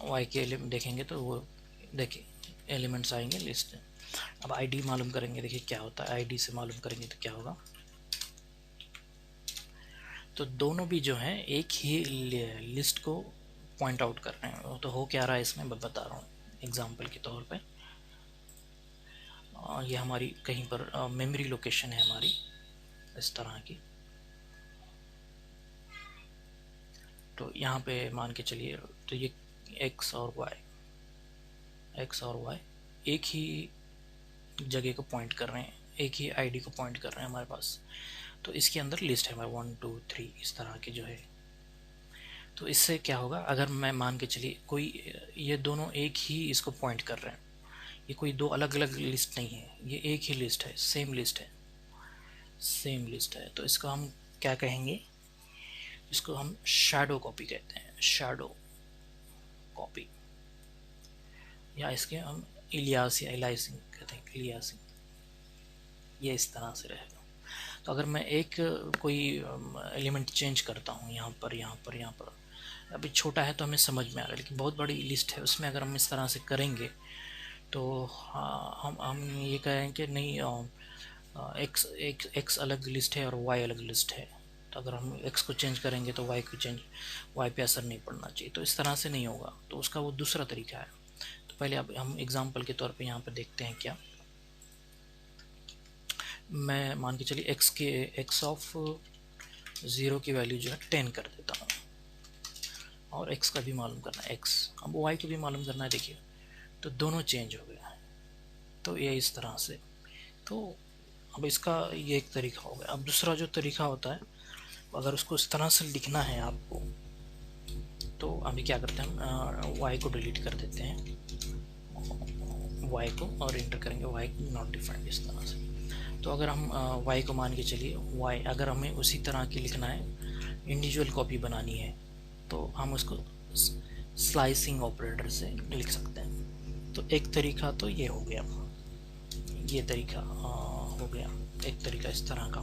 y के एलिमेंट देखेंगे तो वो देखिए एलिमेंट्स आएंगे लिस्ट। अब आईडी मालूम करेंगे, देखिए क्या होता है, आईडी से मालूम करेंगे तो क्या होगा, तो दोनों भी जो हैं एक ही लिस्ट को पॉइंट आउट कर रहे हैं। तो हो क्या रहा है इसमें मैं बता रहा हूँ एग्जांपल के तौर पे। ये हमारी कहीं पर मेमोरी लोकेशन है हमारी इस तरह की। तो यहाँ पे मान के चलिए तो ये x और y एक ही जगह को पॉइंट कर रहे हैं, एक ही आईडी को पॉइंट कर रहे हैं हमारे पास। तो इसके अंदर लिस्ट है हमारे 1, 2, 3 इस तरह की जो है। तो इससे क्या होगा, अगर मैं मान के चलिए कोई, ये दोनों एक ही इसको पॉइंट कर रहे हैं, ये कोई दो अलग अलग लिस्ट नहीं है, ये एक ही लिस्ट है, सेम लिस्ट है, सेम लिस्ट है। तो इसको हम क्या कहेंगे, इसको हम शैडो कॉपी कहते हैं, शैडो कॉपी, या इसके हम इलियास या इलाइसिंग कहते हैं, इलियासिंग, ये इस तरह से रहेगा। तो अगर मैं एक कोई एलिमेंट चेंज करता हूँ यहाँ पर, यहाँ पर, यहाँ पर, अभी छोटा है तो हमें समझ में आ रहा है, लेकिन बहुत बड़ी लिस्ट है उसमें अगर हम इस तरह से करेंगे तो हम ये कहें कि नहीं, एक्स अलग लिस्ट है और वाई अलग लिस्ट है। तो अगर हम एक्स को चेंज करेंगे तो वाई पे असर नहीं पड़ना चाहिए, तो इस तरह से नहीं होगा। तो उसका वो दूसरा तरीका है। तो पहले अब हम एग्जांपल के तौर पे यहाँ पे देखते हैं क्या। मैं मान के चलिए एक्स ऑफ 0 की वैल्यू जो है 10 कर देता हूँ, और x का भी मालूम करना है, x, अब y को भी मालूम करना है। देखिए तो दोनों चेंज हो गया है, तो ये इस तरह से। तो अब इसका ये एक तरीका हो गया। अब दूसरा जो तरीका होता है, अगर उसको इस तरह से लिखना है आपको, तो अभी क्या करते हैं हम y को डिलीट कर देते हैं, y को, और इंटर करेंगे y नॉट डिफाइंड, इस तरह से। तो अगर हम y को मान के चलिए, y अगर हमें उसी तरह की लिखना है, इंडिविजुअल कॉपी बनानी है, तो हम उसको स्लाइसिंग ऑपरेटर से लिख सकते हैं। तो एक तरीका तो ये हो गया, ये तरीका हो गया एक तरीका इस तरह का।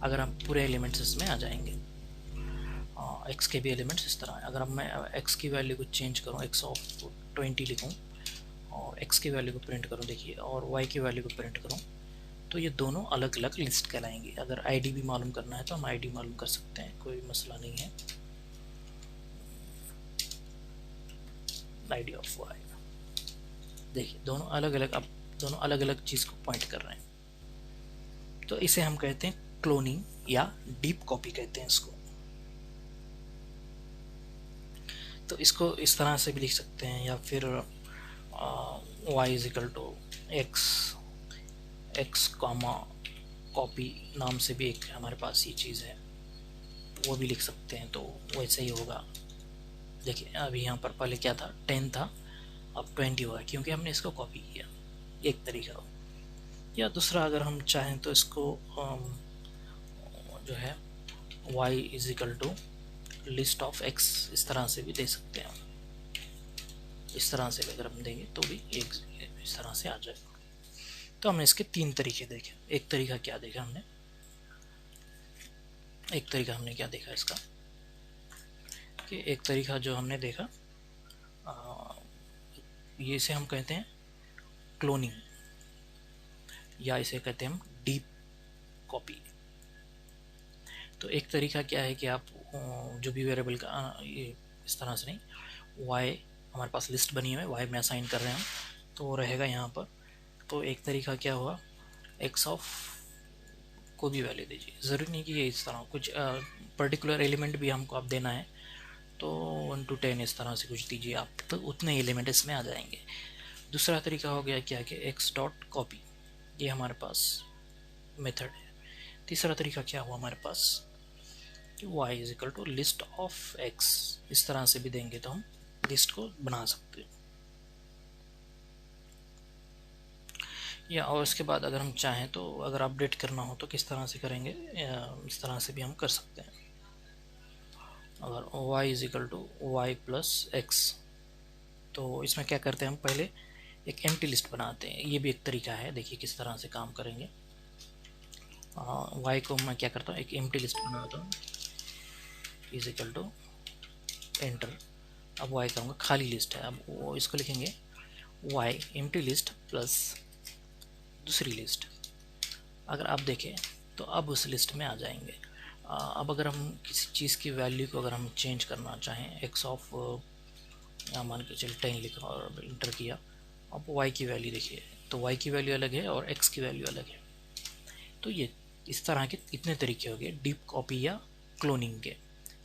अगर हम पूरे एलिमेंट्स इसमें आ जाएंगे, एक्स के भी एलिमेंट्स इस तरह है। अगर अब मैं एक्स की वैल्यू को चेंज करूँ, एक्स ऑफ 20 लिखूँ और एक्स की वैल्यू को प्रिंट करूँ, देखिए, और वाई की वैल्यू को प्रिंट करूँ, तो ये दोनों अलग अलग लिस्ट कहलाएंगी। अगर आईडी भी मालूम करना है तो हम आईडी मालूम कर सकते हैं, कोई मसला नहीं है। आईडी ऑफ वाई, देखिए दोनों अलग अलग, अब दोनों अलग अलग चीज़ को पॉइंट कर रहे हैं। तो इसे हम कहते हैं क्लोनिंग या डीप कॉपी कहते हैं इसको। तो इसको इस तरह से भी लिख सकते हैं, या फिर y is equal to x comma copy नाम से भी एक हमारे पास ये चीज़ है। वो भी लिख सकते हैं, तो वैसे ही होगा। देखिए अभी यहाँ पर पहले क्या था, 10 था, अब 20 हुआ क्योंकि हमने इसको कॉपी किया, एक तरीका हो। या दूसरा अगर हम चाहें तो इसको जो है y is equal to list of x, इस तरह से भी दे सकते हैं। इस तरह से अगर हम देंगे तो भी एक इस तरह से आ जाएगा। तो हमने इसके 3 तरीके देखे। एक तरीका क्या देखा हमने, एक तरीका हमने क्या देखा इसका, कि एक तरीका जो हमने देखा ये इसे हम कहते हैं क्लोनिंग, या इसे कहते हैं हम डीप कॉपी। तो एक तरीका क्या है कि आप जो भी वेरिएबल का ये इस तरह से नहीं, y हमारे पास लिस्ट बनी हुई है, y में असाइन कर रहे हैं हम, तो वो रहेगा यहाँ पर। तो एक तरीका क्या हुआ, x ऑफ को भी वैल्यू दीजिए, ज़रूरी नहीं कि ये इस तरह कुछ पर्टिकुलर एलिमेंट भी हमको आप देना है, तो 1 to 10 इस तरह से कुछ दीजिए आप, तो उतने एलिमेंट इसमें आ जाएंगे। दूसरा तरीका हो गया क्या कि x डॉट कॉपी, ये हमारे पास मेथड है। तीसरा तरीका क्या हुआ हमारे पास कि y is equal to list of x, इस तरह से भी देंगे तो हम लिस्ट को बना सकते हैं। या और इसके बाद अगर हम चाहें तो अगर अपडेट करना हो तो किस तरह से करेंगे, इस तरह से भी हम कर सकते हैं। अगर y is equal to y plus x, तो इसमें क्या करते हैं हम, पहले एक एम्प्टी लिस्ट बनाते हैं। ये भी एक तरीका है, देखिए किस तरह से काम करेंगे। y को मैं क्या करता हूँ, एक एम्प्टी लिस्ट बनाता हूँ, इज इक्वल टू एंटर। अब y कहूँगा खाली लिस्ट है, अब वो इसको लिखेंगे y एम्प्टी लिस्ट प्लस दूसरी लिस्ट। अगर आप देखें तो अब उस लिस्ट में आ जाएंगे। अब अगर हम किसी चीज़ की वैल्यू को अगर हम चेंज करना चाहें, x ऑफ मान के चलिए 10 लिखा और इंटर किया, अब y की वैल्यू देखिए, तो y की वैल्यू अलग है और x की वैल्यू अलग है। तो ये इस तरह के इतने तरीके हो गए डीप कॉपी या क्लोनिंग के।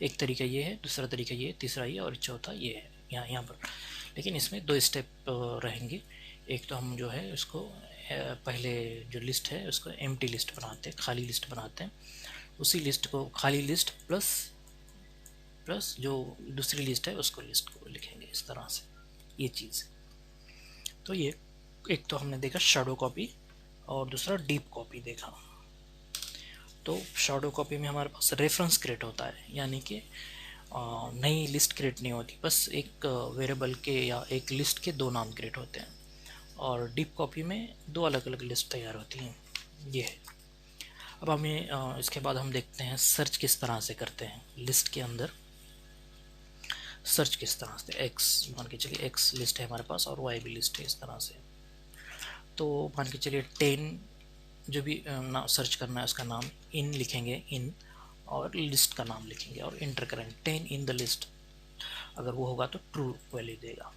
एक तरीका ये है, दूसरा तरीका ये है, तीसरा ये, और चौथा ये है यहाँ पर। लेकिन इसमें 2 स्टेप रहेंगे। एक तो हम जो है उसको पहले जो लिस्ट है उसको एम्प्टी लिस्ट बनाते हैं, खाली लिस्ट बनाते हैं। उसी लिस्ट को खाली लिस्ट प्लस जो दूसरी लिस्ट है उसको लिस्ट को लिखेंगे इस तरह से, ये चीज़। तो ये एक तो हमने देखा शैडो कॉपी और दूसरा डीप कॉपी देखा। तो शैडो कॉपी में हमारे पास रेफरेंस क्रिएट होता है, यानी कि नई लिस्ट क्रिएट नहीं होती, बस एक वेरिएबल के या एक लिस्ट के 2 नाम क्रिएट होते हैं। और डीप कॉपी में 2 अलग अलग लिस्ट तैयार होती हैं, ये है। अब हमें इसके बाद हम देखते हैं सर्च किस तरह से करते हैं लिस्ट के अंदर। सर्च किस तरह से, एक्स मान के चलिए एक्स लिस्ट है हमारे पास और वाई भी लिस्ट है इस तरह से। तो मान के चलिए 10 जो भी सर्च करना है उसका नाम इन लिखेंगे, इन, और लिस्ट का नाम लिखेंगे और इंटर करेंगे 10 इन द लिस्ट। अगर वो होगा तो ट्रू वैल्यू देगा।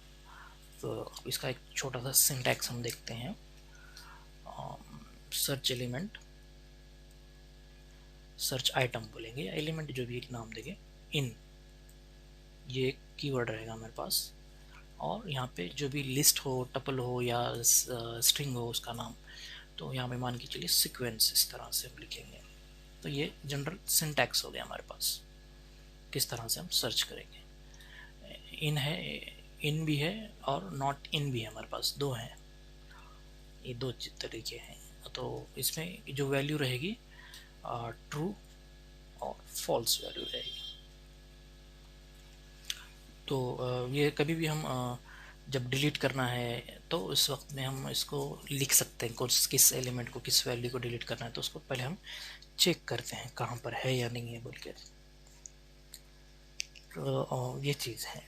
तो इसका एक छोटा सा सिंटैक्स हम देखते हैं। सर्च एलिमेंट, सर्च आइटम बोलेंगे या एलिमेंट जो भी एक नाम देंगे, इन, ये कीवर्ड रहेगा हमारे पास। और यहाँ पे जो भी लिस्ट हो, टपल हो या स्ट्रिंग हो उसका नाम, तो यहाँ पे मान के चलिए सीक्वेंस, इस तरह से हम लिखेंगे। तो ये जनरल सिंटैक्स हो गया हमारे पास, किस तरह से हम सर्च करेंगे। इन है, इन भी है और नॉट इन भी है, हमारे पास 2 हैं, ये 2 तरीके हैं। तो इसमें जो वैल्यू रहेगी ट्रू और फॉल्स वैल्यू रहेगी। तो ये कभी भी हम जब डिलीट करना है तो उस वक्त में हम इसको लिख सकते हैं, किस एलिमेंट को, किस वैल्यू को डिलीट करना है, तो उसको पहले हम चेक करते हैं कहाँ पर है या नहीं है बोल के। तो ये चीज़ है।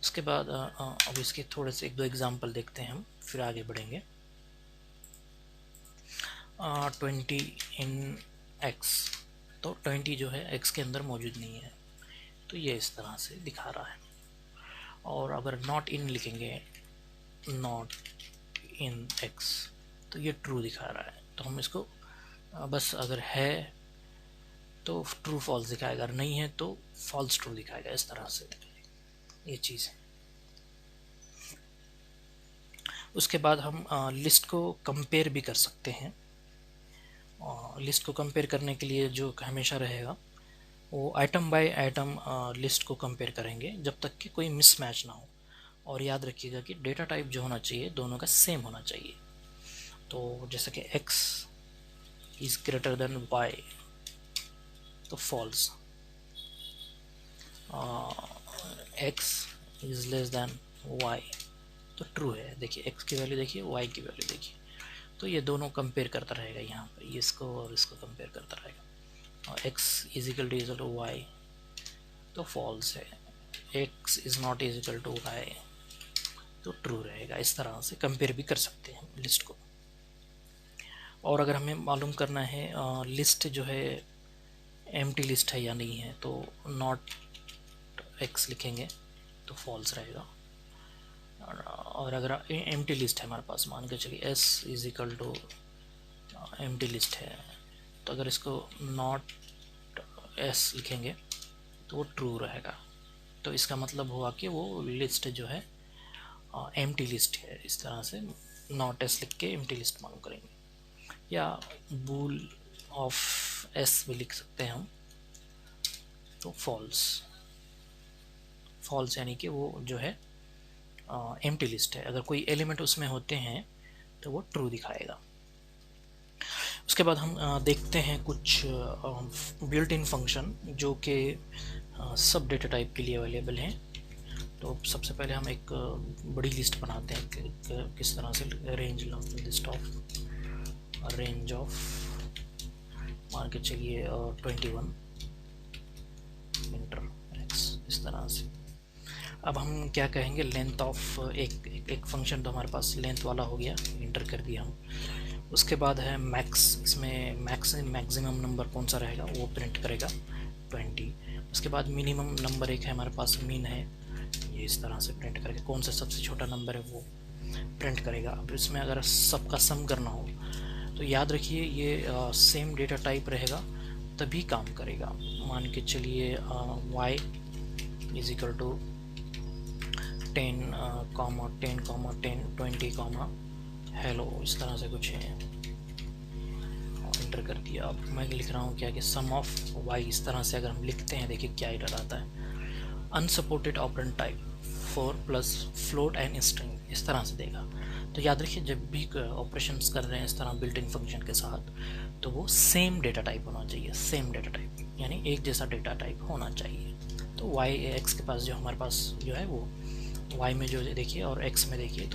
उसके बाद अब इसके थोड़े से 1-2 एग्जांपल देखते हैं हम, फिर आगे बढ़ेंगे। 20 इन x, तो 20 जो है x के अंदर मौजूद नहीं है, तो ये इस तरह से दिखा रहा है। और अगर नॉट इन लिखेंगे, नॉट इन x, तो ये ट्रू दिखा रहा है। तो हम इसको बस अगर है तो ट्रू फॉल्स दिखाएगा, अगर नहीं है तो फॉल्स ट्रू दिखाएगा, इस तरह से ये चीज़ है। उसके बाद हम लिस्ट को कंपेयर भी कर सकते हैं। लिस्ट को कंपेयर करने के लिए जो हमेशा रहेगा वो आइटम बाय आइटम लिस्ट को कंपेयर करेंगे जब तक कि कोई मिसमैच ना हो। और याद रखिएगा कि डेटा टाइप जो होना चाहिए दोनों का सेम होना चाहिए। तो जैसे कि x is greater than y तो false, x is less than y तो ट्रू है। देखिए x की वैल्यू देखिए, y की वैल्यू देखिए, तो ये दोनों कंपेयर करता रहेगा, यहाँ पर ये इसको और इसको कंपेयर करता रहेगा। और x is equal to y तो फॉल्स है, x is not is equal to y तो ट्रू रहेगा। इस तरह से कंपेयर भी कर सकते हैं लिस्ट को। और अगर हमें मालूम करना है लिस्ट जो है एम्प्टी लिस्ट है या नहीं है, तो नॉट x लिखेंगे तो फॉल्स रहेगा। और अगर एम्प्टी लिस्ट है हमारे पास, मान के चलिए s is equal to empty list है, तो अगर इसको नॉट s लिखेंगे तो वो ट्रू रहेगा। तो इसका मतलब हुआ कि वो लिस्ट जो है एम्प्टी लिस्ट है। इस तरह से नॉट एस लिख के एम्प्टी लिस्ट मालूम करेंगे। या बूल ऑफ एस भी लिख सकते हैं हम, तो फॉल्स, फॉल्स यानी कि वो जो है एम्प्टी लिस्ट है। अगर कोई एलिमेंट उसमें होते हैं तो वो ट्रू दिखाएगा। उसके बाद हम देखते हैं कुछ बिल्ट इन फंक्शन जो कि सब डेटा टाइप के लिए अवेलेबल हैं। तो सबसे पहले हम एक बड़ी लिस्ट बनाते हैं किस तरह से, range list of range of मान के चलिए 21 इंटर एक्स, इस तरह से। अब हम क्या कहेंगे, लेंथ ऑफ एक फंक्शन तो हमारे पास लेंथ वाला हो गया, इंटर कर दिया हम। उसके बाद है मैक्स, इसमें मैक्सिमम नंबर कौन सा रहेगा वो प्रिंट करेगा 20। उसके बाद मिनिमम नंबर एक है हमारे पास, मीन है, ये इस तरह से प्रिंट करके कौन सा सबसे छोटा नंबर है वो प्रिंट करेगा। अब इसमें अगर सबका सम करना हो तो याद रखिए ये सेम डेटा टाइप रहेगा तभी काम करेगा। मान के चलिए y is equal to 10, 10, 20, hello, इस तरह से कुछ है, इंटर कर दिया। अब मैं लिख रहा हूँ क्या कि सम ऑफ y, इस तरह से अगर हम लिखते हैं देखिए क्या एरर आता है, unsupported operand type 4 plus float and string, इस तरह से देगा। तो याद रखिए जब भी ऑपरेशंस कर रहे हैं इस तरह बिल्ट इन फंक्शन के साथ, तो वो सेम डेटा टाइप होना चाहिए, सेम डेटा टाइप यानी एक जैसा डेटा टाइप होना चाहिए। तो y x के पास जो हमारे पास जो है वो y में जो देखिए और x में देखिए,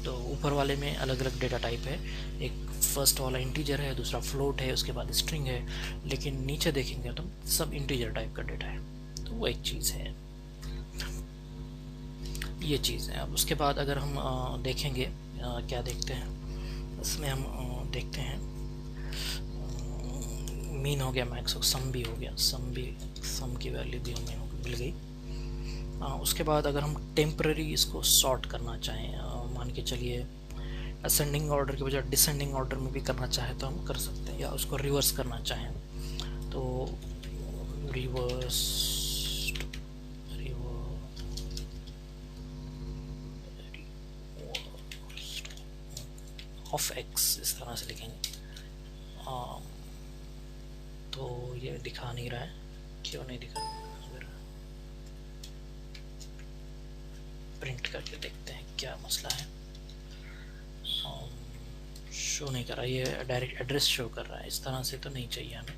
तो ऊपर वाले में अलग अलग डेटा टाइप है, एक फर्स्ट वाला इंटीजर है, दूसरा फ्लोट है, उसके बाद स्ट्रिंग है, लेकिन नीचे देखेंगे तो सब इंटीजर टाइप का डेटा है। तो वो एक चीज़ है, ये चीज़ है। अब उसके बाद अगर हम देखेंगे क्या देखते हैं, इसमें हम देखते हैं मीन हो गया, मैक्स, सम भी हो गया, सम की वैल्यू भी हमें मिल गई। उसके बाद अगर हम टेम्पररी इसको सॉर्ट करना चाहें, मान के चलिए असेंडिंग ऑर्डर के बजाय डिसेंडिंग ऑर्डर में भी करना चाहें तो हम कर सकते हैं, या उसको रिवर्स करना चाहें तो रिवर्स ऑफ एक्स, इस तरह से लिखेंगे। तो ये दिखा नहीं रहा है, क्यों नहीं दिखा, अगर प्रिंट करके देखते हैं क्या मसला है। शो नहीं कर रहा, ये डायरेक्ट एड्रेस शो कर रहा है, इस तरह से तो नहीं चाहिए हमें।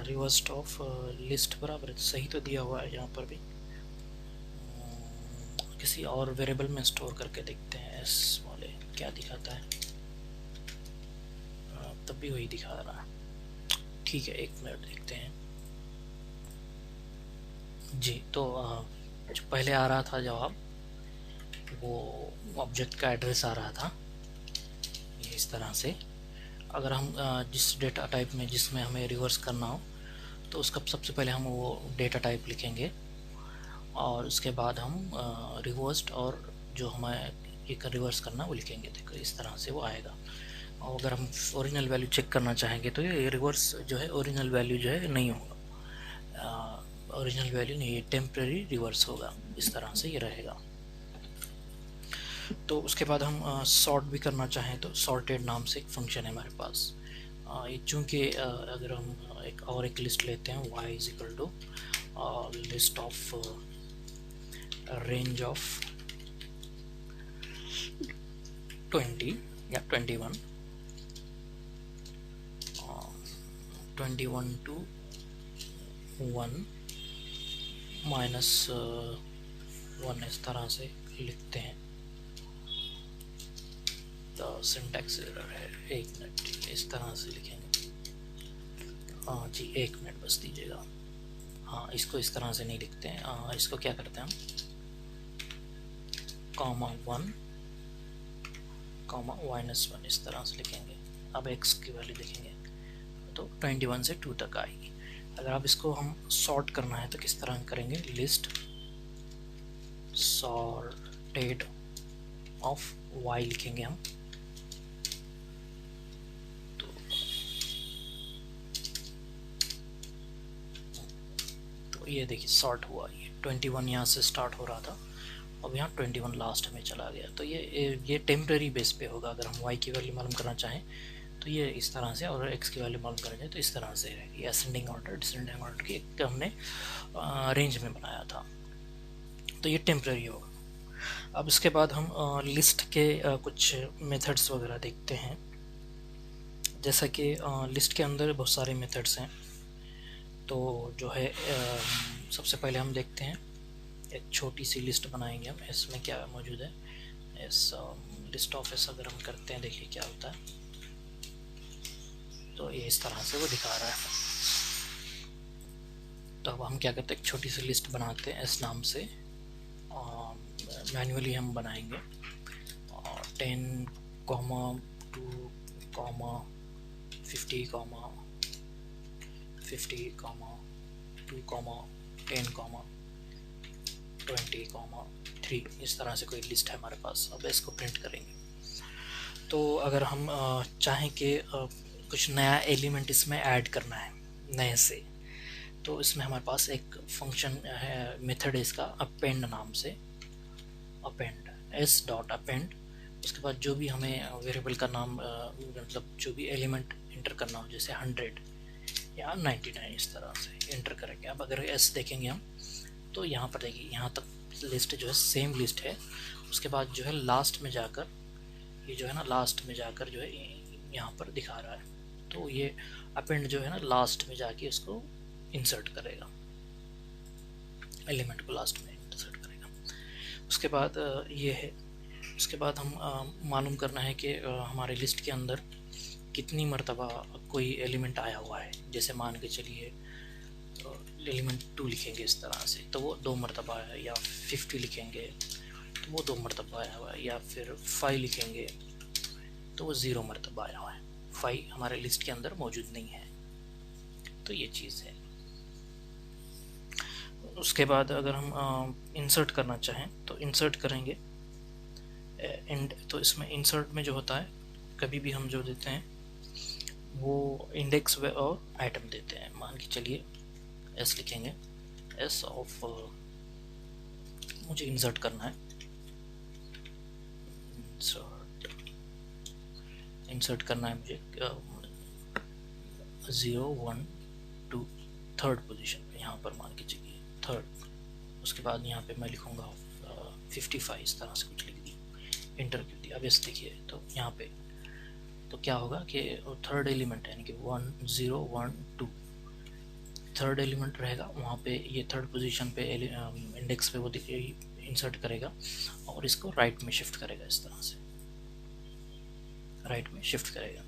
रिवर्स ऑफ लिस्ट बराबर है, सही तो दिया हुआ है यहाँ पर भी। किसी और वेरिएबल में स्टोर करके देखते हैं, एस वाले क्या दिखाता है, तब भी वही दिखा रहा है। ठीक है, एक मिनट देखते हैं जी। तो जो पहले आ रहा था जवाब, वो ऑब्जेक्ट का एड्रेस आ रहा था ये इस तरह से। अगर हम जिस डेटा टाइप में जिसमें हमें रिवर्स करना हो तो उसका सबसे पहले हम वो डेटा टाइप लिखेंगे, और उसके बाद हम रिवर्स्ड और जो हमें एक रिवर्स करना वो लिखेंगे। देखो इस तरह से वो आएगा। और अगर हम ओरिजिनल वैल्यू चेक करना चाहेंगे तो ये रिवर्स जो है ओरिजिनल वैल्यू जो है नहीं होगा, ओरिजिनल वैल्यू नहीं, ये टेम्परेरी रिवर्स होगा, इस तरह से ये रहेगा। तो उसके बाद हम सॉर्ट भी करना चाहें तो सॉर्टेड नाम से एक फंक्शन है हमारे पास, ये चूँकि अगर हम एक लिस्ट लेते हैं y is equal to list of range of 20 या 21 to 1 माइनस 1 इस तरह से लिखते हैं। तो सिंटैक्स एरर है, एक मिनट, इस तरह से लिखेंगे। हाँ जी, एक मिनट बस दीजिएगा। हाँ, इसको इस तरह से नहीं लिखते हैं, इसको क्या करते हैं हम, कॉमा 1 कॉमा -1 इस तरह से लिखेंगे। अब x की वैल्यू देखेंगे तो 21 से 2 तक आएगी। अगर आप इसको हम सॉर्ट करना है तो किस तरह करेंगे, लिस्ट सॉर्टेड ऑफ y लिखेंगे हम। तो ये देखिए सॉर्ट हुआ, ये 21 यहाँ से स्टार्ट हो रहा था, अब यहाँ 21 लास्ट में चला गया। तो ये टेम्प्रेरी बेस पे होगा। अगर हम y की वैल्यू मालूम करना चाहें तो ये इस तरह से, और x की वैल्यू मालूम करना चाहें तो इस तरह से रहेगी। असेंडिंग ऑर्डर डिसेंडिंग ऑर्डर की एक हमने रेंज में बनाया था, तो ये टेम्प्रेरी होगा। अब इसके बाद हम लिस्ट के कुछ मेथड्स वगैरह देखते हैं। जैसा कि लिस्ट के अंदर बहुत सारे मेथड्स हैं। तो जो है सबसे पहले हम देखते हैं, एक छोटी सी लिस्ट बनाएंगे हम। इसमें क्या मौजूद है, इस लिस्ट ऑफ एस अगर हम करते हैं, देखिए क्या होता है। तो ये इस तरह से वो दिखा रहा है। तो अब हम क्या करते हैं, एक छोटी सी लिस्ट बनाते हैं एस नाम से, मैन्युअली हम बनाएंगे। 10, 2, 50, 50, 2, 10, 20, 3, इस तरह से कोई लिस्ट है हमारे पास। अब इसको प्रिंट करेंगे। तो अगर हम चाहें कि कुछ नया एलिमेंट इसमें ऐड करना है नए से, तो इसमें हमारे पास एक फंक्शन है, मेथड है इसका अपेंड नाम से। अपेंड एस डॉट अपेंड, उसके बाद जो भी हमें वेरिएबल का नाम मतलब जो भी एलिमेंट इंटर करना हो, जैसे 100 या 99 इस तरह से इंटर करेंगे। अब अगर एस देखेंगे हम तो यहाँ पर देखिए, यहाँ तक लिस्ट जो है सेम लिस्ट है। उसके बाद जो है लास्ट में जाकर, ये जो है ना लास्ट में जाकर जो है यहाँ पर दिखा रहा है। तो ये अपेंड जो है ना लास्ट में जाके उसको इंसर्ट करेगा, एलिमेंट को लास्ट में इंसर्ट करेगा। उसके बाद ये है। उसके बाद हम मालूम करना है कि हमारे लिस्ट के अंदर कितनी मरतबा कोई एलिमेंट आया हुआ है। जैसे मान के चलिए एलिमेंट 2 लिखेंगे इस तरह से, तो वो 2 मरतबा आया, या 50 लिखेंगे तो वो 2 मरतबा आया हुआ है, या फिर 5 लिखेंगे तो वो 0 मरतबा आया हुआ है। 5 हमारे लिस्ट के अंदर मौजूद नहीं है। तो ये चीज़ है। उसके बाद अगर हम इंसर्ट करना चाहें तो इंसर्ट करेंगे एंड। तो इसमें इंसर्ट में जो होता है, कभी भी हम जो देते हैं वो इंडेक्स और आइटम देते हैं। मान के चलिए एस लिखेंगे, एस ऑफ मुझे इंसर्ट करना है, इंसर्ट करना है मुझे 0, 1, 2 थर्ड पोजीशन पे, यहाँ पर मान के चलिए थर्ड। उसके बाद यहाँ पे मैं लिखूँगा 55 इस तरह से कुछ लिख दी, इंटर कर दिया। अब इस देखिए तो यहाँ पे तो क्या होगा कि थर्ड एलिमेंट यानी कि 1, 0, 1, 2 थर्ड एलिमेंट रहेगा वहाँ पे। ये थर्ड पोजीशन पे इंडेक्स पे वो इंसर्ट करेगा और इसको राइट में शिफ्ट करेगा, इस तरह से राइट में शिफ्ट करेगा।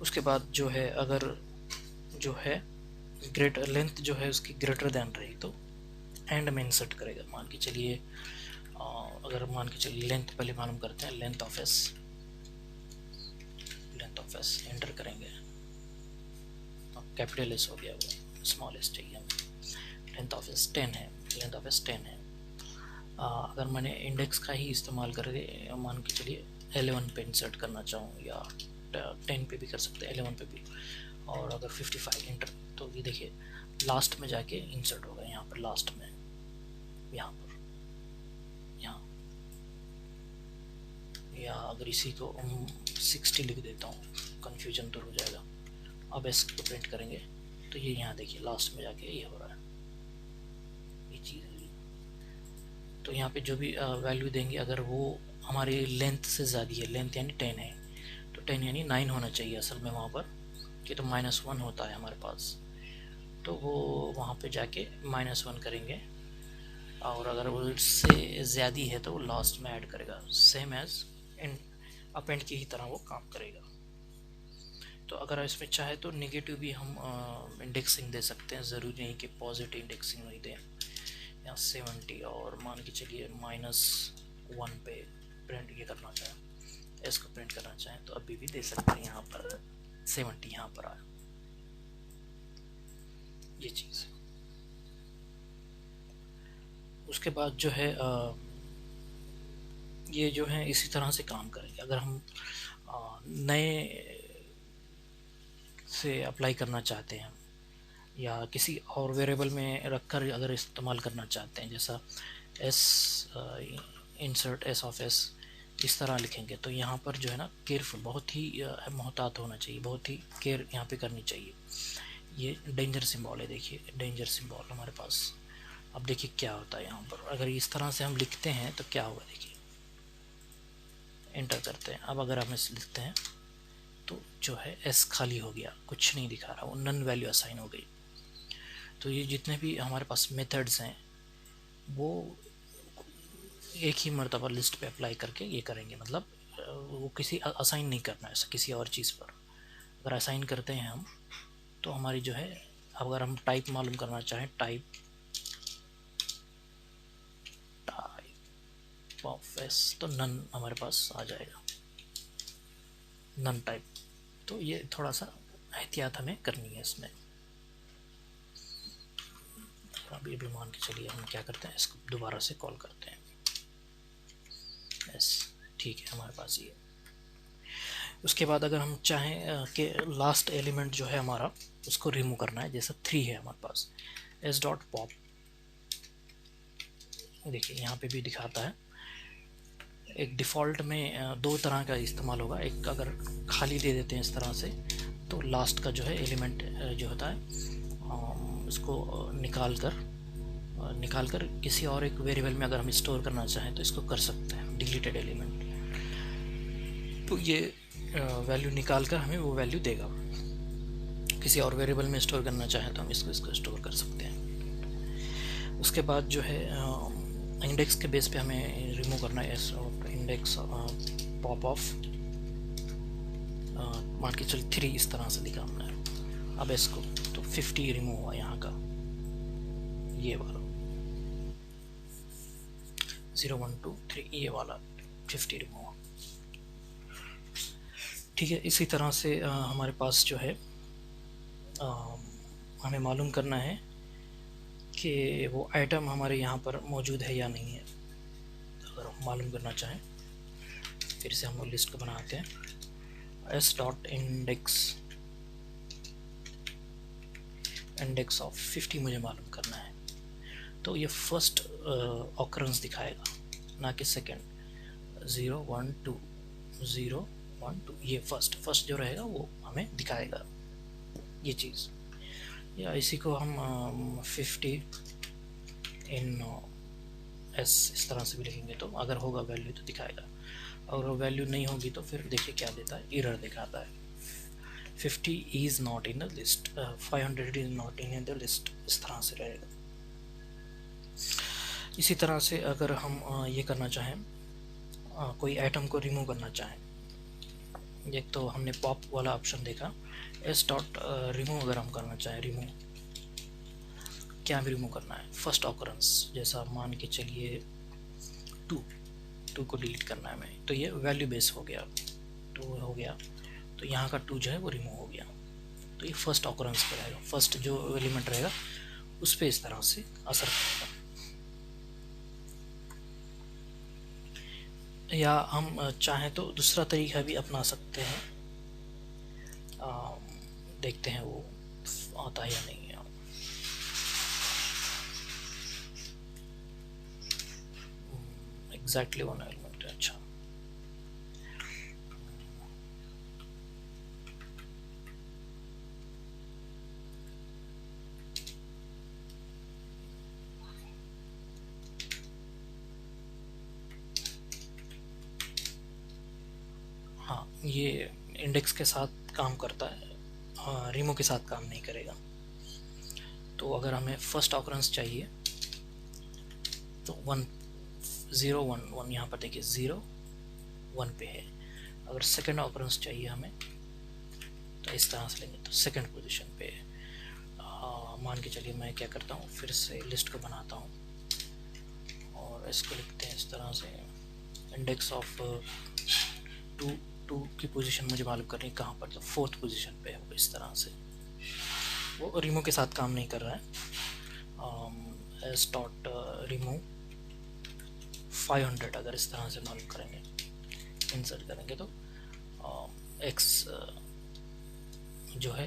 उसके बाद जो है, अगर जो है ग्रेटर लेंथ जो है उसकी ग्रेटर देन रही तो एंड में इंसर्ट करेगा। मान के चलिए अगर मान के चलिए लेंथ पहले मालूम करते हैं, लेंथ ऑफ एस एंटर करेंगे, कैपिटल एस हो गया, वो स्मॉल एस चाहिए हमें। लेंथ ऑफ एस 10 है, लेंथ ऑफ एस 10 है। अगर मैंने इंडेक्स का ही इस्तेमाल करके मान के चलिए 11 पे इंसर्ट करना चाहूँ, या 10 पे भी कर सकते हैं, 11 पे भी, और अगर 55 इंटर, तो ये देखिए लास्ट में जाके इंसर्ट होगा, यहाँ पर लास्ट में, यहाँ पर, यहाँ, या अगर इसी को 60 लिख देता हूँ, कन्फ्यूजन दूर हो जाएगा। अब एस को प्रिंट करेंगे तो ये यहाँ देखिए लास्ट में जाके ये हो रहा है, ये चीज़ हुई। तो यहाँ पे जो भी वैल्यू देंगे अगर वो हमारी लेंथ से ज़्यादा है, लेंथ यानी 10 है, तो 10 यानी 9 होना चाहिए असल में वहाँ पर, कि तो -1 होता है हमारे पास, तो वो वहाँ पे जाके -1 करेंगे, और अगर वो इससे ज़्यादा है तो वो लास्ट में ऐड करेगा, सेम एज इन अपेंड की ही तरह वो काम करेगा। तो अगर इसमें चाहे तो नेगेटिव भी हम इंडेक्सिंग दे सकते हैं, ज़रूरी नहीं कि पॉजिटिव इंडेक्सिंग नहीं दें। यहाँ 70 और मान के चलिए -1 पे प्रिंट ये करना चाहें, इसको प्रिंट करना चाहें तो अभी भी दे सकते हैं। यहाँ पर 70 यहाँ पर आया, ये चीज़। उसके बाद जो है ये जो है इसी तरह से काम करेंगे। अगर हम नए से अप्लाई करना चाहते हैं या किसी और वेरिएबल में रखकर अगर इस्तेमाल करना चाहते हैं, जैसा S insert S of S इस तरह लिखेंगे, तो यहाँ पर जो है ना केयरफुल, बहुत ही मोहतात होना चाहिए, बहुत ही केयर यहाँ पे करनी चाहिए। ये डेंजर सिंबल है, देखिए डेंजर सिंबल हमारे पास। अब देखिए क्या होता है यहाँ पर, अगर इस तरह से हम लिखते हैं तो क्या होगा, देखिए एंटर करते हैं। अब अगर हम इसे लिखते हैं तो जो है एस खाली हो गया, कुछ नहीं दिखा रहा, वो नन वैल्यू असाइन हो गई। तो ये जितने भी हमारे पास मेथड्स हैं वो एक ही मर्तबा लिस्ट पे अप्लाई करके ये करेंगे, मतलब वो किसी असाइन नहीं करना है किसी और चीज़ पर। अगर असाइन करते हैं हम तो हमारी जो है, अगर हम टाइप मालूम करना चाहें, टाइप ऑफ एस, तो नन हमारे पास आ जाएगा, नन टाइप। तो ये थोड़ा सा एहतियात हमें करनी है इसमें। अभी अभी मान के चलिए हम क्या करते हैं, इसको दोबारा से कॉल करते हैं एस, ठीक है हमारे पास ये। उसके बाद अगर हम चाहें कि लास्ट एलिमेंट जो है हमारा उसको रिमूव करना है, जैसा 3 है हमारे पास, एस डॉट पॉप, देखिए यहाँ पे भी दिखाता है। एक डिफ़ॉल्ट में दो तरह का इस्तेमाल होगा, एक अगर खाली दे देते हैं इस तरह से तो लास्ट का जो है एलिमेंट जो होता है उसको निकाल कर किसी और एक वेरिएबल में अगर हम स्टोर करना चाहें तो इसको कर सकते हैं, डिलीटेड एलिमेंट। तो ये वैल्यू निकाल कर हमें वो वैल्यू देगा। किसी और वेरिएबल में स्टोर करना चाहें तो हम इसको स्टोर कर सकते हैं। उसके बाद जो है इंडेक्स के बेस पे हमें रिमूव करना है इंडेक्स पॉप ऑफ, मान के चलिए 3 इस तरह से लिखा हमने। अब इसको तो 50 रिमूव हुआ यहाँ का, ये वाला 0 1 2 3 ये वाला 50 रिमूव हुआ, ठीक है। इसी तरह से हमारे पास जो है हमें मालूम करना है कि वो आइटम हमारे यहाँ पर मौजूद है या नहीं है। अगर हम मालूम करना चाहें, फिर से हम वो लिस्ट को बनाते हैं, एस डॉट इंडेक्स ऑफ 50 मुझे मालूम करना है। तो ये फर्स्ट ऑकरेंस दिखाएगा, ना कि सेकेंड। 0 1 2 0 1 2, ये फर्स्ट जो रहेगा वो हमें दिखाएगा, ये चीज़। या इसी को हम 50 इन एस इस तरह से भी लिखेंगे, तो अगर होगा वैल्यू तो दिखाएगा, और वैल्यू नहीं होगी तो फिर देखिए क्या देता है, एरर दिखाता है, 50 is not in the list, 500 is not in the list, इस तरह से रहेगा। इसी तरह से अगर हम ये करना चाहें, कोई आइटम को रिमूव करना चाहें, एक तो हमने पॉप वाला ऑप्शन देखा, एस डॉट रिमूव अगर हम करना चाहें, रिमूव क्या भी रिमूव करना है, फर्स्ट ऑकरेंस, जैसा मान के चलिए 2 को डिलीट करना है हमें, तो ये वैल्यू बेस हो गया, 2 हो गया, तो यहाँ का 2 जो है वो रिमूव हो गया। तो ये फर्स्ट ऑकरेंस पर रहेगा, फर्स्ट जो एलिमेंट रहेगा उस पर इस तरह से असर करेगा। या हम चाहें तो दूसरा तरीका भी अपना सकते हैं, देखते हैं वो आता है या नहीं है। एग्जैक्टली 1 एलिमेंट, अच्छा ये इंडेक्स के साथ काम करता है, रिमूव के साथ काम नहीं करेगा। तो अगर हमें फर्स्ट ऑकरेंस चाहिए तो 1 0 1 1 यहाँ पर देखिए 0 1 पे है। अगर सेकेंड ऑकरेंस चाहिए हमें तो इस तरह से लेंगे तो सेकेंड पोजीशन पे है। मान के चलिए मैं क्या करता हूँ, फिर से लिस्ट को बनाता हूँ और इसको लिखते हैं इस तरह से, इंडेक्स ऑफ टू की पोजीशन मुझे मालूम करनी है कहाँ पर, तो फोर्थ पोजीशन पे है वो। इस तरह से वो रिमूव के साथ काम नहीं कर रहा है। एस डॉट रिमूव 500 अगर इस तरह से मालूम करेंगे, इंसर्ट करेंगे तो एक्स जो है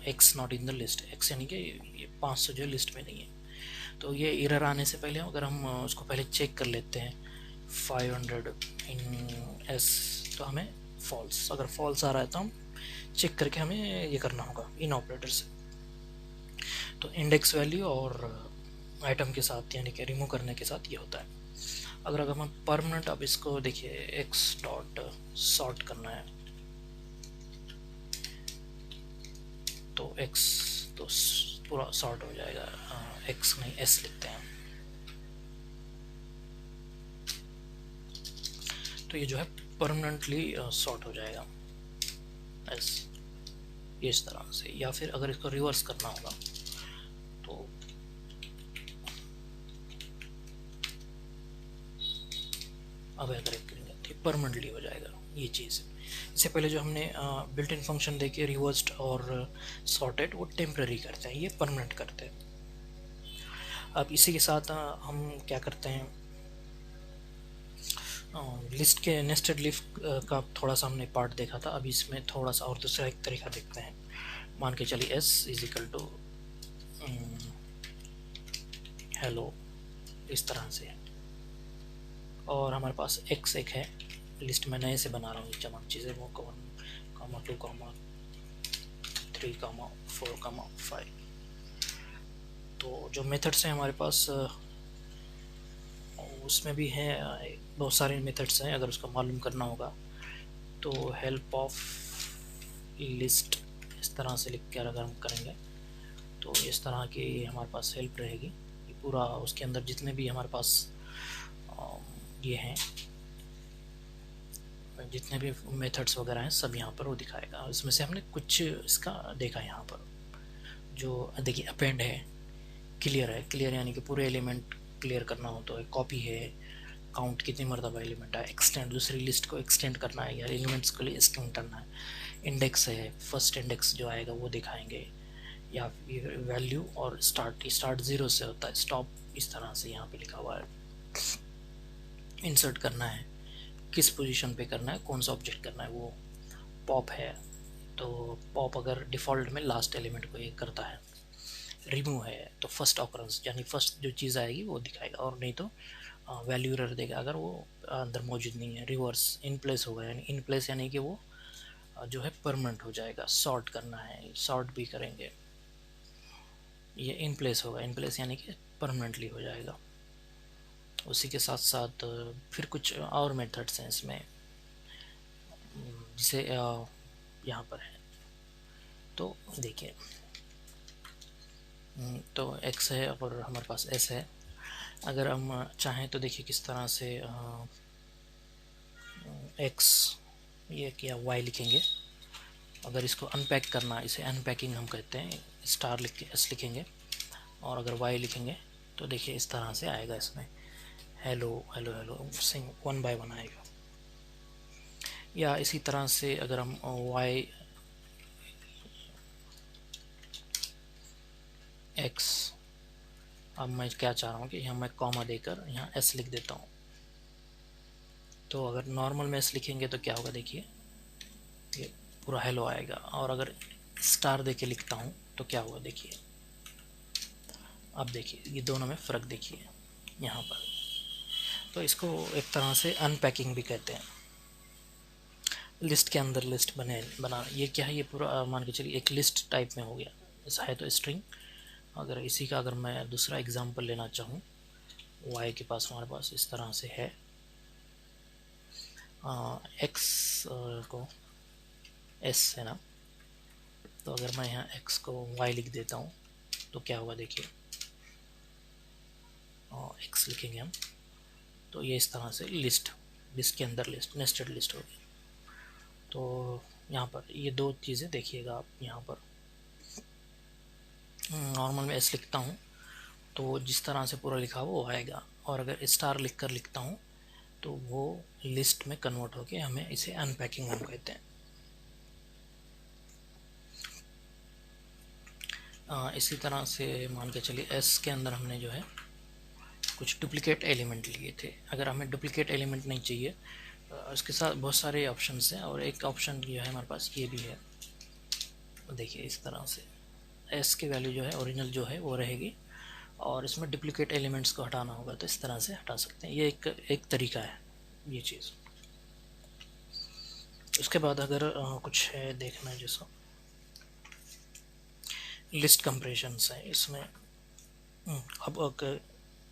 x not in the list, x यानी कि ये 500 जो है लिस्ट में नहीं है। तो ये एरर आने से पहले अगर हम उसको पहले चेक कर लेते हैं 500 इन एस, तो हमें फॉल्स, अगर फॉल्स आ रहा है तो हम चेक करके हमें ये करना होगा इन ऑपरेटर से। तो इंडेक्स वैल्यू और आइटम के साथ यानी कि रिमूव करने के साथ ये होता है। अगर हम परमानेंट, अब इसको देखिए एक्स डॉट सॉर्ट करना है तो एक्स तो पूरा सॉर्ट हो जाएगा, एक्स नहीं एस लिखते हैं। तो ये जो है परमानेंटली सॉर्ट हो जाएगा एस, ये इस तरह से। या फिर अगर इसको रिवर्स करना होगा तो अब अगर करेंगे तो परमानेंटली हो जाएगा ये चीज़। इससे पहले जो हमने बिल्ट इन फंक्शन देखे रिवर्स्ड और सॉर्टेड, वो टेम्पररी करते हैं, ये परमानेंट करते हैं। अब इसी के साथ हम क्या करते हैं, लिस्ट के नेस्टेड लिस्ट का थोड़ा सा हमने पार्ट देखा था, अभी इसमें थोड़ा सा और दूसरा एक तरीका देखते हैं। मान के चलिए S is equal to hello इस तरह से, और हमारे पास एक्स एक है, लिस्ट में नए से बना रहा हूँ तमाम चीज़ें, वो 1, 2, 3, 4, 5। तो जो मेथड्स हैं हमारे पास उसमें भी हैं बहुत सारे मेथड्स हैं, अगर उसको मालूम करना होगा तो हेल्प ऑफ लिस्ट इस तरह से लिख कर अगर हम करेंगे तो इस तरह की हमारे पास हेल्प रहेगी। ये पूरा उसके अंदर जितने भी हमारे पास ये हैं, जितने भी मेथड्स वगैरह हैं सब यहाँ पर वो दिखाएगा। इसमें से हमने कुछ इसका देखा यहाँ पर, जो देखिए अपेंड है, क्लियर है, क्लियर यानी कि पूरे एलिमेंट क्लियर करना हो तो कॉपी है, काउंट कितनी मरतबा एलिमेंट है, एक्सटेंड दूसरी लिस्ट को एक्सटेंड करना है या एलिमेंट्स को लिए एक्सटेंड करना है, इंडेक्स है, फर्स्ट इंडेक्स जो आएगा वो दिखाएंगे, या वैल्यू और स्टार्ट 0 से होता है, स्टॉप इस तरह से यहाँ पे लिखा हुआ है। इंसर्ट करना है, किस पोजीशन पे करना है, कौन सा ऑब्जेक्ट करना है, वो पॉप है तो पॉप अगर डिफ़ॉल्ट में लास्ट एलिमेंट को ये करता है, रिमूव है तो फर्स्ट ऑकरेंस यानी फर्स्ट जो चीज़ आएगी वो दिखाएगा, और नहीं तो वैल्यू एरर देगा अगर वो अंदर मौजूद नहीं है। रिवर्स इन प्लेस होगा, यानी इन प्लेस यानी कि वो जो है परमानेंट हो जाएगा। सॉर्ट करना है, सॉर्ट भी करेंगे, ये इन प्लेस होगा, इन प्लेस यानी कि परमानेंटली हो जाएगा। उसी के साथ साथ फिर कुछ और मेथड्स हैं इसमें, जिसे यहाँ पर है तो देखिए, तो x है और हमारे पास s है। अगर हम चाहें तो देखिए किस तरह से x ये किया y लिखेंगे, अगर इसको अनपैक करना, इसे अनपैकिंग हम कहते हैं, स्टार लिख के s लिखेंगे, और अगर y लिखेंगे तो देखिए इस तरह से आएगा, इसमें हेलो हेलो हेलो सिंग 1 बाय 1 आएगा। या इसी तरह से अगर हम y x, अब मैं क्या चाह रहा हूँ कि यहाँ मैं कॉमा देकर यहाँ s लिख देता हूँ, तो अगर नॉर्मल में s लिखेंगे तो क्या होगा, देखिए ये पूरा हेलो आएगा, और अगर स्टार दे के लिखता हूँ तो क्या होगा, देखिए अब देखिए ये दोनों में फ़र्क देखिए यहाँ पर। तो इसको एक तरह से अनपैकिंग भी कहते हैं, लिस्ट के अंदर लिस्ट बना ये क्या है, ये पूरा मान के चलिए एक लिस्ट टाइप में हो गया, ऐसा है तो स्ट्रिंग। अगर इसी का अगर मैं दूसरा एग्जांपल लेना चाहूँ, y के पास हमारे पास इस तरह से है, x को एस है ना, तो अगर मैं यहाँ एक्स को वाई लिख देता हूँ तो क्या होगा देखिए, एक्स लिखेंगे हम तो ये इस तरह से लिस्ट, लिस्ट के अंदर लिस्ट, नेस्टेड लिस्ट होगी। तो यहाँ पर ये दो चीज़ें देखिएगा आप, यहाँ पर नॉर्मल में एस लिखता हूँ तो जिस तरह से पूरा लिखा वो आएगा, और अगर स्टार लिख कर लिखता हूँ तो वो लिस्ट में कन्वर्ट होके हमें इसे अनपैकिंग हम कहते हैं। इसी तरह से मान के चलिए एस के अंदर हमने जो है कुछ डुप्लीकेट एलिमेंट लिए थे। अगर हमें डुप्लीकेट एलिमेंट नहीं चाहिए, इसके साथ बहुत सारे ऑप्शंस हैं, और एक ऑप्शन जो है हमारे पास ये भी है। देखिए इस तरह से एस की वैल्यू जो है ओरिजिनल जो है वो रहेगी, और इसमें डुप्लीकेट एलिमेंट्स को हटाना होगा तो इस तरह से हटा सकते हैं। ये एक तरीका है ये चीज़। उसके बाद अगर कुछ है देखना है जैसा लिस्ट कंप्रेशंस है इसमें। अब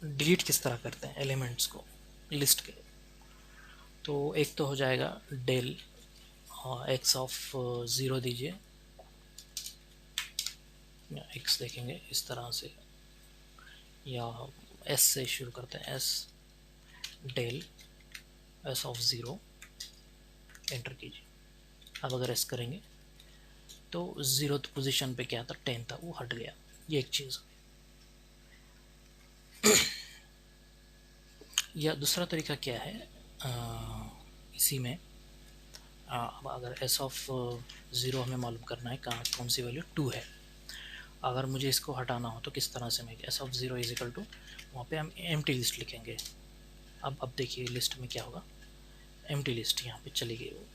डिलीट किस तरह करते हैं एलिमेंट्स को लिस्ट के, तो एक तो हो जाएगा डेल एक्स ऑफ ज़ीरो दीजिए, एक्स देखेंगे इस तरह से, या एस से शुरू करते हैं, S del S of zero, enter कीजिए। अब अगर एस करेंगे तो ज़ीरो पोजीशन पे क्या था 10 था वो हट गया, ये एक चीज़। या दूसरा तरीका क्या है, इसी में अब अगर एस ऑफ ज़ीरो हमें मालूम करना है कहाँ कौन सी वैल्यू 2 है, अगर मुझे इसको हटाना हो तो किस तरह से मैं S of zero is equal to, वहाँ पे हम एम्प्टी लिस्ट लिखेंगे। अब देखिए लिस्ट में क्या होगा, एम्प्टी लिस्ट यहाँ पे चली गई वो,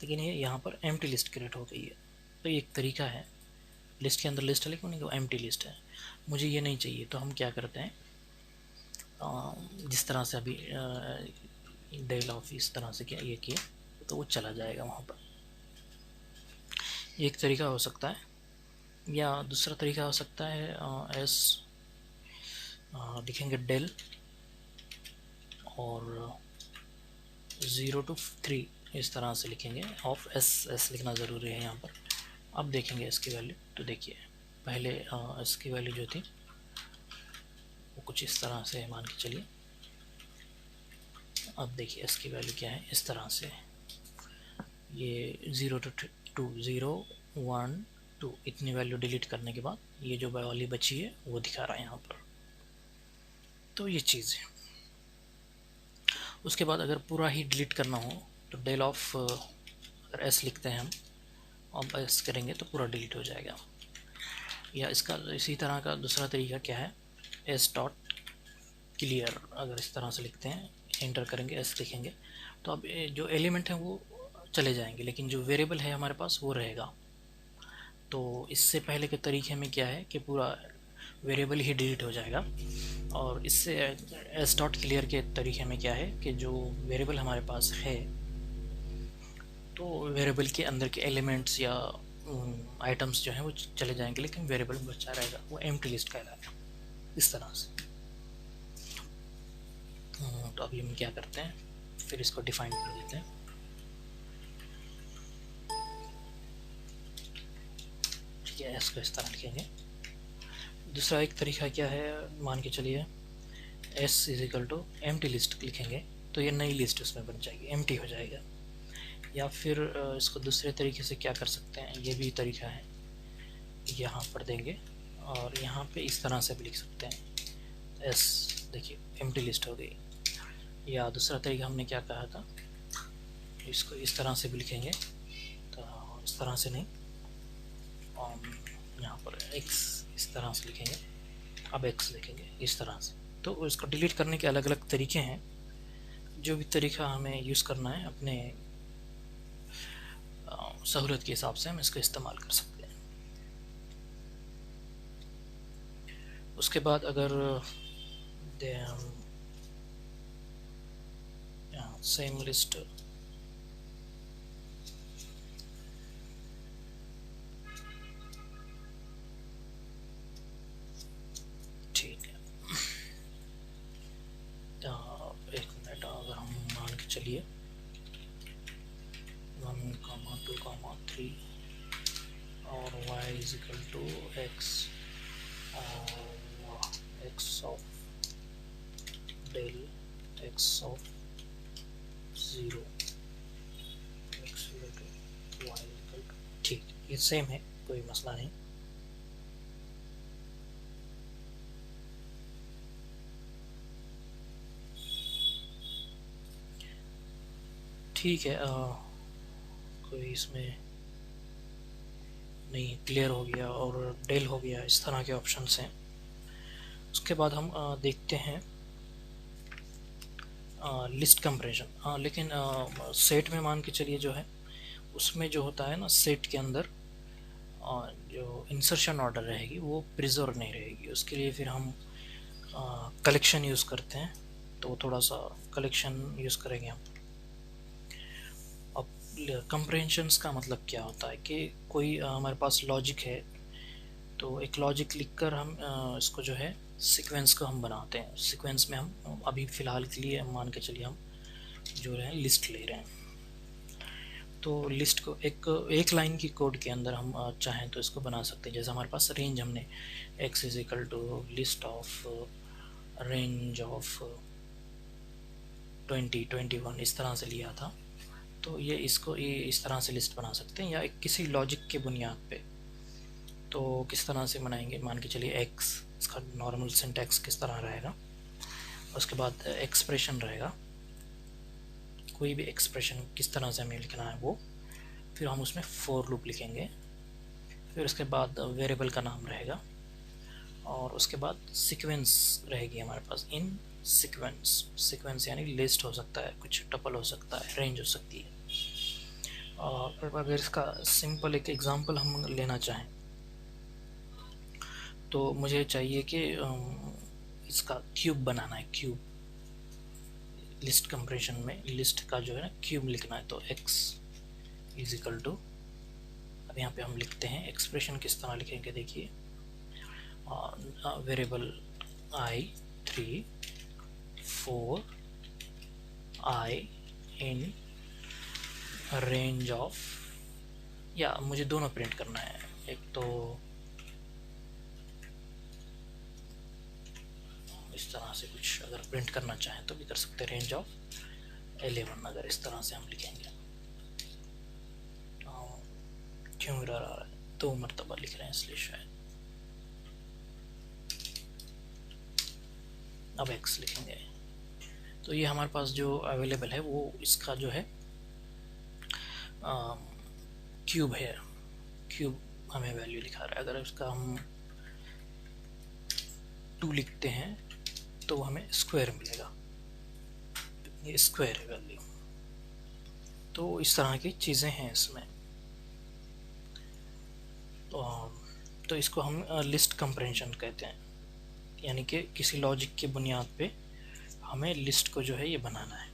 लेकिन ये यहाँ पर एम्प्टी लिस्ट क्रिएट हो गई है। तो ये एक तरीका है, लिस्ट के अंदर लिस्ट है लेकिन वो एम्प्टी लिस्ट है, मुझे ये नहीं चाहिए तो हम क्या करते हैं, जिस तरह से अभी डेल ऑफ इस तरह से क्या ये किया तो वो चला जाएगा वहाँ पर। एक तरीका हो सकता है, या दूसरा तरीका हो सकता है एस लिखेंगे डेल और 0 to 3 इस तरह से लिखेंगे, ऑफ एस लिखना ज़रूरी है यहाँ पर। अब देखेंगे इसकी वैल्यू, तो देखिए पहले इसकी वैल्यू जो थी वो कुछ इस तरह से मान के चलिए। अब देखिए इसकी वैल्यू क्या है, इस तरह से ये 0 to 2 0 1 2 इतनी वैल्यू डिलीट करने के बाद ये जो वाली बची है वो दिखा रहा है यहाँ पर। तो ये चीज़ है। उसके बाद अगर पूरा ही डिलीट करना हो तो डेल ऑफ अगर एस लिखते हैं हम, अब एस करेंगे तो पूरा डिलीट हो जाएगा। या इसका इसी तरह का दूसरा तरीका क्या है, एस डॉट क्लियर, अगर इस तरह से लिखते हैं, एंटर करेंगे एस लिखेंगे तो अब जो एलिमेंट हैं वो चले जाएंगे लेकिन जो वेरिएबल है हमारे पास वो रहेगा। तो इससे पहले के तरीके में क्या है कि पूरा वेरिएबल ही डिलीट हो जाएगा, और इससे एस डॉट क्लियर के तरीके में क्या है कि जो वेरिएबल हमारे पास है तो वेरिएबल के अंदर के एलिमेंट्स या आइटम्स जो हैं वो चले जाएंगे लेकिन वेरिएबल बचा रहेगा, वो एम्प्टी लिस्ट कहलाएगा इस तरह से। तो अभी हम क्या करते हैं, फिर इसको डिफाइन कर देते हैं। ठीक है, इसको इस तरह लिखेंगे। दूसरा एक तरीका क्या है, मान के चलिए S is equal to empty list लिखेंगे तो ये नई लिस्ट उसमें बन जाएगी, एम्प्टी हो जाएगा। या फिर इसको दूसरे तरीके से क्या कर सकते हैं, ये भी तरीका है, यहाँ पर देंगे और यहाँ पे इस तरह से भी लिख सकते हैं, एस देखिए एम्प्टी लिस्ट हो गई। या दूसरा तरीका हमने क्या कहा था, इसको इस तरह से भी लिखेंगे, तो इस तरह से नहीं, यहाँ पर एक्स इस तरह से लिखेंगे, अब एक्स लिखेंगे इस तरह से। तो इसको डिलीट करने के अलग अलग तरीके हैं, जो भी तरीका हमें यूज़ करना है अपने सहूलत के हिसाब से हम इसको इस्तेमाल कर सकते हैं। उसके बाद अगर सेम लिस्ट ठीक है, एक मिनट, अगर हम मान के चलिए 1, 2, is equal to x x of del x of 0 x equal to y equal to, ठीक, ये सेम है, कोई मसला नहीं। ठीक है, कोई इसमें नहीं, क्लियर हो गया और डेल हो गया, इस तरह के ऑप्शंस हैं। उसके बाद हम देखते हैं लिस्ट कंपैरिजन। लेकिन सेट में मान के चलिए जो है उसमें जो होता है ना, सेट के अंदर जो इंसर्शन ऑर्डर रहेगी वो प्रिजर्व नहीं रहेगी, उसके लिए फिर हम कलेक्शन यूज़ करते हैं। तो थोड़ा सा कलेक्शन यूज़ करेंगे हम। अब कंप्रेहेंशंस का मतलब क्या होता है कि कोई हमारे पास लॉजिक है, तो एक लॉजिक लिखकर हम इसको जो है सीक्वेंस को हम बनाते हैं। सीक्वेंस में हम अभी फ़िलहाल के लिए मान के चलिए हम जो है लिस्ट ले रहे हैं। तो लिस्ट को एक लाइन की कोड के अंदर हम चाहें तो इसको बना सकते हैं। जैसे हमारे पास रेंज हमने x is equal to list of range of 20 21 इस तरह से लिया था, तो ये इसको ये इस तरह से लिस्ट बना सकते हैं, या एक किसी लॉजिक के बुनियाद पे। तो किस तरह से बनाएंगे, मान के चलिए x, इसका नॉर्मल सिंटैक्स किस तरह रहेगा, उसके बाद एक्सप्रेशन रहेगा, कोई भी एक्सप्रेशन किस तरह से हमें लिखना है वो, फिर हम उसमें फॉर लूप लिखेंगे, फिर उसके बाद वेरिएबल का नाम रहेगा, और उसके बाद सीक्वेंस रहेगी हमारे पास, इन सीक्वेंस। सीक्वेंस यानी लिस्ट हो सकता है, कुछ टपल हो सकता है, रेंज हो सकती है। और अगर इसका सिंपल एक एग्जांपल हम लेना चाहें तो मुझे चाहिए कि इसका क्यूब बनाना है, क्यूब लिस्ट कंप्रेशन में लिस्ट का जो है ना क्यूब लिखना है। तो x इज इक्वल टू, अब यहाँ पे हम लिखते हैं एक्सप्रेशन किस तरह लिखेंगे, देखिए variable i 3 4 i in range of, या मुझे दोनों प्रिंट करना है, एक तो इस तरह से कुछ अगर प्रिंट करना चाहें तो भी कर सकते हैं, रेंज ऑफ 11 अगर इस तरह से हम लिखेंगे। क्यों एरर आ रहा है, 2 मरतबा लिख रहे हैं इसलिए शायद। अब x लिखेंगे, तो ये हमारे पास जो अवेलेबल है वो इसका जो है क्यूब है, क्यूब हमें वैल्यू लिखा रहा है। अगर इसका हम 2 लिखते हैं तो हमें स्क्वायर मिलेगा, ये स्क्वायर है वैल्यू। तो इस तरह की चीज़ें हैं इसमें। तो इसको हम लिस्ट कंप्रेहेंशन कहते हैं, यानी कि किसी लॉजिक की बुनियाद पे हमें लिस्ट को जो है ये बनाना है।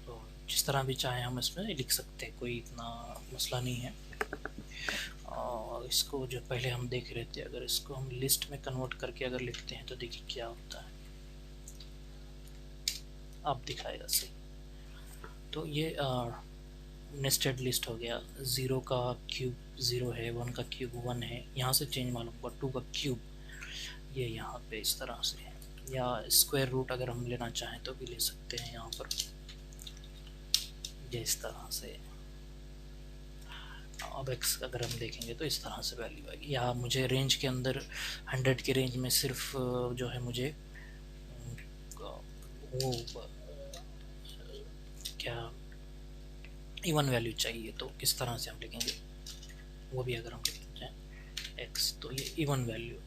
तो जिस तरह भी चाहे हम इसमें लिख सकते हैं, कोई इतना मसला नहीं है। और इसको जो पहले हम देख रहे थे, अगर इसको हम लिस्ट में कन्वर्ट करके अगर लिखते हैं तो देखिए क्या होता है, अब दिखाएगा सही। तो ये नेस्टेड लिस्ट हो गया, 0 का क्यूब 0 है, 1 का क्यूब 1 है, यहाँ से चेंज मालूम हुआ, 2 का क्यूब ये यहाँ पे इस तरह से है, या स्क्वायर रूट अगर हम लेना चाहें तो भी ले सकते हैं यहाँ पर, ये इस तरह से। अब x अगर हम देखेंगे तो इस तरह से वैल्यू आएगी। या मुझे रेंज के अंदर 100 के रेंज में सिर्फ जो है मुझे वो क्या इवन वैल्यू चाहिए, तो किस तरह से हम लिखेंगे वो भी अगर हम लिखते हैं x, तो ये इवन वैल्यू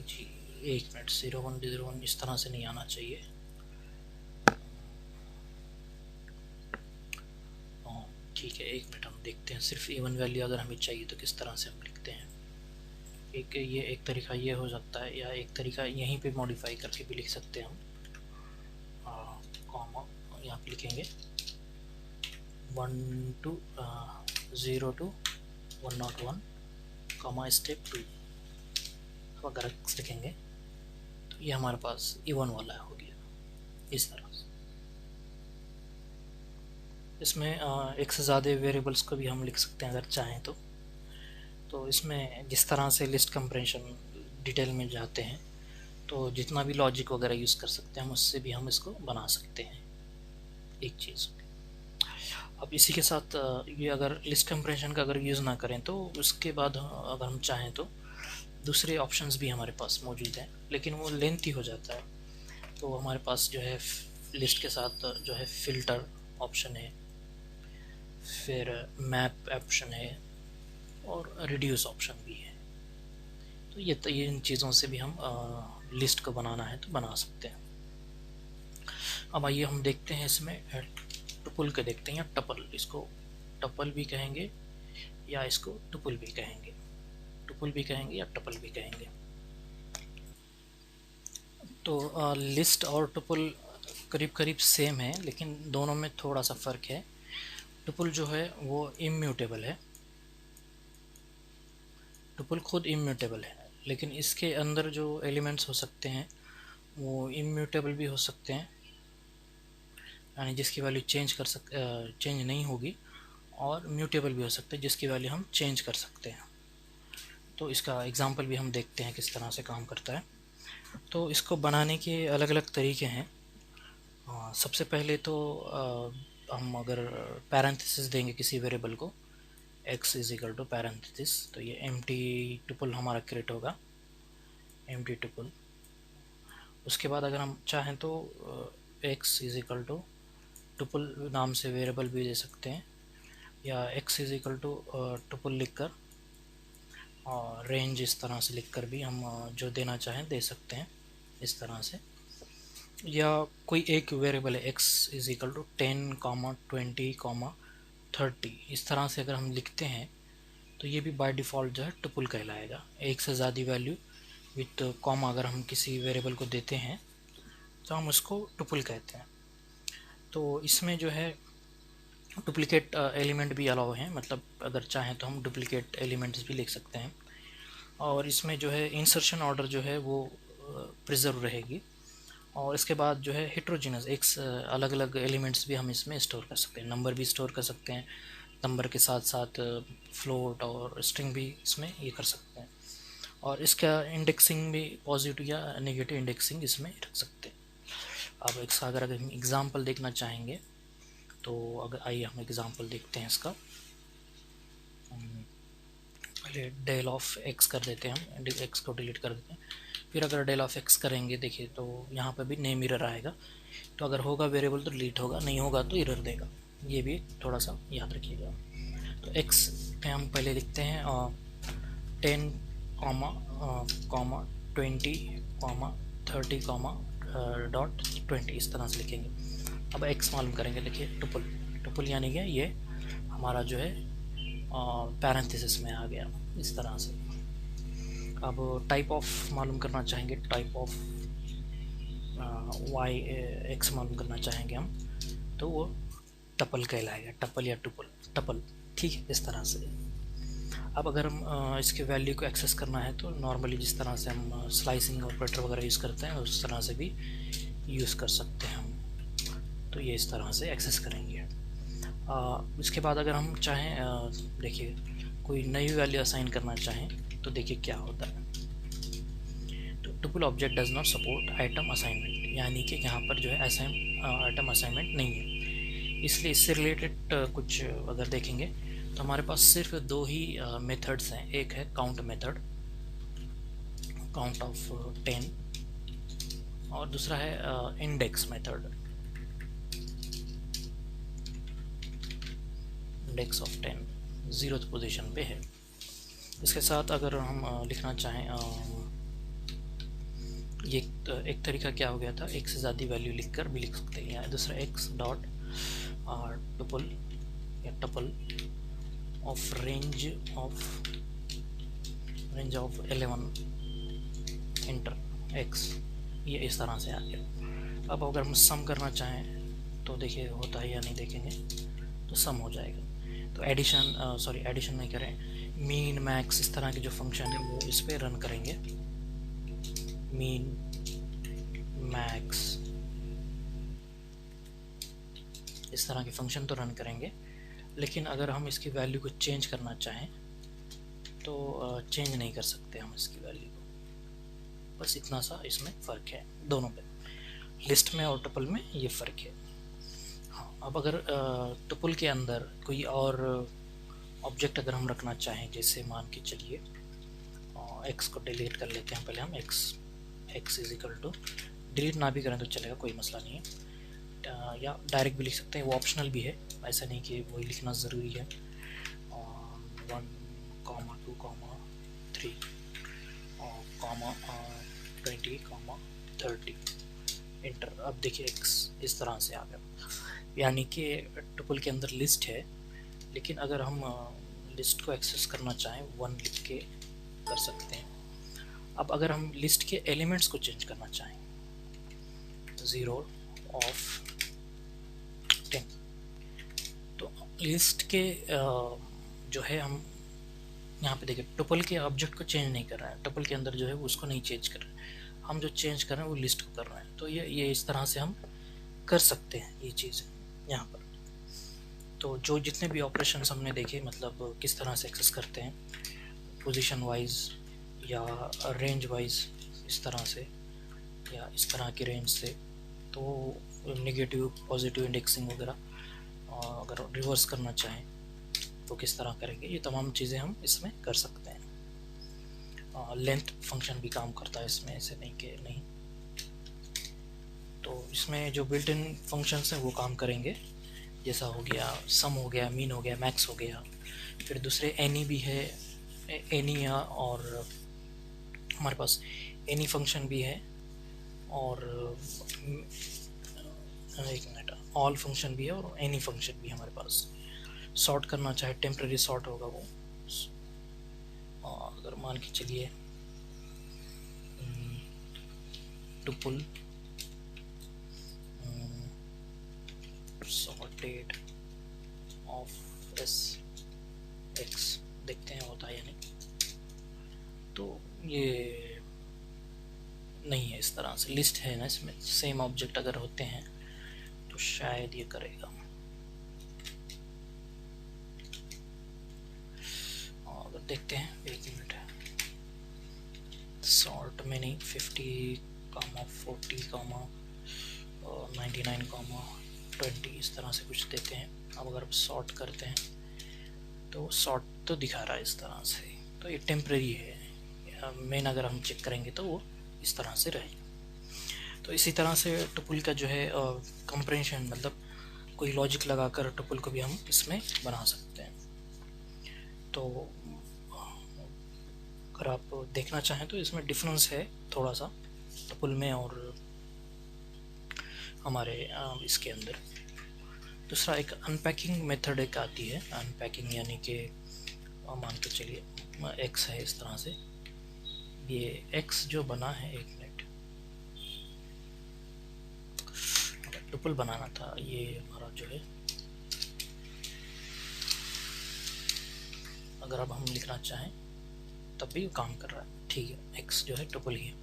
जी 1 मिनट 0101 इस तरह से नहीं आना चाहिए। ठीक है, 1 मिनट हम देखते हैं, सिर्फ इवन वैल्यू अगर हमें चाहिए तो किस तरह से हम लिखते हैं। ये एक तरीका ये हो सकता है, या एक तरीका यहीं पे मॉडिफाई करके भी लिख सकते हैं हम। कॉमा यहाँ पे लिखेंगे 1 to 0 to 101 कॉमा स्टेप 2। अब अगर x लिखेंगे तो ये हमारे पास इवन वाला हो गया इस तरह से। इसमें एक से ज़्यादा वेरिएबल्स को भी हम लिख सकते हैं अगर चाहें तो इसमें जिस तरह से लिस्ट कंप्रेशन डिटेल में जाते हैं तो जितना भी लॉजिक वगैरह यूज़ कर सकते हैं हम उससे भी हम इसको बना सकते हैं एक चीज़। अब इसी के साथ ये अगर लिस्ट कंप्रेशन का अगर यूज़ ना करें तो उसके बाद अगर हम चाहें तो दूसरे ऑप्शंस भी हमारे पास मौजूद हैं, लेकिन वो लेंथी हो जाता है। तो हमारे पास जो है लिस्ट के साथ जो है फ़िल्टर ऑप्शन है, फिर मैप ऑप्शन है और रिड्यूस ऑप्शन भी है। तो ये इन चीज़ों से भी हम लिस्ट को बनाना है तो बना सकते हैं। अब आइए हम देखते हैं इसमें टुपल के देखते हैं, या टपल, इसको टपल भी कहेंगे या इसको टुपल भी कहेंगे, टुपल भी कहेंगे या टपल भी कहेंगे। तो लिस्ट और टुपल करीब करीब सेम है, लेकिन दोनों में थोड़ा सा फ़र्क है। टुपल जो है वो इम्यूटेबल है, टुपल खुद इम्यूटेबल है, लेकिन इसके अंदर जो एलिमेंट्स हो सकते हैं वो इम्यूटेबल भी हो सकते हैं, यानी जिसकी वैल्यू चेंज नहीं होगी, और म्यूटेबल भी हो सकते हैं जिसकी वैल्यू हम चेंज कर सकते हैं। तो इसका एग्जांपल भी हम देखते हैं किस तरह से काम करता है। तो इसको बनाने के अलग अलग तरीके हैं। सबसे पहले तो हम अगर पैरेंथेसिस देंगे किसी वेरिएबल को, x is equal to parenthesis, तो ये एम्प्टी टुपल हमारा क्रिएट होगा, एम्प्टी टुपल। उसके बाद अगर हम चाहें तो x is equal to tuple नाम से वेरिएबल भी दे सकते हैं, या x is equal to tuple लिखकर और रेंज इस तरह से लिखकर भी हम जो देना चाहें दे सकते हैं इस तरह से। या कोई एक वेरिएबल है x इज इक्वल टू 10, 20, 30, इस तरह से अगर हम लिखते हैं तो ये भी बाय डिफ़ॉल्ट जो है टुपल कहलाएगा। एक से ज़्यादा वैल्यू विथ कॉमा अगर हम किसी वेरिएबल को देते हैं तो हम उसको टुपल कहते हैं। तो इसमें जो है डुप्लिकेट एलिमेंट भी अलाउ हैं, मतलब अगर चाहें तो हम डुप्लिकेट एलिमेंट्स भी लिख सकते हैं। और इसमें जो है इंसर्शन ऑर्डर जो है वो प्रिजर्व रहेगी, और इसके बाद जो है हेट्रोजीनस एक अलग अलग एलिमेंट्स भी हम इसमें स्टोर कर सकते हैं, नंबर भी स्टोर कर सकते हैं, नंबर के साथ साथ फ्लोट और स्ट्रिंग भी इसमें ये कर सकते हैं, और इसका इंडेक्सिंग भी पॉजिटिव या नेगेटिव इंडेक्सिंग इसमें रख सकते हैं। अब इसका अगर हम एग्ज़ाम्पल देखना चाहेंगे तो अगर आइए हम एग्ज़ाम्पल देखते हैं इसका। पहले डेल ऑफ एक्स कर देते हैं, हम एक्स को डिलीट कर देते हैं, फिर अगर डेल ऑफ एक्स करेंगे देखिए तो यहाँ पे भी नेम एरर आएगा। तो अगर होगा वेरिएबल तो डिलीट होगा, नहीं होगा तो एरर देगा, ये भी थोड़ा सा याद रखिएगा। तो एक्स पे हम पहले लिखते हैं 10, 20, 30, .20 इस तरह से लिखेंगे। अब एक्स मालूम करेंगे, देखिए टुपल, टुपल यानी कि ये हमारा जो है पैरेंथेसिस में आ गया इस तरह से। अब टाइप ऑफ मालूम करना चाहेंगे, टाइप ऑफ वाई एक्स मालूम करना चाहेंगे हम, तो वो टपल कहलाएगा, टपल या टुपल, टपल, ठीक है, इस तरह से। अब अगर हम इसके वैल्यू को एक्सेस करना है तो नॉर्मली जिस तरह से हम स्लाइसिंग ऑपरेटर वगैरह यूज़ करते हैं उस तरह से भी यूज़ कर सकते हैं हम। तो ये इस तरह से एक्सेस करेंगे। इसके बाद अगर हम चाहें देखिए कोई नई वैल्यू असाइन करना चाहें तो देखिए क्या होता है। तो tuple object does not support item assignment, यानी कि यहाँ पर जो है आइटम असाइनमेंट नहीं है। इसलिए इससे रिलेटेड कुछ अगर देखेंगे तो हमारे पास सिर्फ दो ही मेथड्स हैं। एक है काउंट मेथड, काउंट ऑफ 10, और दूसरा है index method, index of 10 0th position पे है। इसके साथ अगर हम लिखना चाहें ये एक तरीका क्या हो गया था, एक से ज़्यादा वैल्यू लिखकर भी लिख सकते हैं, या दूसरा एक्स डॉट टुपल या tuple of range of 11 inter x, ये इस तरह से आ गया। अब अगर हम सम करना चाहें तो देखिए होता है या नहीं, देखेंगे तो सम हो जाएगा। तो एडिशन नहीं करें, मीन मैक्स इस तरह के जो फंक्शन है वो इस पर रन करेंगे, मीन मैक्स इस तरह के फंक्शन तो रन करेंगे, लेकिन अगर हम इसकी वैल्यू को चेंज करना चाहें तो चेंज नहीं कर सकते हम इसकी वैल्यू को। बस इतना सा इसमें फ़र्क है दोनों में, लिस्ट में और टुपल में ये फ़र्क है। हाँ, अब अगर टुपल के अंदर कोई और ऑब्जेक्ट अगर हम रखना चाहें, जैसे मान के चलिए एक्स को डिलीट कर लेते हैं पहले हम, x is equal to, delete ना भी करें तो चलेगा, कोई मसला नहीं है, या डायरेक्ट भी लिख सकते हैं, वो ऑप्शनल भी है, ऐसा नहीं कि वही लिखना ज़रूरी है। 1, 2, 3 कॉमा 20, 30 इंटर। अब देखिए एक्स इस तरह से आ गया, यानी कि टुपल के अंदर लिस्ट है, लेकिन अगर हम लिस्ट को एक्सेस करना चाहें 1 लिख के कर सकते हैं। अब अगर हम लिस्ट के एलिमेंट्स को चेंज करना चाहें, 0 of 10, तो लिस्ट के जो है हम यहाँ पे देखिए टुपल के ऑब्जेक्ट को चेंज नहीं कर रहे हैं, टुपल के अंदर जो है उसको नहीं चेंज कर रहे हैं, हम जो चेंज कर रहे हैं वो लिस्ट को कर रहे हैं। तो ये इस तरह से हम कर सकते हैं ये चीज़ यहाँ पर। तो जो जितने भी ऑपरेशंस हमने देखे, मतलब किस तरह से एक्सेस करते हैं, पोजीशन वाइज या रेंज वाइज इस तरह से, या इस तरह की रेंज से, तो नेगेटिव पॉजिटिव इंडेक्सिंग वगैरह अगर रिवर्स करना चाहें तो किस तरह करेंगे, ये तमाम चीज़ें हम इसमें कर सकते हैं। लेंथ फंक्शन भी काम करता है इसमें, ऐसे नहीं कि नहीं। तो इसमें जो बिल्ट इन फंक्शंस हैं वो काम करेंगे, जैसा हो गया सम हो गया, मीन हो गया, मैक्स हो गया, फिर दूसरे एनी भी है, एनी, और हमारे पास एनी फंक्शन भी है, और एक मिनट, ऑल फंक्शन भी है, और एनी फंक्शन भी हमारे पास। सॉर्ट करना चाहे टेम्परेरी सॉर्ट होगा वो, अगर मान के चलिए tuple sorted of S x, देखते हैं होता है या नहीं। तो ये नहीं है इस तरह से, लिस्ट है ना इसमें, सेम ऑब्जेक्ट अगर होते हैं तो शायद ये करेगा। अगर देखते हैं, एक मिनट, सॉर्ट में नहीं, 50, 40, 99, 20 इस तरह से कुछ देते हैं। अब अगर आप सॉर्ट करते हैं तो सॉर्ट तो दिखा रहा है इस तरह से, तो ये टेम्परेरी है। मेन अगर हम चेक करेंगे तो वो इस तरह से रहे। तो इसी तरह से टुपल का जो है कंप्रेंशन, मतलब कोई लॉजिक लगाकर टुपल को भी हम इसमें बना सकते हैं। तो अगर आप देखना चाहें तो इसमें डिफरेंस है थोड़ा सा टुपल में और हमारे इसके अंदर। दूसरा एक अनपैकिंग मेथड एक आती है, अनपैकिंग यानी कि मान के चलिए एक्स है इस तरह से, ये एक्स जो बना है, एक मिनट, टुपल बनाना था, ये हमारा जो है, अगर अब हम लिखना चाहें तब भी काम कर रहा है, ठीक है, एक्स जो है टुपल ही है।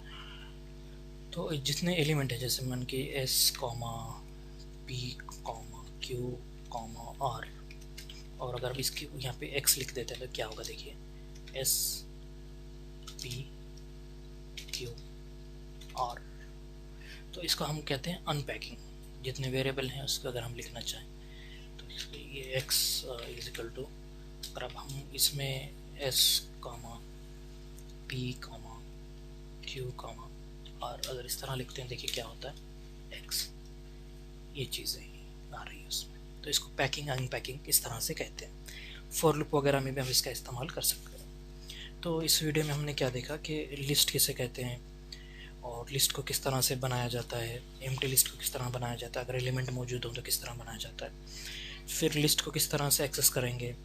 तो जितने एलिमेंट है, जैसे मान के s comma p comma q comma r, और अगर अब इसकी यहाँ पे एक्स लिख देते हैं तो क्या होगा, देखिए एस पी क्यू आर। तो इसको हम कहते हैं अनपैकिंग। जितने वेरिएबल हैं उसको अगर हम लिखना चाहें तो ये एक्स इज इक्वल टू, अगर अब हम इसमें s comma p comma q comma r अगर इस तरह लिखते हैं, देखिए क्या होता है, एक्स, ये चीज़ें आ रही है उसमें। तो इसको पैकिंग अनपैकिंग इस तरह से कहते हैं। फॉर लूप वगैरह में भी हम इसका इस्तेमाल कर सकते हैं। तो इस वीडियो में हमने क्या देखा कि लिस्ट किसे कहते हैं, और लिस्ट को किस तरह से बनाया जाता है, एम्प्टी लिस्ट को किस तरह बनाया जाता है, अगर एलिमेंट मौजूद हो तो किस तरह बनाया जाता है, फिर लिस्ट को किस तरह से एक्सेस करेंगे,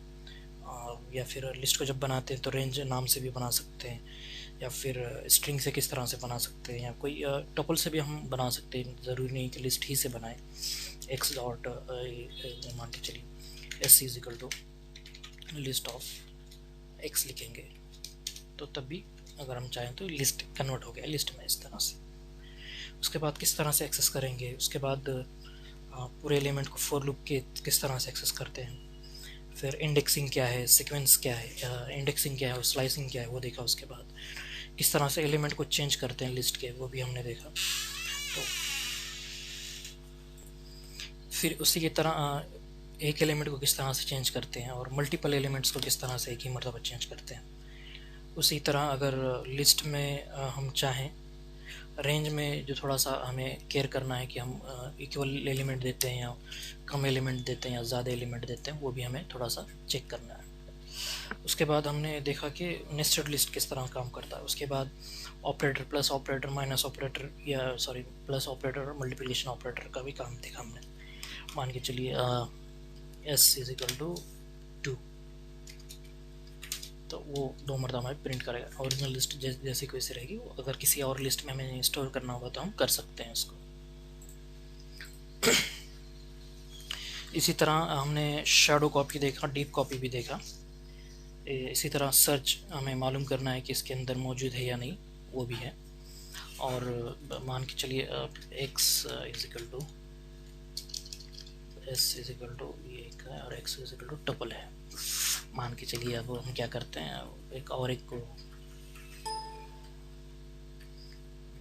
या फिर लिस्ट को जब बनाते हैं तो रेंज नाम से भी बना सकते हैं, या फिर स्ट्रिंग से किस तरह से बना सकते हैं, या कोई टपल से भी हम बना सकते हैं, ज़रूरी नहीं कि लिस्ट ही से बनाएं। एक्स डॉट मान के चलिए S is equal to list of x लिखेंगे तो तब भी अगर हम चाहें तो लिस्ट कन्वर्ट हो गया लिस्ट में इस तरह से। उसके बाद किस तरह से एक्सेस करेंगे, उसके बाद पूरे एलिमेंट को फॉर लूप के किस तरह से एक्सेस करते हैं। फिर इंडेक्सिंग क्या है, सीक्वेंस क्या है, इंडेक्सिंग क्या है और स्लाइसिंग क्या है वो देखा। उसके बाद किस तरह से एलिमेंट को चेंज करते हैं लिस्ट के, वो भी हमने देखा। तो फिर उसी की तरह एक एलिमेंट को किस तरह से चेंज करते हैं और मल्टीपल एलिमेंट्स को किस तरह से एक ही मरतबा चेंज करते हैं। उसी तरह अगर लिस्ट में हम चाहें रेंज में जो थोड़ा सा हमें केयर करना है कि हम इक्वल एलिमेंट देते हैं या कम एलिमेंट देते हैं या ज़्यादा एलिमेंट देते हैं, वो भी हमें थोड़ा सा चेक करना है। उसके बाद हमने देखा कि नेस्टेड लिस्ट किस तरह काम करता है। उसके बाद operator, plus operator, minus operator, या सॉरी प्लस ऑपरेटर और मल्टीप्लिकेशन ऑपरेटर का भी काम देखा हमने। मान के चलिए एस इज इक्वल टू 2, तो वो 2 मरतबा हमें प्रिंट करेगा। ओरिजिनल लिस्ट जैसी कोई सी रहेगी, वो अगर किसी और लिस्ट में हमें स्टोर करना होगा तो हम कर सकते हैं उसको। इसी तरह हमने शैडो कॉपी देखा, डीप कॉपी भी देखा। इसी तरह सर्च हमें मालूम करना है कि इसके अंदर मौजूद है या नहीं, वो भी है। और मान के चलिए x is equal to s is equal to ये एक है और x is equal to tuple है। मान के चलिए अब हम क्या करते हैं, एक और एक को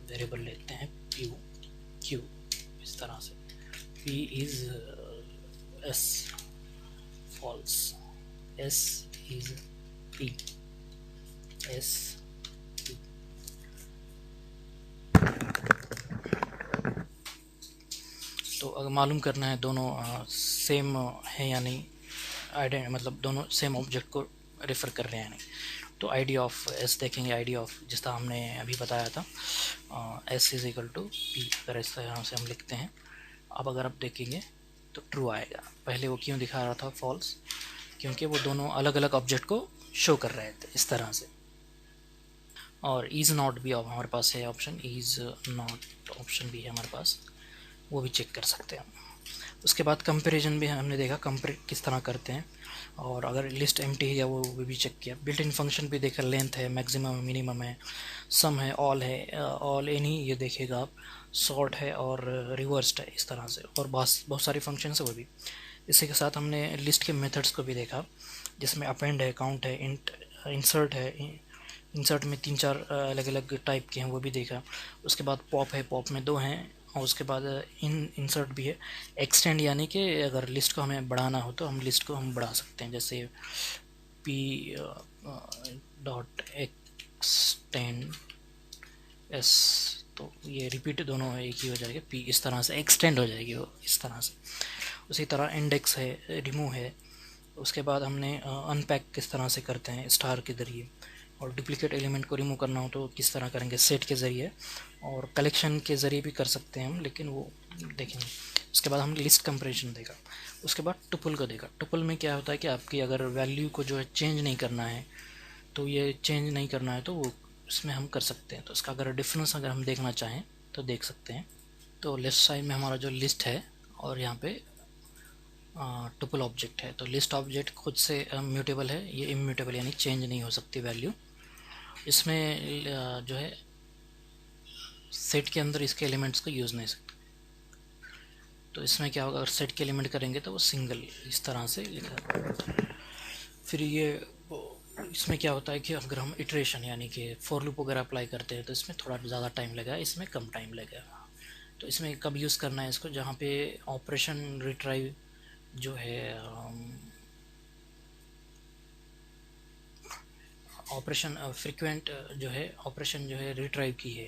वेरिएबल लेते हैं क्यू, क्यू इस तरह से, p is s false, s is p, s p. तो अगर मालूम करना है दोनों सेम है या नहीं, मतलब दोनों सेम ऑब्जेक्ट को रेफ़र कर रहे हैं नहीं, तो आईडी ऑफ एस देखेंगे। आईडी ऑफ जिस तरह हमने अभी बताया था, s is equal to p, अगर इस तरह से हम लिखते हैं, अब अगर आप देखेंगे तो ट्रू आएगा। पहले वो क्यों दिखा रहा था फॉल्स, क्योंकि वो दोनों अलग अलग ऑब्जेक्ट को शो कर रहे थे इस तरह से। और इज़ नॉट भी अब हमारे पास है ऑप्शन, इज़ नॉट ऑप्शन भी है हमारे पास, वो भी चेक कर सकते हैं। उसके बाद कंपैरिजन भी हमने देखा, कंपेयर किस तरह करते हैं। और अगर लिस्ट एम्प्टी है या वो भी चेक किया। बिल्ट इन फंक्शन भी देखा, लेंथ है, मैक्सिमम है, मिनिमम है, सम है, ऑल है, ऑल एनी ये देखेगा आप, सॉर्ट है और रिवर्स्ड है, इस तरह से। और बहुत सारी फंक्शन है वो भी। इसी के साथ हमने लिस्ट के मेथड्स को भी देखा, जिसमें अपेंड है, काउंट है, इंसर्ट है। इंसर्ट में 3-4 अलग अलग टाइप के हैं, वो भी देखा। उसके बाद पॉप है, पॉप में 2 हैं। और उसके बाद इंसर्ट भी है। एक्सटेंड यानी कि अगर लिस्ट को हमें बढ़ाना हो तो हम लिस्ट को हम बढ़ा सकते हैं, जैसे पी डॉट एक्सटेंड एस, तो ये रिपीट दोनों एक ही हो जाएगा, पी इस तरह से एक्सटेंड हो जाएगी वो इस तरह से। उसी तरह इंडेक्स है, रिमूव है। उसके बाद हमने अनपैक किस तरह से करते हैं स्टार के ज़रिए। और डुप्लीकेट एलिमेंट को रिमूव करना हो तो किस तरह करेंगे, सेट के ज़रिए। और कलेक्शन के ज़रिए भी कर सकते हैं हम, लेकिन वो देखेंगे। उसके बाद हमने लिस्ट कंपैरिजन देखा। उसके बाद टुपल को देखा। टुपल में क्या होता है कि आपकी अगर वैल्यू को जो है चेंज नहीं करना है, तो ये चेंज नहीं करना है तो वो इसमें हम कर सकते हैं। तो इसका अगर डिफरेंस अगर हम देखना चाहें तो देख सकते हैं। तो लेफ्ट साइड में हमारा जो लिस्ट है और यहाँ पे टुपल ऑब्जेक्ट है। तो लिस्ट ऑब्जेक्ट खुद से म्यूटेबल है, ये इम्यूटेबल यानी चेंज नहीं हो सकती वैल्यू। इसमें जो है सेट के अंदर इसके एलिमेंट्स को यूज़ नहीं सकते। तो इसमें क्या होगा, अगर सेट के एलिमेंट करेंगे तो वो सिंगल इस तरह से लिखा। फिर ये इसमें क्या होता है कि अगर हम इटरेशन यानी कि फॉर लूप वगैरह अप्लाई करते हैं तो इसमें थोड़ा ज़्यादा टाइम लगेगा, इसमें कम टाइम लगेगा। तो इसमें कब यूज़ करना है इसको, जहाँ पे ऑपरेशन रिट्राइव जो है ऑपरेशन फ्रीक्वेंट जो है ऑपरेशन जो है रिट्राइव की है,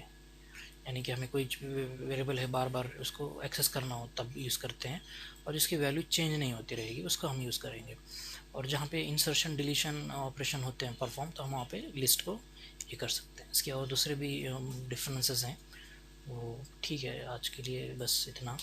यानी कि हमें कोई वेरिएबल है बार बार उसको एक्सेस करना हो तब यूज़ करते हैं। और जिसकी वैल्यू चेंज नहीं होती रहेगी उसको हम यूज़ करेंगे। और जहाँ पे इंसर्शन डिलीशन ऑपरेशन होते हैं परफॉर्म, तो हम वहाँ पे लिस्ट को ये कर सकते हैं। इसके और दूसरे भी डिफरेंसेस हैं, वो ठीक है। आज के लिए बस इतना।